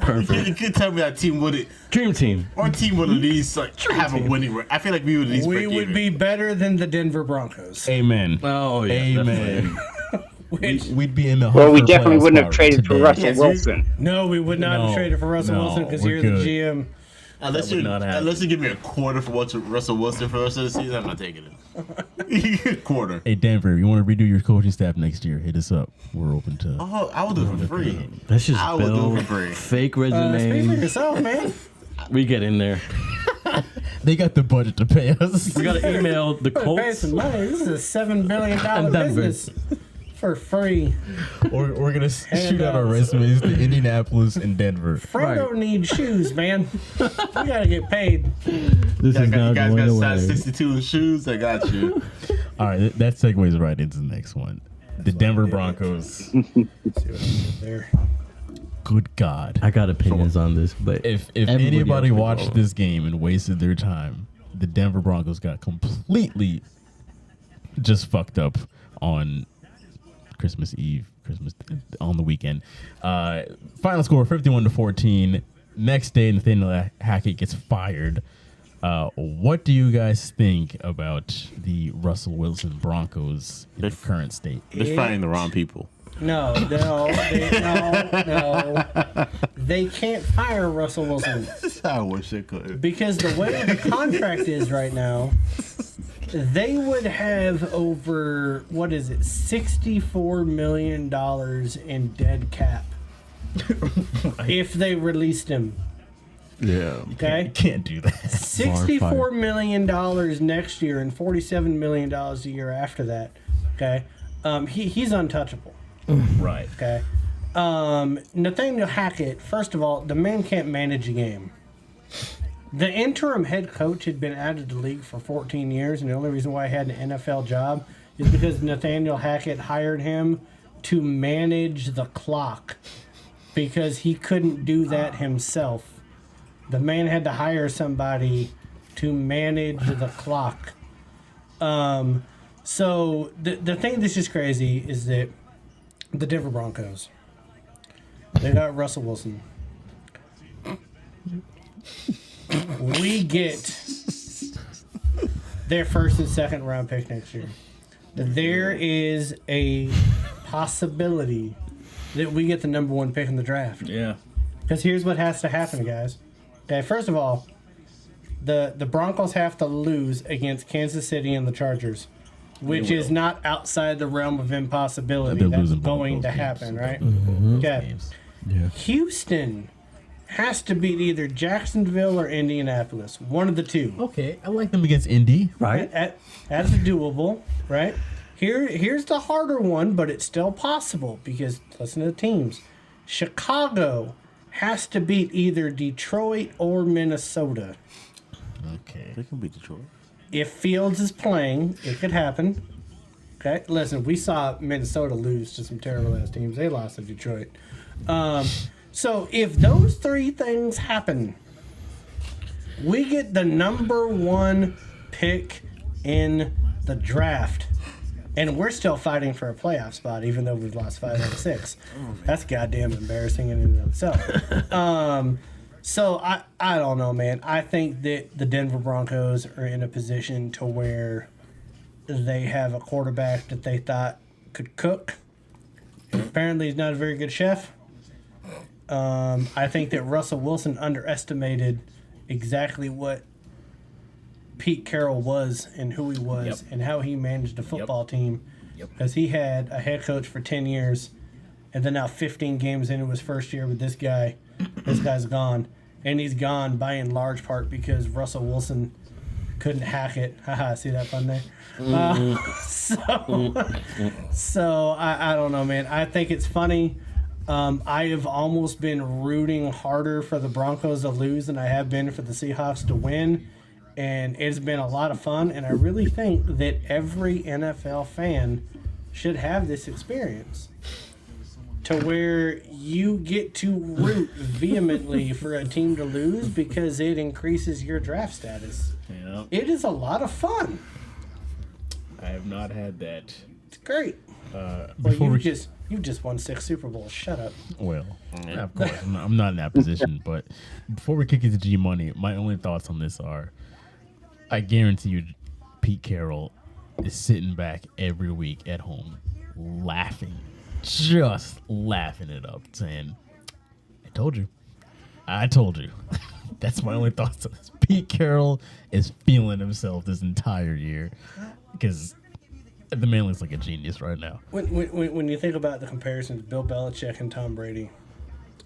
Speaker 8: Perfect.
Speaker 9: You could tell me that team would
Speaker 8: Dream team.
Speaker 9: Our team would at least have a winning. I feel like we would at least.
Speaker 3: We would be better than the Denver Broncos.
Speaker 7: Amen.
Speaker 8: Oh yeah.
Speaker 7: Amen.
Speaker 3: Which,
Speaker 7: We'd be in the.
Speaker 13: Well, we
Speaker 7: hunt for a
Speaker 13: definitely
Speaker 7: playoff
Speaker 13: wouldn't have
Speaker 7: spot
Speaker 13: traded for
Speaker 7: today.
Speaker 13: Russell Wilson.
Speaker 3: no, we would not have traded for Russell Wilson because
Speaker 7: we're
Speaker 3: you're
Speaker 7: good.
Speaker 3: the GM.
Speaker 9: Unless you give me a quarter for Russell Wilson for the rest of the season, I'm not taking it. Quarter.
Speaker 7: Hey Denver, you want to redo your coaching staff next year? Hit us up. We're open to.
Speaker 9: Oh, I will do it for free.
Speaker 8: That's just
Speaker 9: I will do
Speaker 8: Bill.
Speaker 9: it for free.
Speaker 8: Fake
Speaker 3: Speak for
Speaker 8: resume.
Speaker 3: yourself, man.
Speaker 8: We get in there.
Speaker 7: They got the budget to pay us.
Speaker 8: We got to email the
Speaker 3: Pay
Speaker 8: Colts.
Speaker 3: some money. This is a $7 billion
Speaker 8: And Denver.
Speaker 3: business for free.
Speaker 7: We're gonna shoot out our resumes to Indianapolis and Denver.
Speaker 3: Frodo needs shoes, man. We gotta get paid.
Speaker 8: This is now
Speaker 9: You guys
Speaker 8: going
Speaker 9: got size
Speaker 8: away.
Speaker 9: 62 in shoes. I got you.
Speaker 7: All right, that segues right into the next one. The Denver Broncos.
Speaker 3: There.
Speaker 7: Good God.
Speaker 8: I got opinions on this, but
Speaker 7: If
Speaker 8: everybody
Speaker 7: anybody
Speaker 8: else
Speaker 7: watched
Speaker 8: would
Speaker 7: this game and wasted their time, the Denver Broncos got completely just fucked up on Christmas Eve, on the weekend. Final score 51-14. Next day, Nathaniel Hackett gets fired. What do you guys think about the Russell Wilson Broncos in their current state?
Speaker 9: They're fighting the wrong people.
Speaker 3: No. They can't fire Russell Wilson
Speaker 9: I wish they could.
Speaker 3: because the way the contract is right now, they would have over $64 million in dead cap if they released him.
Speaker 8: Yeah.
Speaker 3: Okay.
Speaker 7: Can't do that.
Speaker 3: $64 million next year and $47 million a year after that. Okay. He's untouchable.
Speaker 7: Right.
Speaker 3: Okay. Nathaniel Hackett, first of all, the man can't manage a game. The interim head coach had been out of the league for 14 years, and the only reason why he had an NFL job is because Nathaniel Hackett hired him to manage the clock because he couldn't do that himself. The man had to hire somebody to manage the clock. So the thing that's just crazy is that the Denver Broncos, they got Russell Wilson. We get their first and second round pick next year. There is a possibility that we get the number one pick in the draft.
Speaker 7: Yeah.
Speaker 3: Because here's what has to happen, guys. Okay, first of all, the Broncos have to lose against Kansas City and the Chargers, which is not outside the realm of impossibility.
Speaker 7: They're
Speaker 3: That's
Speaker 7: losing both
Speaker 3: going
Speaker 7: those
Speaker 3: to
Speaker 7: games.
Speaker 3: happen, right? Okay.
Speaker 8: Yeah.
Speaker 3: Houston has to beat either Jacksonville or Indianapolis. One of the two.
Speaker 7: Okay, I like them against Indy.
Speaker 8: Right.
Speaker 3: That's doable, right? Here's the harder one, but it's still possible because listen to the teams. Chicago has to beat either Detroit or Minnesota.
Speaker 7: Okay.
Speaker 9: They can beat Detroit.
Speaker 3: If Fields is playing, it could happen. Okay, listen, we saw Minnesota lose to some terrible ass teams. They lost to Detroit. So if those three things happen, we get the number one pick in the draft. And we're still fighting for a playoff spot, even though we've lost 5 out of 6. That's goddamn embarrassing in and of itself. So I don't know, man. I think that the Denver Broncos are in a position to where they have a quarterback that they thought could cook. Apparently, he's not a very good chef. I think that Russell Wilson underestimated exactly what Pete Carroll was and who he was and how he managed a football team. Because he had a head coach for 10 years, and then now 15 games into his first year with this guy. This guy's gone. And he's gone by in large part because Russell Wilson couldn't hack it. Haha, see that fun there? So I don't know, man. I think it's funny. I have almost been rooting harder for the Broncos to lose than I have been for the Seahawks to win. And it's been a lot of fun. And I really think that every NFL fan should have this experience to where you get to root vehemently for a team to lose because it increases your draft status.
Speaker 7: Yeah.
Speaker 3: It is a lot of fun.
Speaker 7: I have not had that
Speaker 3: Great. Well, you just won 6 Super Bowls. Shut up.
Speaker 7: Well, of course, I'm not in that position. But before we kick into G Money, my only thoughts on this are, I guarantee you, Pete Carroll is sitting back every week at home, laughing, just laughing it up, saying, "I told you, I told you." That's my only thoughts on this. Pete Carroll is feeling himself this entire year because the man looks like a genius right now.
Speaker 3: When you think about the comparisons, Bill Belichick and Tom Brady,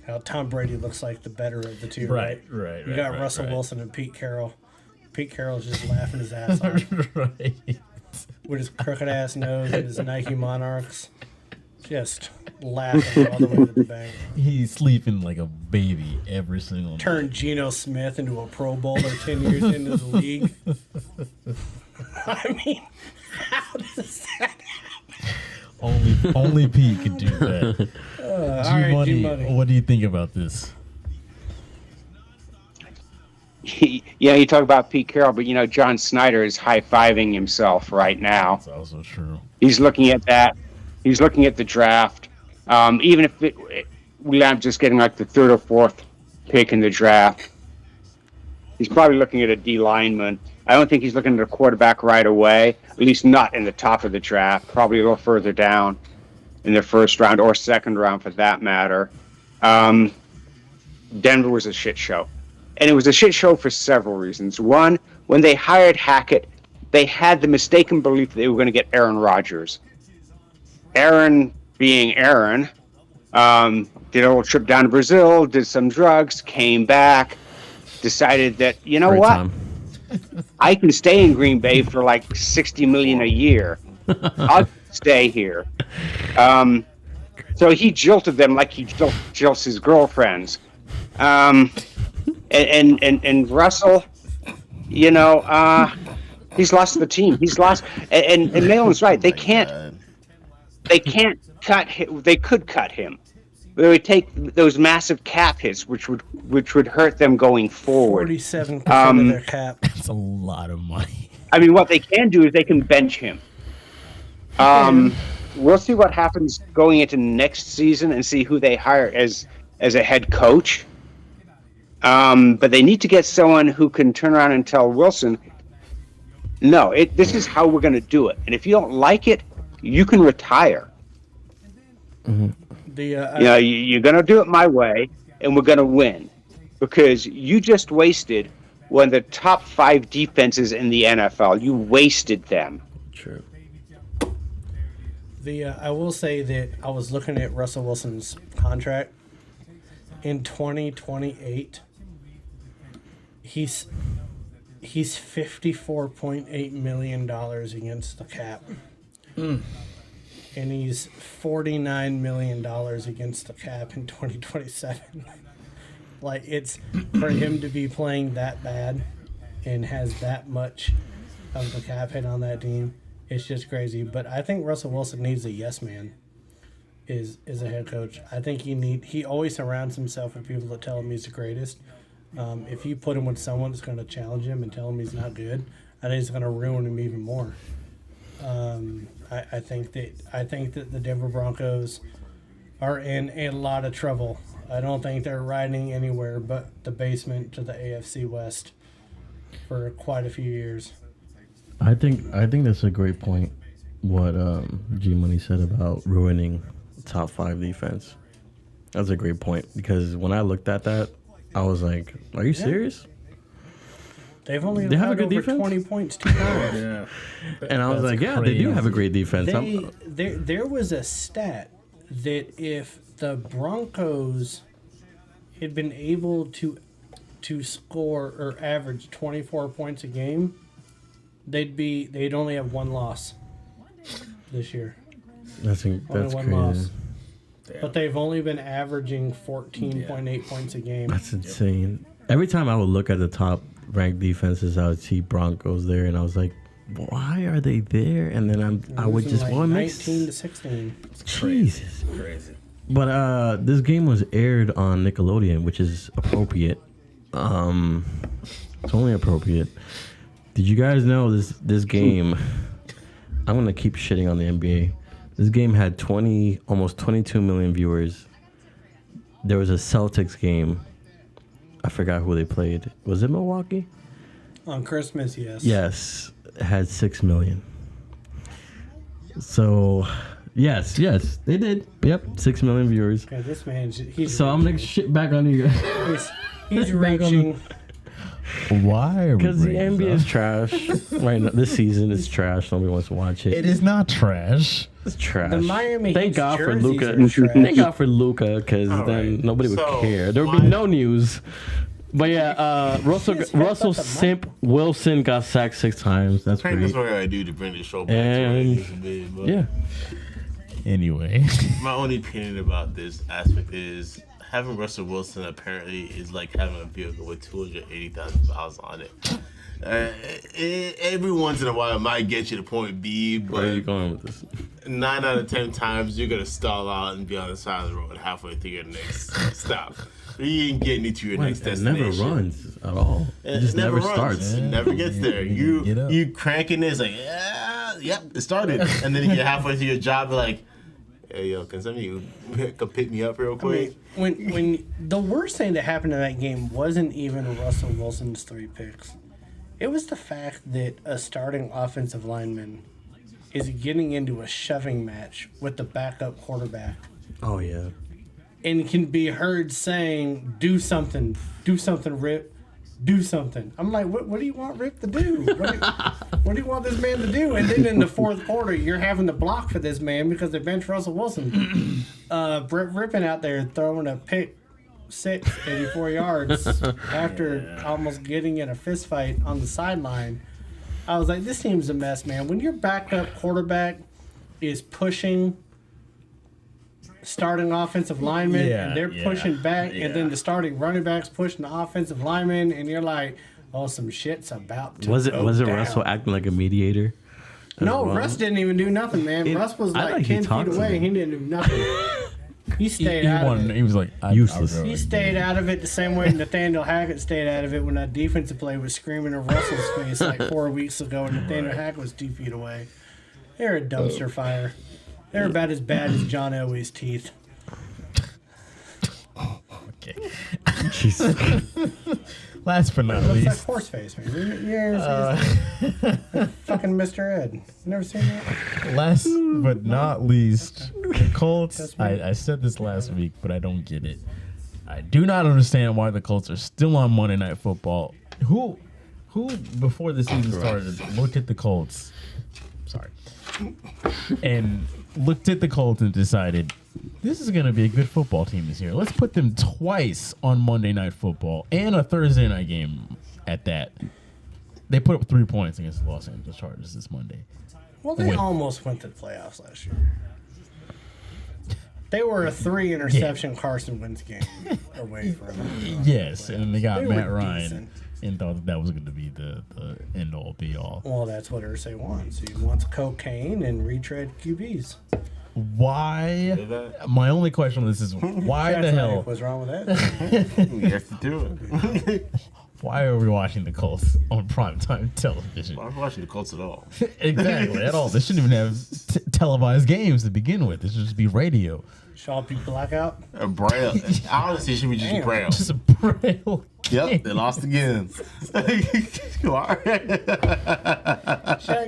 Speaker 3: how Tom Brady looks like the better of the two, right? You got Russell Wilson and Pete Carroll. Pete Carroll's just laughing his ass off.
Speaker 7: Right.
Speaker 3: With his crooked ass nose and his Nike Monarchs. Just laughing all the way to the bank.
Speaker 7: He's sleeping like a baby every single night.
Speaker 3: Turned Geno Smith into a Pro Bowler 10 years into the league. I mean, how does that happen?
Speaker 7: Only Pete could do that. G-Money, what do you think about this?
Speaker 13: You talk about Pete Carroll, but John Snyder is high-fiving himself right now.
Speaker 7: That's also true.
Speaker 13: He's looking at that. He's looking at the draft. Even if we end up just getting like the 3rd or 4th pick in the draft, he's probably looking at a D lineman. I don't think he's looking at a quarterback right away, at least not in the top of the draft, probably a little further down in the 1st round or 2nd round for that matter. Denver was a shit show. And it was a shit show for several reasons. One, when they hired Hackett, they had the mistaken belief that they were going to get Aaron Rodgers. Aaron, being Aaron, did a little trip down to Brazil, did some drugs, came back, decided that, I can stay in Green Bay for like $60 million a year. I'll stay here. So he jilted them like he jilts his girlfriends. And Russell, he's lost the team. He's lost, and Malin's right. They can't cut him. They could cut him. They would take those massive cap hits, which would hurt them going forward.
Speaker 3: 47% of their cap.
Speaker 7: That's a lot of money.
Speaker 13: I mean, what they can do is they can bench him. We'll see what happens going into next season and see who they hire as a head coach. But they need to get someone who can turn around and tell Wilson, no, this is how we're going to do it. And if you don't like it, you can retire.
Speaker 8: Mm-hmm.
Speaker 13: You're going to do it my way, and we're going to win. Because you just wasted one of the top 5 defenses in the NFL. You wasted them.
Speaker 8: True.
Speaker 3: I will say that I was looking at Russell Wilson's contract. In 2028, he's $54.8 million against the cap. And he's $49 million against the cap in 2027. Like, it's for him to be playing that bad and has that much of the cap hit on that team. It's just crazy. But I think Russell Wilson needs a yes man. Is a head coach. I think he always surrounds himself with people that tell him he's the greatest. If you put him with someone that's going to challenge him and tell him he's not good, I think it's going to ruin him even more. I think that the Denver Broncos are in a lot of trouble. I don't think they're riding anywhere but the basement to the AFC West for quite a few years.
Speaker 8: I think that's a great point. What G Money said about ruining top 5 defense. That's a great point because when I looked at that, I was like, "Are you serious?"
Speaker 3: They've only
Speaker 8: have a
Speaker 3: allowed
Speaker 8: good
Speaker 3: over
Speaker 8: defense?
Speaker 3: 20 points 2 times.
Speaker 4: Yeah.
Speaker 8: And I was like, "Yeah, they do have a great defense."
Speaker 3: There was a stat that if the Broncos had been able to score or average 24 points a game, they'd only have 1 loss this year.
Speaker 8: That's
Speaker 3: Only
Speaker 8: crazy.
Speaker 3: one loss. But they've only been averaging 14.8 points a game.
Speaker 8: That's insane. Every time I would look at the top ranked defenses, I would see Broncos there, and I was like, "Why are they there?" And then I would just
Speaker 3: like
Speaker 8: want
Speaker 3: 19 to 16.
Speaker 8: Jesus.
Speaker 4: Crazy.
Speaker 8: But this game was aired on Nickelodeon, which is appropriate. It's only appropriate. Did you guys know this game? I'm gonna keep shitting on the NBA. This game had almost 22 million viewers. There was a Celtics game. I forgot who they played. Was it Milwaukee?
Speaker 3: On Christmas, yes.
Speaker 8: Yes, it had 6 million. So, yes, they did. Yep, 6 million viewers.
Speaker 3: Okay, this man, he's
Speaker 8: so I'm gonna shit back on you guys.
Speaker 3: he's reaching.
Speaker 7: Why?
Speaker 8: Because the NBA is trash. Right now, this season is trash. Nobody wants to watch it.
Speaker 7: It is not trash.
Speaker 8: It's trash.
Speaker 3: The Miami
Speaker 8: Thank
Speaker 3: Heat's
Speaker 8: God for
Speaker 3: jerseys
Speaker 8: Luka.
Speaker 3: are trash.
Speaker 8: Thank God for Luka, because then
Speaker 9: right.
Speaker 8: nobody would
Speaker 9: So,
Speaker 8: care. There would be no news. But yeah, Russell Simp Wilson got sacked 6 times. That's
Speaker 9: I think that's
Speaker 8: great.
Speaker 9: what I do to bring the show back
Speaker 8: And
Speaker 9: to where it used to be. But
Speaker 8: yeah,
Speaker 7: Anyway,
Speaker 9: my only opinion about this aspect is having Russell Wilson apparently is like having a vehicle with 280,000 miles on it. Every once in a while, it might get you to point B,
Speaker 8: where are you
Speaker 9: but
Speaker 8: going with this?
Speaker 9: 9 out of 10 times, you're going to stall out and be on the side of the road halfway through your next stop. You ain't getting into your next
Speaker 8: It
Speaker 9: destination.
Speaker 8: never runs at all. It just
Speaker 9: never
Speaker 8: never
Speaker 9: runs.
Speaker 8: starts.
Speaker 9: It never gets there. You cranking it, it's like, yeah, yep, it started. And then you get halfway through your job, you're like, hey, yo, can some of you come pick me up real quick?
Speaker 3: I mean, when the worst thing that happened in that game wasn't even Russell Wilson's 3 picks. It was the fact that a starting offensive lineman is getting into a shoving match with the backup quarterback.
Speaker 8: Oh yeah.
Speaker 3: And can be heard saying, do something, Rip, do something. I'm like, what do you want Rip to do? What do you want this man to do? And then in the fourth quarter, you're having to block for this man because they bench Russell Wilson. Ripping out there throwing a pick 6, 84 yards after almost getting in a fist fight on the sideline. I was like, this team's a mess, man. When your backup quarterback is pushing starting offensive linemen and they're pushing back, and then the starting running backs pushing the offensive linemen, and you're like, oh, some shit's about to
Speaker 8: Was it
Speaker 3: down.
Speaker 8: Russell acting like a mediator?
Speaker 3: No, Russ didn't even do nothing, man. Russ was like 10 feet away. He didn't do nothing. He stayed out of it.
Speaker 7: He was like
Speaker 8: useless.
Speaker 3: He stayed out of it the same way Nathaniel Hackett stayed out of it when that defensive play was screaming in Russell's face like 4 weeks ago, and Nathaniel Hackett was 2 feet away. They're a dumpster fire. They're about as bad as John Elway's teeth.
Speaker 7: Okay. Jesus. Last but not
Speaker 3: What's
Speaker 7: least.
Speaker 3: that horse face, man? You ever seen fucking Mr. Ed? You never seen that?
Speaker 7: Last but not least, the Colts. I said this last week, but I don't get it. I do not understand why the Colts are still on Monday Night Football. Who before the season started looked at the Colts? Sorry. And looked at the Colts and decided, this is going to be a good football team this year. Let's put them twice on Monday Night Football and a Thursday night game at that. They put up 3 points against the Los Angeles Chargers this Monday.
Speaker 3: Well, they almost went to the playoffs last year. They were a 3 interception Carson Wentz game away from them.
Speaker 7: Yes, and they got Matt Ryan
Speaker 3: decent.
Speaker 7: and thought that was going to be the end all be all.
Speaker 3: Well, that's what Irsay wants. He wants cocaine and retread QBs.
Speaker 7: Why? My only question on this is why the hell?
Speaker 3: What's wrong with that?
Speaker 9: We have to do it.
Speaker 7: Why are we watching the Colts on primetime television?
Speaker 9: I'm watching the Colts at all.
Speaker 7: Exactly, at all. They shouldn't even have televised games to begin with. This should just be radio.
Speaker 3: Should all be blackout?
Speaker 9: A Braille. Honestly, it should be just a Braille.
Speaker 7: Just a Braille.
Speaker 9: Yep, they lost again.
Speaker 3: Shaq,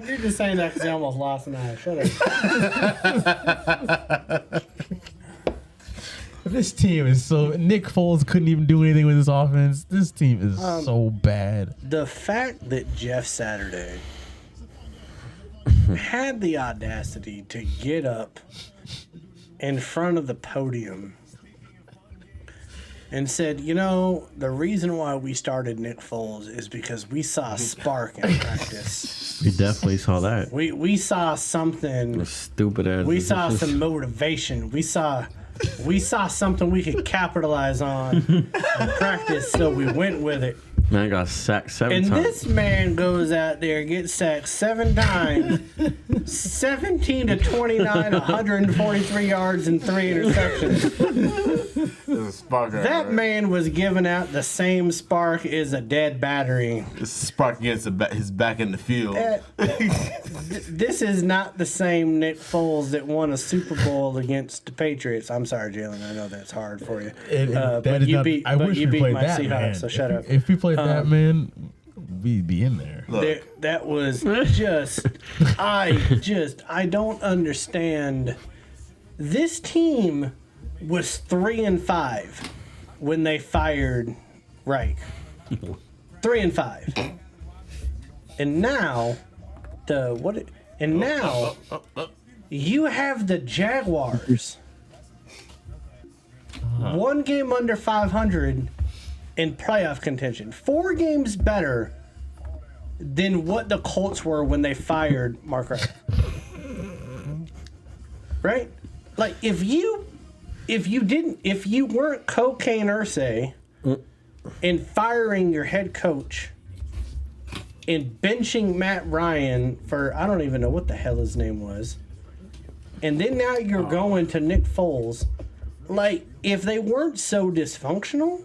Speaker 3: you're just saying that because you almost lost an eye. Shut up.
Speaker 7: This team is so... Nick Foles couldn't even do anything with his offense. This team is so bad.
Speaker 3: The fact that Jeff Saturday had the audacity to get up in front of the podium and said, you know, the reason why we started Nick Foles is because we saw a spark in practice.
Speaker 8: We definitely saw that.
Speaker 3: We saw something.
Speaker 8: Stupid ass.
Speaker 3: We saw some motivation. We saw something we could capitalize on in practice, so we went with it.
Speaker 8: Man got sacked 7
Speaker 3: And
Speaker 8: times.
Speaker 3: this man goes out there, gets sacked 7 times, 17 to 29, 143 yards and 3 interceptions. That man was giving out the same spark as a dead battery.
Speaker 9: This spark against his back in the field.
Speaker 3: This is not the same Nick Foles that won a Super Bowl against the Patriots. I'm sorry, Jalen. I know that's hard for you. But you beat my Seahawks, so shut up.
Speaker 7: If we played that, man, we'd be in there.
Speaker 3: That was just, I don't understand. This team was 3-5 when they fired Reich. 3-5, and now you have the Jaguars, one game under 500 in playoff contention, 4 games better than what the Colts were when they fired Mark Reich. Right? Like if you weren't Cocaine Ursay and firing your head coach and benching Matt Ryan for I don't even know what the hell his name was, and then now you're going to Nick Foles, like if they weren't so dysfunctional,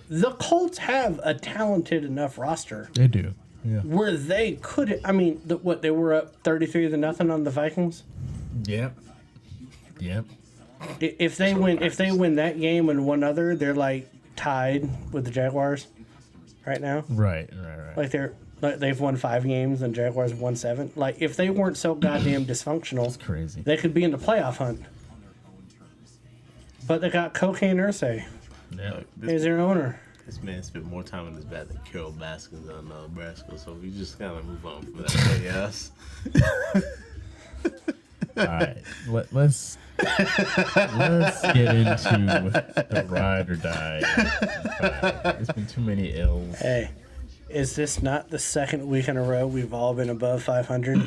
Speaker 3: the Colts have a talented enough roster.
Speaker 7: They do. Yeah.
Speaker 3: Where they could, I mean, they were up 33-0 on the Vikings.
Speaker 7: Yep.
Speaker 3: If they win that game and one other, they're like tied with the Jaguars right now.
Speaker 7: Right.
Speaker 3: Like they've won 5 games and Jaguars won 7. Like if they weren't so goddamn dysfunctional,
Speaker 7: that's crazy.
Speaker 3: They could be in the playoff hunt. But they got Cocaine Ursay.
Speaker 7: Yeah.
Speaker 3: He's their owner.
Speaker 9: This man spent more time in his bat than Carol Baskins on Nebraska, so we just kind of move on from that. Yes.
Speaker 7: All right, let's get into the ride or die. There's been too many L's.
Speaker 3: Hey, is this not the second week in a row we've all been above 500?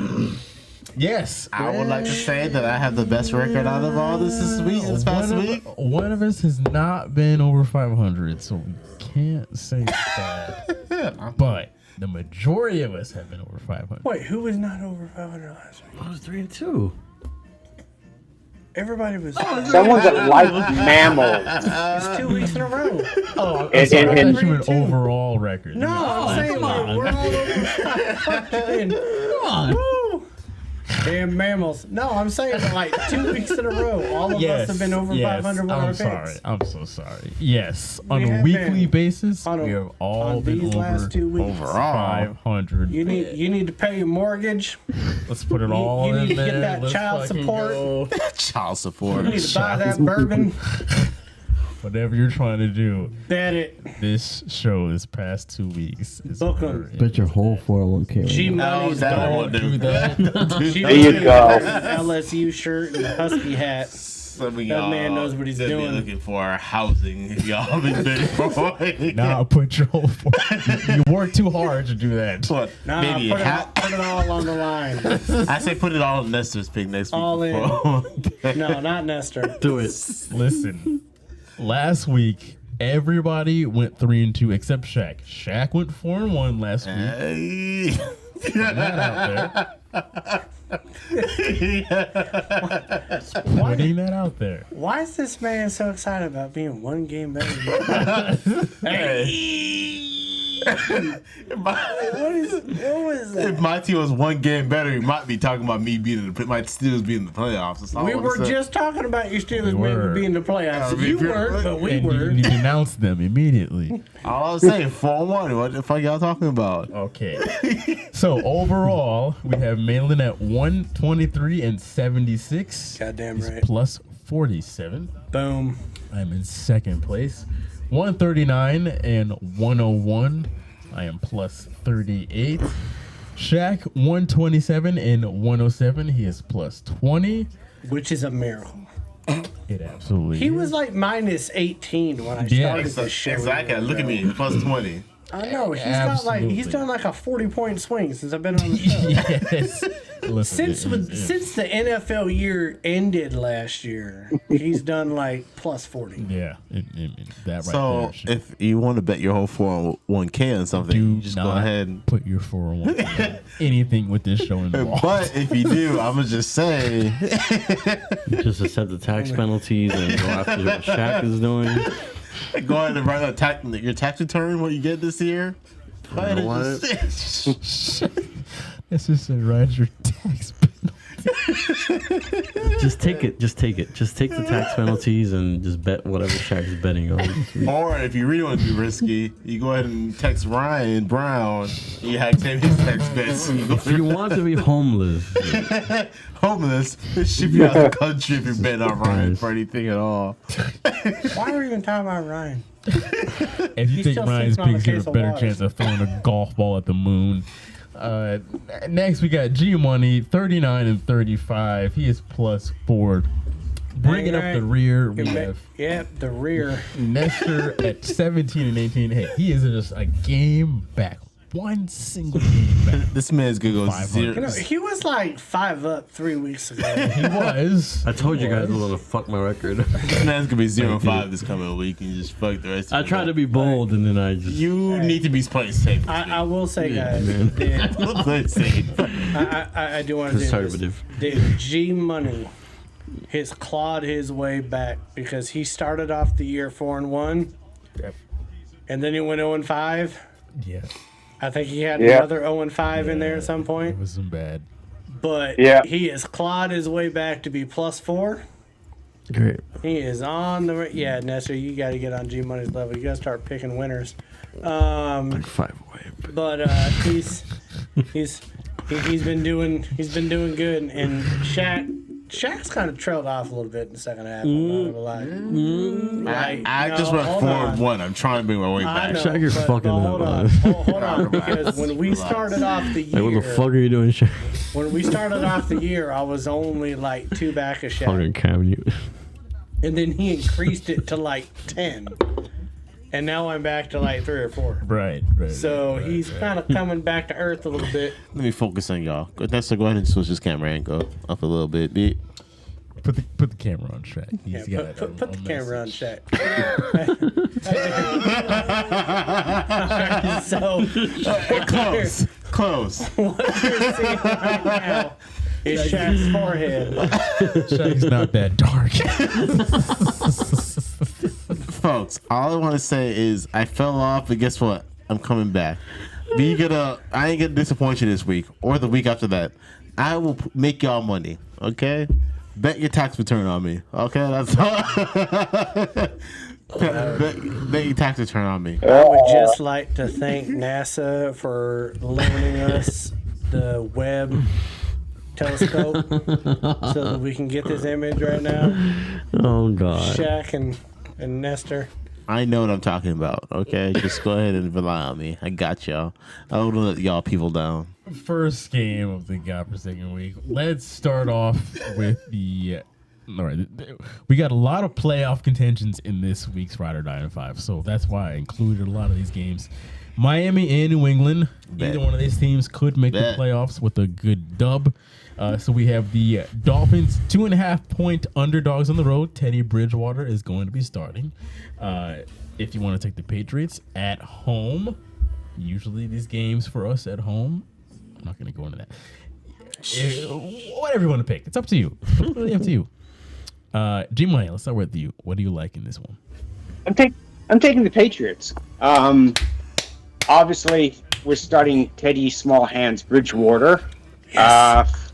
Speaker 7: Yes,
Speaker 9: I would like to say that I have the best record out of all this past week.
Speaker 7: One of us has not been over 500, so we can't say that. But the majority of us have been over 500.
Speaker 3: Wait, who was not over 500 last week?
Speaker 8: I was 3-2.
Speaker 3: Everybody was.
Speaker 13: Someone's like mammals.
Speaker 3: It's 2 weeks in a row.
Speaker 7: And overall record.
Speaker 3: No, I'm saying we're all over 500.
Speaker 7: Come on.
Speaker 3: Woo! Damn mammals. No, I'm saying like 2 weeks in a row. All of us have been over 500 with our picks.
Speaker 7: I'm so sorry. Yes, on a weekly basis, we have all been
Speaker 3: these
Speaker 7: over
Speaker 3: last 2 weeks.
Speaker 7: overall 500.
Speaker 3: You need to pay your mortgage.
Speaker 7: Let's put it all
Speaker 3: you
Speaker 7: in
Speaker 3: need to
Speaker 7: there.
Speaker 3: get that
Speaker 7: Let's
Speaker 3: child
Speaker 7: fucking
Speaker 3: support.
Speaker 7: go.
Speaker 9: Child support.
Speaker 3: You need to buy that bourbon.
Speaker 7: Whatever you're trying to do.
Speaker 3: Bet it.
Speaker 7: This show this past 2 weeks is
Speaker 3: Book 'em.
Speaker 8: Bet your whole 401k.
Speaker 3: G Money's
Speaker 7: Don't do that.
Speaker 13: There you go.
Speaker 3: LSU shirt and a husky hat.
Speaker 9: Some of
Speaker 3: That
Speaker 9: y'all
Speaker 3: man knows what he's
Speaker 9: that be
Speaker 3: doing.
Speaker 9: looking for housing. Y'all been bidding for it.
Speaker 7: Nah, put your whole. You work too hard to do that.
Speaker 9: What?
Speaker 3: Nah,
Speaker 9: Maybe
Speaker 3: put it all on the line.
Speaker 9: I say put it all in Nestor's pick next week.
Speaker 3: All in.
Speaker 9: before-
Speaker 3: No, not Nestor.
Speaker 8: Do it.
Speaker 7: Listen, last week everybody went 3-2 except Shaq. Shaq went 4-1 last week.
Speaker 9: Hey.
Speaker 7: Putting that out there. Putting that out there.
Speaker 3: Why is this man so excited about being one game better than what was that?
Speaker 9: If my team was one game better, he might be talking about me my Steelers being in the playoffs. That's all
Speaker 3: We
Speaker 9: I wanna
Speaker 3: were
Speaker 9: say.
Speaker 3: just talking about your Steelers
Speaker 7: We
Speaker 3: maybe
Speaker 7: were.
Speaker 3: being in the playoffs.
Speaker 9: Yeah,
Speaker 3: You
Speaker 9: we-
Speaker 3: weren't, but we
Speaker 7: And
Speaker 3: were.
Speaker 7: you denounced them immediately.
Speaker 9: All I was saying, 4-1. What the fuck y'all talking about?
Speaker 7: Okay. So overall, we have Malin at 123 and 76.
Speaker 3: Goddamn
Speaker 7: He's
Speaker 3: right.
Speaker 7: plus 47.
Speaker 3: Boom.
Speaker 7: I'm in second place. 139 and 101. I am plus 38. Shaq 127 and 107. He is plus 20.
Speaker 3: Which is a miracle.
Speaker 7: It absolutely
Speaker 3: He
Speaker 7: is.
Speaker 3: was like minus 18 when I
Speaker 7: Yeah.
Speaker 3: started this show.
Speaker 9: Exactly. Look at me. Plus 20.
Speaker 3: I know. He's got like he's
Speaker 7: Absolutely.
Speaker 3: done like a 40-point swing since I've been on the show.
Speaker 7: Yes. Listen,
Speaker 3: Since the NFL year ended last year, he's done like plus 40.
Speaker 7: Yeah, that right
Speaker 9: So
Speaker 7: there.
Speaker 9: if you want to bet your whole 401k on something, you just go ahead and
Speaker 7: put your 401k on anything with this show involved.
Speaker 9: But if you do, I'm gonna just say,
Speaker 8: just accept the tax penalties and go after what Shaq is doing.
Speaker 9: Go ahead and write your tax return. What you get this year? Go ahead and
Speaker 7: This is a write your tax penalty.
Speaker 8: Just take it. Just take the tax penalties and just bet whatever Shaq's betting on.
Speaker 9: Or if you really want to be risky, you go ahead and text Ryan Brown. You have his tax bets.
Speaker 8: If you want to be homeless,
Speaker 9: ship you out of the country if you're betting on Ryan for anything at all.
Speaker 3: Why are we even talking about Ryan?
Speaker 7: If you think Ryan's picks, you have a better chance of throwing a golf ball at the moon. Next, we got G Money, 39 and 35. He is plus 4. Bringing up the rear, we have
Speaker 3: the rear.
Speaker 7: Nestor at 17 and 18. Hey, he is just a game back. One single game back.
Speaker 9: This man's gonna go 0.
Speaker 3: You know, he was like 5 up 3 weeks ago.
Speaker 7: He was.
Speaker 8: I told you guys I was gonna fuck my record.
Speaker 9: This man's gonna be 0-5 this coming week and just fuck the rest.
Speaker 8: I tried to be bold and then I just.
Speaker 9: You need to be playing safe.
Speaker 3: I will say, guys.
Speaker 9: Play safe.
Speaker 3: I do want to say this. Dude, G Money has clawed his way back because he started off the year 4-1.
Speaker 7: Yep.
Speaker 3: And then he went 0-5.
Speaker 7: Yeah.
Speaker 3: I think he had another 0-5 in there at some point.
Speaker 7: It wasn't bad.
Speaker 3: But he has clawed his way back to be plus 4.
Speaker 8: Great.
Speaker 3: He is on the Nestor, you got to get on G Money's level. You got to start picking winners. Like
Speaker 8: 5 away.
Speaker 3: But he's been doing good, and Shaq's kind of trailed off a little bit in the second half. I'm not gonna lie.
Speaker 9: I just went 4-1. I'm trying to bring my way back.
Speaker 8: Shaq, you're fucking
Speaker 3: hold
Speaker 8: up.
Speaker 3: Hold on, because when we started off the year,
Speaker 8: Like, what the fuck are you doing, Shaq?
Speaker 3: when we started off the year, I was only like 2 back of Shaq,
Speaker 8: Fucking cabinet.
Speaker 3: and then he increased it to like 10, and now I'm back to like 3 or 4.
Speaker 7: Right.
Speaker 3: So he's kind of coming back to earth a little bit.
Speaker 9: Let me focus on y'all. That's go ahead and switch this camera and go up a little bit.
Speaker 7: Put the camera on Shaq. He's got
Speaker 3: Put the camera on Shaq. So
Speaker 9: Close.
Speaker 3: what you're seeing right now is Shaq's forehead.
Speaker 7: Shaq's not that dark.
Speaker 9: Folks, all I want to say is I fell off, but guess what? I'm coming back. I ain't gonna disappoint you this week or the week after that. I will make y'all money, okay? Bet your tax return on me, okay? That's all. Bet your tax return on me.
Speaker 3: I would just like to thank NASA for loaning us the Webb telescope so that we can get this image right now.
Speaker 8: Oh, God.
Speaker 3: Shaq and Nestor.
Speaker 9: I know what I'm talking about, okay? Just go ahead and rely on me. I got y'all. I don't let y'all people down.
Speaker 7: First game of the God-forsaken week. Let's start off with the... All right, we got a lot of playoff contentions in this week's Ride or Die in 5, so that's why I included a lot of these games. Miami and New England, either one of these teams could make the playoffs with a good dub. So we have the Dolphins, 2.5-point underdogs on the road. Teddy Bridgewater is going to be starting. If you want to take the Patriots at home, usually these games for us at home, I'm not going to go into that. Whatever you want to pick, it's up to you. It's really up to you. G-Money, let's start with you. What do you like in this one?
Speaker 13: I'm taking the Patriots. Obviously, we're starting Teddy Small Hands Bridgewater. Yes.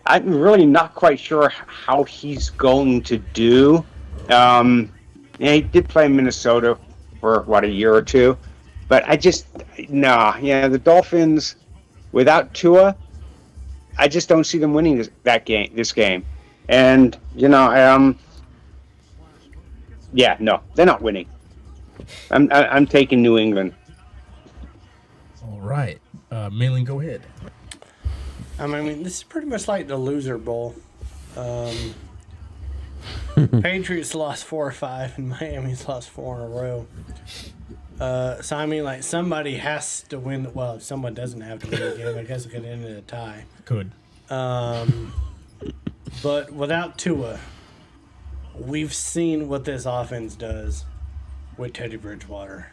Speaker 13: I'm really not quite sure how he's going to do. He did play in Minnesota for, a year or two. But the Dolphins, without Tua, I just don't see them winning this game. And, they're not winning. I'm taking New England.
Speaker 7: All right. Malin, go ahead.
Speaker 3: I mean, this is pretty much like the loser bowl. Patriots lost 4 or 5, and Miami's lost 4 in a row. So, I mean, somebody has to win. Well, someone doesn't have to win the game. I guess it could end in a tie.
Speaker 7: Could.
Speaker 3: But without Tua, we've seen what this offense does with Teddy Bridgewater.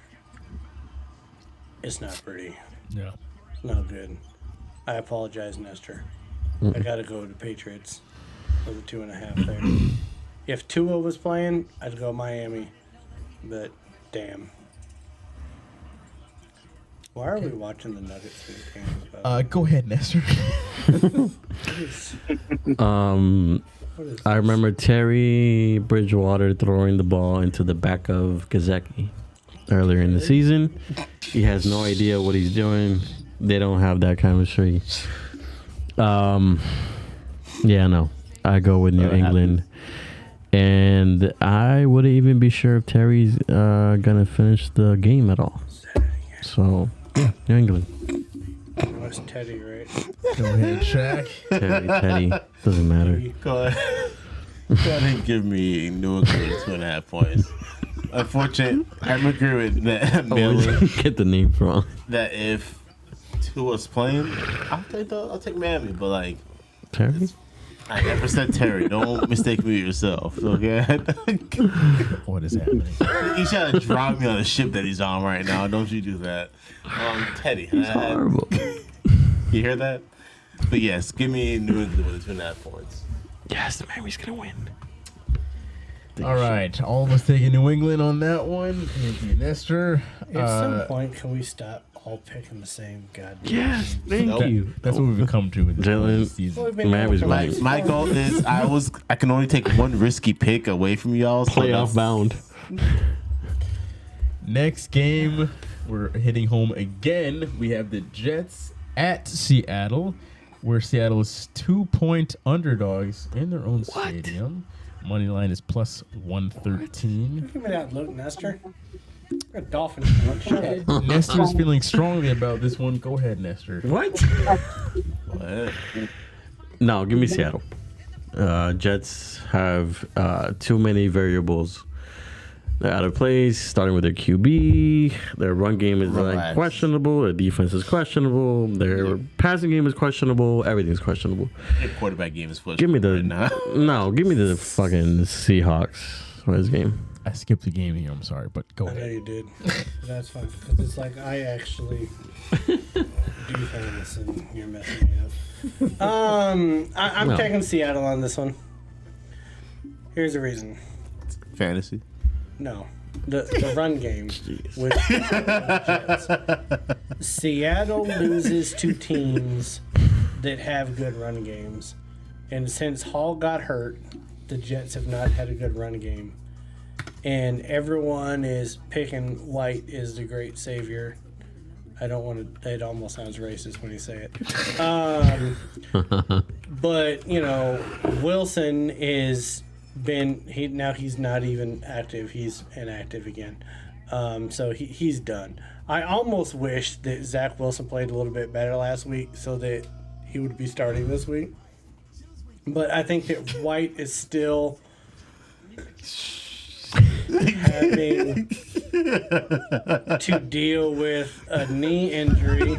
Speaker 3: It's not pretty.
Speaker 7: Yeah.
Speaker 3: It's not good. I apologize, Nestor. I got to go with the Patriots for the 2.5 there. If Tua was playing, I'd go Miami. But, damn. Why are we watching the Nuggets games?
Speaker 7: Go ahead, Nestor.
Speaker 8: I remember Terry Bridgewater throwing the ball into the back of Gazeki earlier in the season. He has no idea what he's doing. They don't have that chemistry. Yeah, no. I go with New England. And I wouldn't even be sure if Terry's gonna finish the game at all. So, yeah, New England.
Speaker 3: That's Teddy, right?
Speaker 7: Go ahead, Shaq.
Speaker 8: Teddy. Doesn't matter.
Speaker 9: Go ahead. Go ahead and give me New England 2.5 points. Unfortunately, I'm agree with that.
Speaker 8: Get the name wrong.
Speaker 9: That if Tua's playing, I'll take Miami. But like
Speaker 8: Terry,
Speaker 9: I never said Terry. Don't mistake me with yourself. Okay.
Speaker 7: What is happening?
Speaker 9: He's trying to drive me on the ship that he's on right now. Don't you do that, Teddy?
Speaker 8: He's horrible.
Speaker 9: You hear that? But yes, give me New England with 2.5 points.
Speaker 8: Yes, Miami's gonna win.
Speaker 7: All right, all of us taking New England on that one. Thank you, Nestor.
Speaker 3: At some point, can we stop all picking the same goddamn?
Speaker 8: Yes, thank you.
Speaker 7: That's what we've come to with this
Speaker 8: Jalen,
Speaker 7: season.
Speaker 8: Miami's winning.
Speaker 9: My goal is I can only take one risky pick away from y'all. So
Speaker 8: Playoff bound.
Speaker 7: Next game, we're hitting home again. We have the Jets at Seattle, where Seattle is 2-point underdogs in their own stadium. Money line is plus 113.
Speaker 3: Give me that look, Nestor. A dolphin. Shut up.
Speaker 7: Nestor's feeling strongly about this one. Go ahead, Nestor.
Speaker 8: What? No, give me Seattle. Jets have too many variables. They're out of place, starting with their QB. Their run game is like questionable. Their defense is questionable. Their passing game is questionable. Everything's questionable.
Speaker 9: Your quarterback game is questionable.
Speaker 8: Give me the
Speaker 9: right now.
Speaker 8: no. Give me the fucking Seahawks for this game.
Speaker 7: I skipped the game here. I'm sorry, but go
Speaker 3: I know
Speaker 7: ahead.
Speaker 3: you did. That's fine. Because it's like I actually do things and you're messing me up. I'm
Speaker 8: No.
Speaker 3: taking Seattle on this one. Here's the reason.
Speaker 9: Fantasy.
Speaker 3: No. The run game with the Jets. Seattle loses to teams that have good run games. And since Hall got hurt, the Jets have not had a good run game. And everyone is picking White as the great savior. I don't want to, it almost sounds racist when you say it. But, you know, Wilson is he's not even active. He's inactive again. So he's done. I almost wish that Zach Wilson played a little bit better last week so that he would be starting this week. But I think that White is still having to deal with a knee injury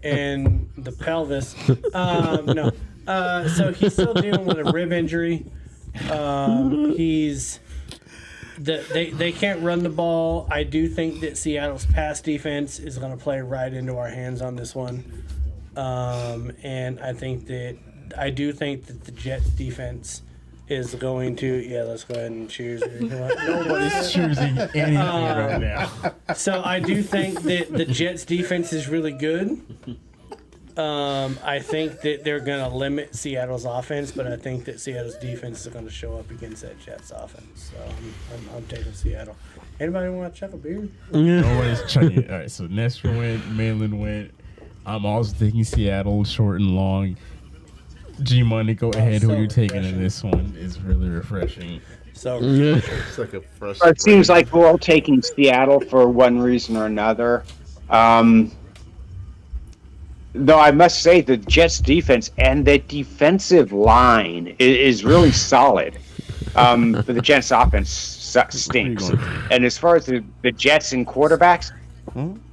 Speaker 3: and the pelvis. So he's still dealing with a rib injury. They can't run the ball. I do think that Seattle's pass defense is going to play right into our hands on this one. And I do think that the Jets defense is going to, let's go ahead and choose.
Speaker 7: Nobody's choosing anything right now.
Speaker 3: So I do think that the Jets defense is really good. I think that they're going to limit Seattle's offense, but I think that Seattle's defense is going to show up against that Jets offense. So I'm taking Seattle. Anybody want to check a beer?
Speaker 7: Nobody's checking. All right, so Nestor went, Mainland went. I'm also taking Seattle, short and long. G Money, go ahead. Who are you taking in this one? It's really refreshing.
Speaker 3: So
Speaker 9: It's like a fresh.
Speaker 13: It seems like we're all taking Seattle for one reason or another. Though I must say the Jets defense and the defensive line is really solid. But the Jets offense stinks. And as far as the Jets and quarterbacks,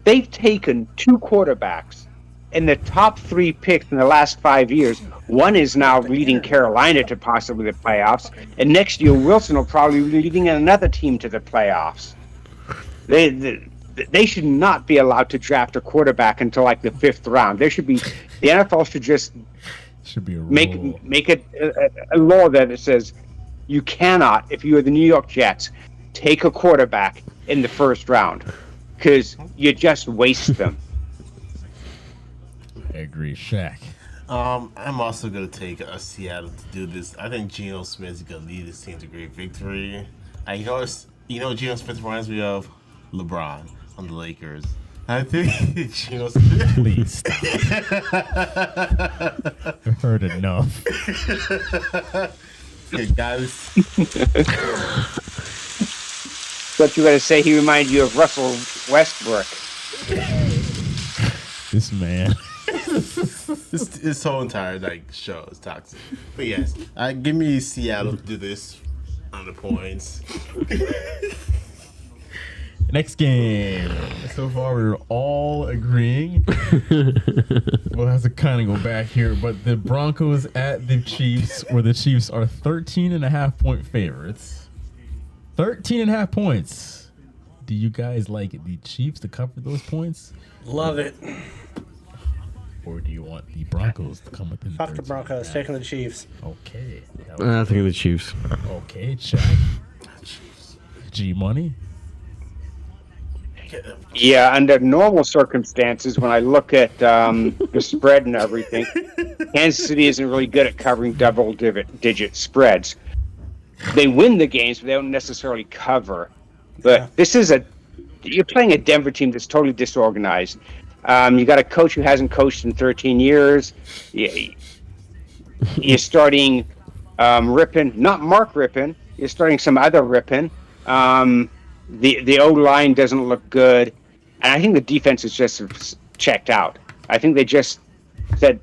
Speaker 13: they've taken two quarterbacks in the top 3 picks in the last 5 years, one is now leading Carolina to possibly the playoffs, and next year Wilson will probably be leading another team to the playoffs. They should not be allowed to draft a quarterback until like the 5th round. The NFL should just
Speaker 7: be a
Speaker 13: make a law that it says you cannot, if you are the New York Jets, take a quarterback in the 1st round because you just waste them.
Speaker 7: I agree, Shaq.
Speaker 9: I'm also going to take Seattle to do this. I think Geno Smith is going to lead this team to great victory. You know, Geno Smith reminds me of LeBron on the Lakers. I think Geno Smith.
Speaker 7: Please stop. I've heard enough.
Speaker 9: Okay, guys.
Speaker 13: Thought you were going to say he reminded you of Russell Westbrook.
Speaker 7: This man.
Speaker 9: This whole entire show is toxic. But yes, give me Seattle to do this on the points.
Speaker 7: Next game. So far, we're all agreeing. We'll have to kind of go back here, but the Broncos at the Chiefs, where the Chiefs are 13.5-point favorites. 13.5 points. Do you guys like the Chiefs to cover those points?
Speaker 3: Love it.
Speaker 7: Or do you want the Broncos to come within?
Speaker 3: Fuck the Broncos, taking the Chiefs.
Speaker 7: Okay.
Speaker 8: I think the Chiefs.
Speaker 7: Okay, check. G Money.
Speaker 13: Yeah, under normal circumstances, when I look at the spread and everything, Kansas City isn't really good at covering double-digit spreads. They win the games, but they don't necessarily cover. But you're playing a Denver team that's totally disorganized. You got a coach who hasn't coached in 13 years. You're starting Rippon, not Mark Rippon. You're starting some other Rippon. The O-line doesn't look good. And I think the defense is just checked out. I think they just said,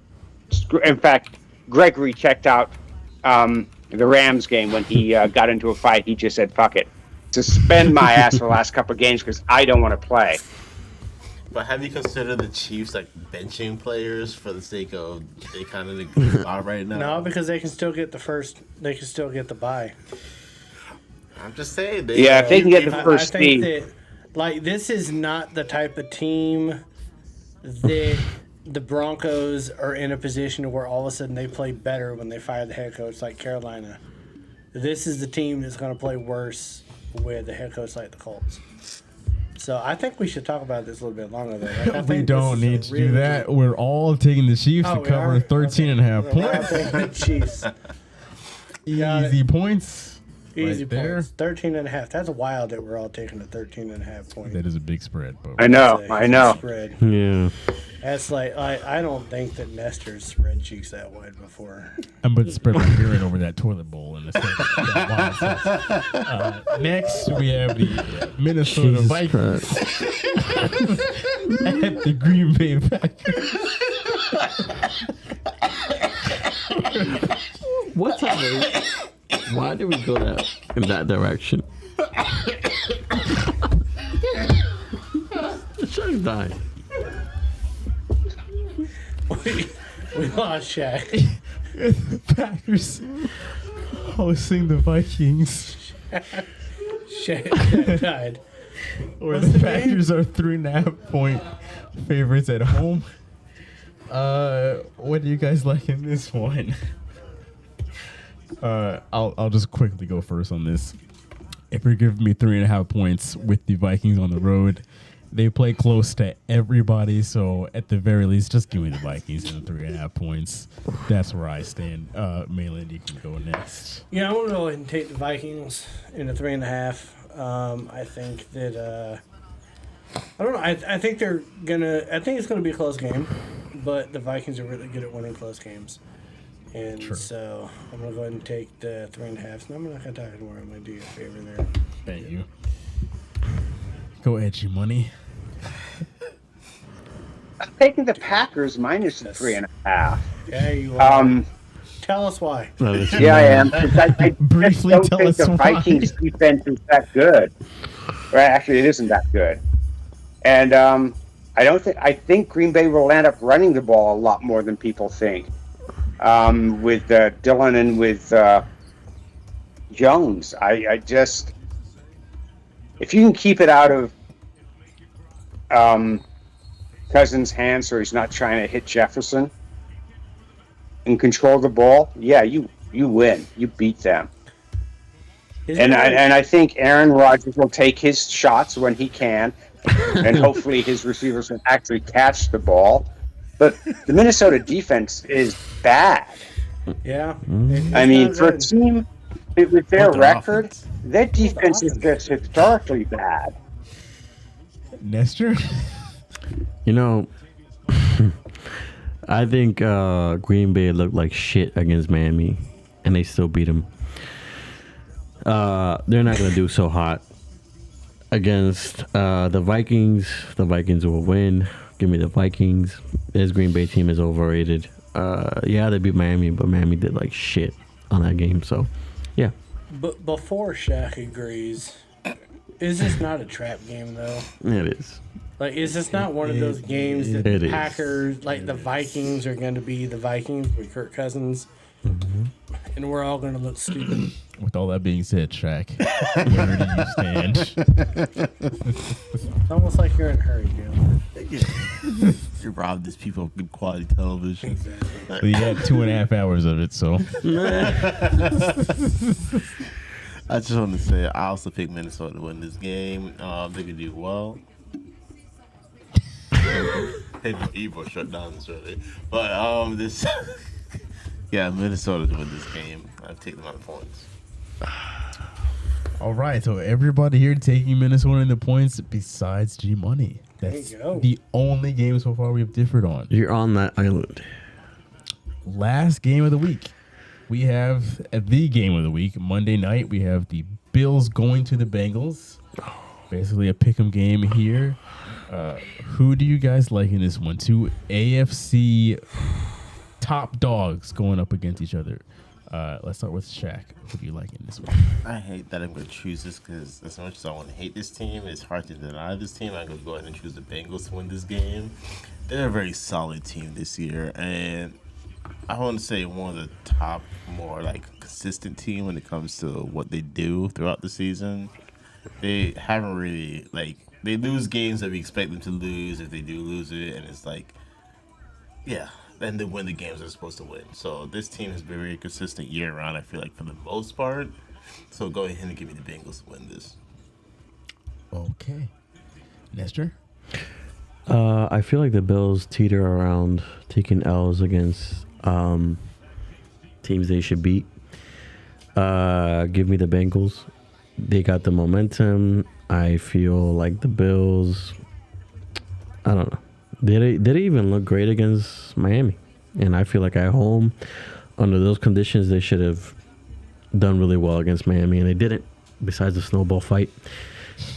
Speaker 13: in fact, Gregory checked out the Rams game when he got into a fight. He just said, fuck it. Suspend my ass for the last couple of games because I don't want to play.
Speaker 9: But have you considered the Chiefs benching players for the sake of they kind of the spot right now?
Speaker 3: No, because they can still get the bye.
Speaker 9: I'm just saying.
Speaker 13: If they can get the first
Speaker 3: seed. I think that, this is not the type of team that the Broncos are in a position where all of a sudden they play better when they fire the head coach like Carolina. This is the team that's going to play worse with the head coach like the Colts. So I think we should talk about this a little bit longer, though.
Speaker 7: We don't need to do that. We're all taking the Chiefs to cover 13.5 points.
Speaker 3: We're taking the Chiefs.
Speaker 7: Easy points.
Speaker 3: Easy
Speaker 7: right there.
Speaker 3: points. 13.5. That's wild that we're all taking the 13.5 points.
Speaker 7: That is a big spread. But
Speaker 13: I know.
Speaker 3: Spread.
Speaker 8: Yeah.
Speaker 3: That's I don't think that Nestor's spread cheeks that wide before.
Speaker 7: I'm going to spread my urine over that toilet bowl in a second. Next, we have the Minnesota Vikings at the Green Bay Packers.
Speaker 8: What's happening? Why did we go in that direction? Shaq died.
Speaker 3: We lost Shaq.
Speaker 7: The Packers hosting the Vikings.
Speaker 3: Shaq died.
Speaker 7: Where the Packers are 3.5-point favorites at home. What do you guys like in this one? I'll just quickly go first on this. If you're giving me 3.5 points with the Vikings on the road, they play close to everybody, so at the very least, just give me the Vikings and the 3.5 points. That's where I stand. Mayland, you can go next.
Speaker 3: Yeah, I'm gonna go ahead and take the Vikings in the 3.5. I think that I don't know. I think they're gonna. I think it's gonna be a close game, but the Vikings are really good at winning close games. And so I'm going to go ahead and take the 3.5. No, I'm not going to talk anymore. I'm going to do you a favor there.
Speaker 7: Thank you. Go ahead, you money.
Speaker 13: I'm taking the Packers minus the 3.5.
Speaker 3: Yeah, you are. Tell us why.
Speaker 13: Yeah, I am. I
Speaker 7: Briefly
Speaker 13: don't
Speaker 7: tell
Speaker 13: think
Speaker 7: us
Speaker 13: the
Speaker 7: why.
Speaker 13: Vikings defense is that good. Right? Actually, it isn't that good. And I think Green Bay will end up running the ball a lot more than people think. With Dillon and with Jones, I just, if you can keep it out of Cousins' hands, so he's not trying to hit Jefferson and control the ball, yeah, you win. You beat them. And I think Aaron Rodgers will take his shots when he can, and hopefully his receivers can actually catch the ball. But the Minnesota defense is bad.
Speaker 3: Yeah.
Speaker 13: I mean, for a team with their record, their defense is just historically bad.
Speaker 7: Nestor?
Speaker 8: You know, I think Green Bay looked like shit against Miami, and they still beat them. They're not going to do so hot against the Vikings. The Vikings will win. Give me the Vikings. This Green Bay team is overrated. Yeah, they beat Miami, but Miami did like shit on that game. So, yeah.
Speaker 3: But before Shaq agrees, is this not a trap game though?
Speaker 8: It is.
Speaker 3: Like, is this not one of those games that the Packers, like the Vikings, are going to be the Vikings with Kirk Cousins, and we're all going to look stupid?
Speaker 7: With all that being said, Shaq, where do you stand?
Speaker 3: It's almost like you're in a hurry, Joe.
Speaker 9: You robbed these people of good quality television.
Speaker 3: Exactly.
Speaker 7: But you had 2.5 hours of it, so.
Speaker 9: I just want to say, I also pick Minnesota to win this game. They can do well. Evil shut down this early. But this yeah, Minnesota to win this game. I've taken them on the points.
Speaker 7: All right, so everybody here taking Minnesota in the points besides G Money. That's the only game so far we've differed on.
Speaker 8: You're on that island.
Speaker 7: Last game of the week. We have the game of the week. Monday night, we have the Bills going to the Bengals. Basically a pick'em game here. Who do you guys like in this one? Two AFC top dogs going up against each other. Let's start with Shaq. Who do you like in this one?
Speaker 9: I hate that I'm going to choose this because as much as I want to hate this team, it's hard to deny this team. I'm going to go ahead and choose the Bengals to win this game. They're a very solid team this year, and I want to say one of the top, more like consistent team when it comes to what they do throughout the season. They haven't really, like, they lose games that we expect them to lose if they do lose it, and it's like, yeah, then they win the games they're supposed to win. So this team has been very consistent year round, I feel like, for the most part. So go ahead and give me the Bengals to win this.
Speaker 7: Okay. Nestor?
Speaker 8: I feel like the Bills teeter around taking L's against teams they should beat. Give me the Bengals. They got the momentum. I feel like the Bills, I don't know. They didn't even look great against Miami. And I feel like at home, under those conditions, they should have done really well against Miami. And they didn't. Besides the snowball fight,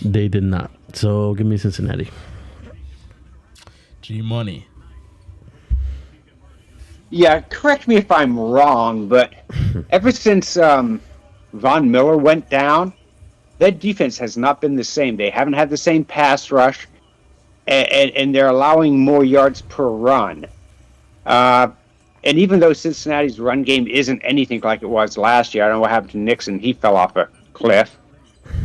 Speaker 8: they did not. So give me Cincinnati.
Speaker 7: G Money.
Speaker 13: Yeah, correct me if I'm wrong, but ever since Von Miller went down, their defense has not been the same. They haven't had the same pass rush, and they're allowing more yards per run. And even though Cincinnati's run game isn't anything like it was last year, I don't know what happened to Nixon. He fell off a cliff.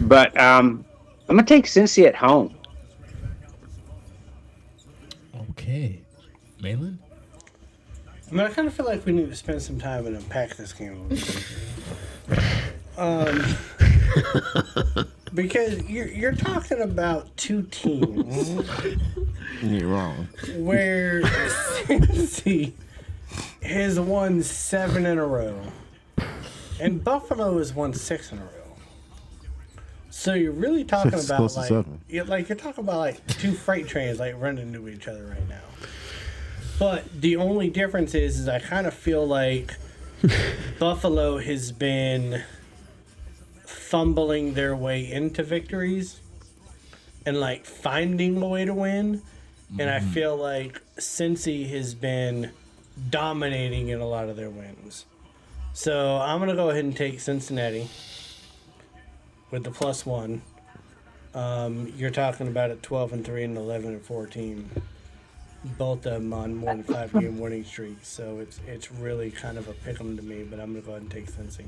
Speaker 13: But I'm going to take Cincy at home.
Speaker 7: Okay. Malin?
Speaker 3: I mean, I kind of feel like we need to spend some time and unpack this game a little bit. Because you're talking about two teams.
Speaker 9: You're wrong.
Speaker 3: Where Cincy has won 7 in a row, and Buffalo has won 6 in a row. So you're really talking about you're talking about like two freight trains like running into each other right now. But the only difference is I kind of feel like Buffalo has been fumbling their way into victories and like finding a way to win. And I feel like Cincy has been dominating in a lot of their wins. So I'm going to go ahead and take Cincinnati with the +1. You're talking about a 12-3 and 11-4 team. both of them on more than 5-game winning streaks. So it's really kind of a pick 'em to me. But I'm gonna go ahead and take Cincy.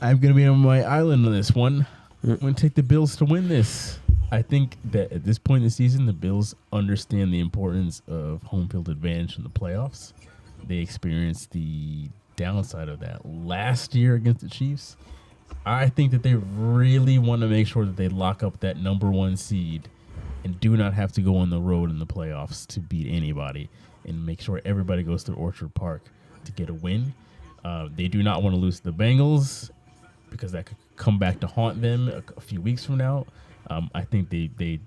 Speaker 7: I'm going to be on my island on this one. I'm going to take the Bills to win this. I think that at this point in the season, the Bills understand the importance of home field advantage in the playoffs. They experienced the downside of that last year against the Chiefs. I think that they really want to make sure that they lock up that number 1 seed and do not have to go on the road in the playoffs to beat anybody, and make sure everybody goes to Orchard Park to get a win. They do not want to lose to the Bengals, because that could come back to haunt them a few weeks from now. I think they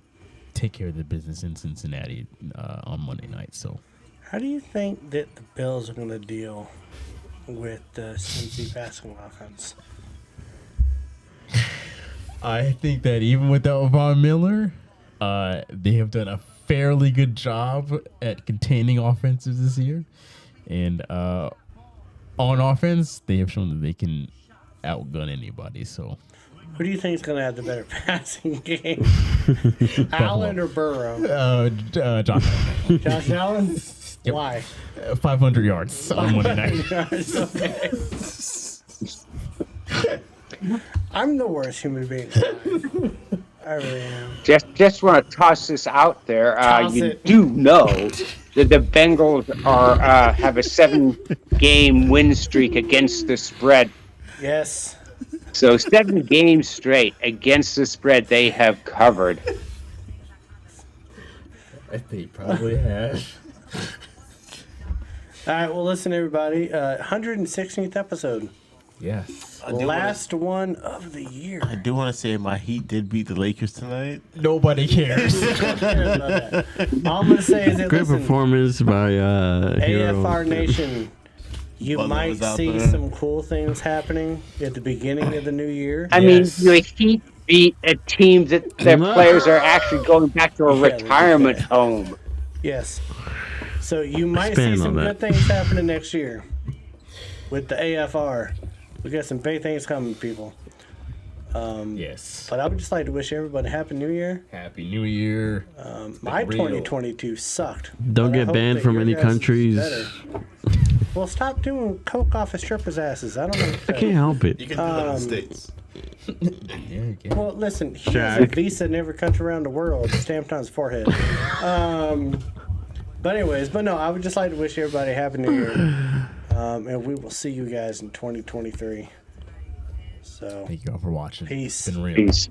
Speaker 7: take care of the business in Cincinnati on Monday night. So,
Speaker 3: how do you think that the Bills are going to deal with the Cincy passing offense?
Speaker 7: I think that even without Von Miller, they have done a fairly good job at containing offenses this year. And on offense, they have shown that they can outgun anybody. So,
Speaker 3: who do you think is going to have the better passing game, Allen or Burrow?
Speaker 7: Josh Allen.
Speaker 3: Josh Allen.
Speaker 7: Yep.
Speaker 3: Why?
Speaker 7: 500 yards on Monday night.
Speaker 3: Okay. I'm the worst human being. I really am.
Speaker 13: Just want to toss this out there. You
Speaker 3: it.
Speaker 13: do know that the Bengals are have a 7-game win streak against the spread.
Speaker 3: Yes.
Speaker 13: So 7 games straight against the spread they have covered.
Speaker 7: I think probably have.
Speaker 3: All right. Well, listen, everybody. 116th episode.
Speaker 7: Yes.
Speaker 3: Last one of the year.
Speaker 9: I do want to say my Heat did beat the Lakers tonight.
Speaker 7: Nobody cares.
Speaker 3: All I'm going to say is that,
Speaker 8: Great
Speaker 3: listen,
Speaker 8: performance by Hero.
Speaker 3: AFR Nation. You
Speaker 9: Butler
Speaker 3: might
Speaker 9: was out
Speaker 3: see
Speaker 9: there.
Speaker 3: some cool things happening at the beginning of the new year.
Speaker 13: I mean, the Heat beat a team that their players are actually going back to a
Speaker 3: Yeah, they did
Speaker 13: retirement
Speaker 3: that.
Speaker 13: home.
Speaker 3: Yes. So you might
Speaker 8: Expand
Speaker 3: see some
Speaker 8: on
Speaker 3: good
Speaker 8: that.
Speaker 3: things happening next year with the AFR. We got some big things coming, people.
Speaker 7: Yes.
Speaker 3: But I would just like to wish everybody a Happy New Year.
Speaker 7: Happy New Year.
Speaker 3: My
Speaker 7: real.
Speaker 3: 2022 sucked.
Speaker 8: Don't
Speaker 3: but I
Speaker 8: get
Speaker 3: hope
Speaker 8: banned
Speaker 3: that
Speaker 8: from
Speaker 3: your
Speaker 8: any
Speaker 3: guys' is
Speaker 8: countries.
Speaker 3: better. Well, stop doing coke off of strippers' asses. I don't know.
Speaker 8: I can't help it.
Speaker 9: You can do that in the States.
Speaker 7: Yeah, okay.
Speaker 3: Well, listen, he has a
Speaker 8: Shaq.
Speaker 3: visa in every country around the world stamped on his forehead. But anyways, no, I would just like to wish everybody a Happy New Year. And we will see you guys in 2023. So,
Speaker 7: Thank you all for watching.
Speaker 3: Peace.
Speaker 7: It's been real.
Speaker 13: Peace.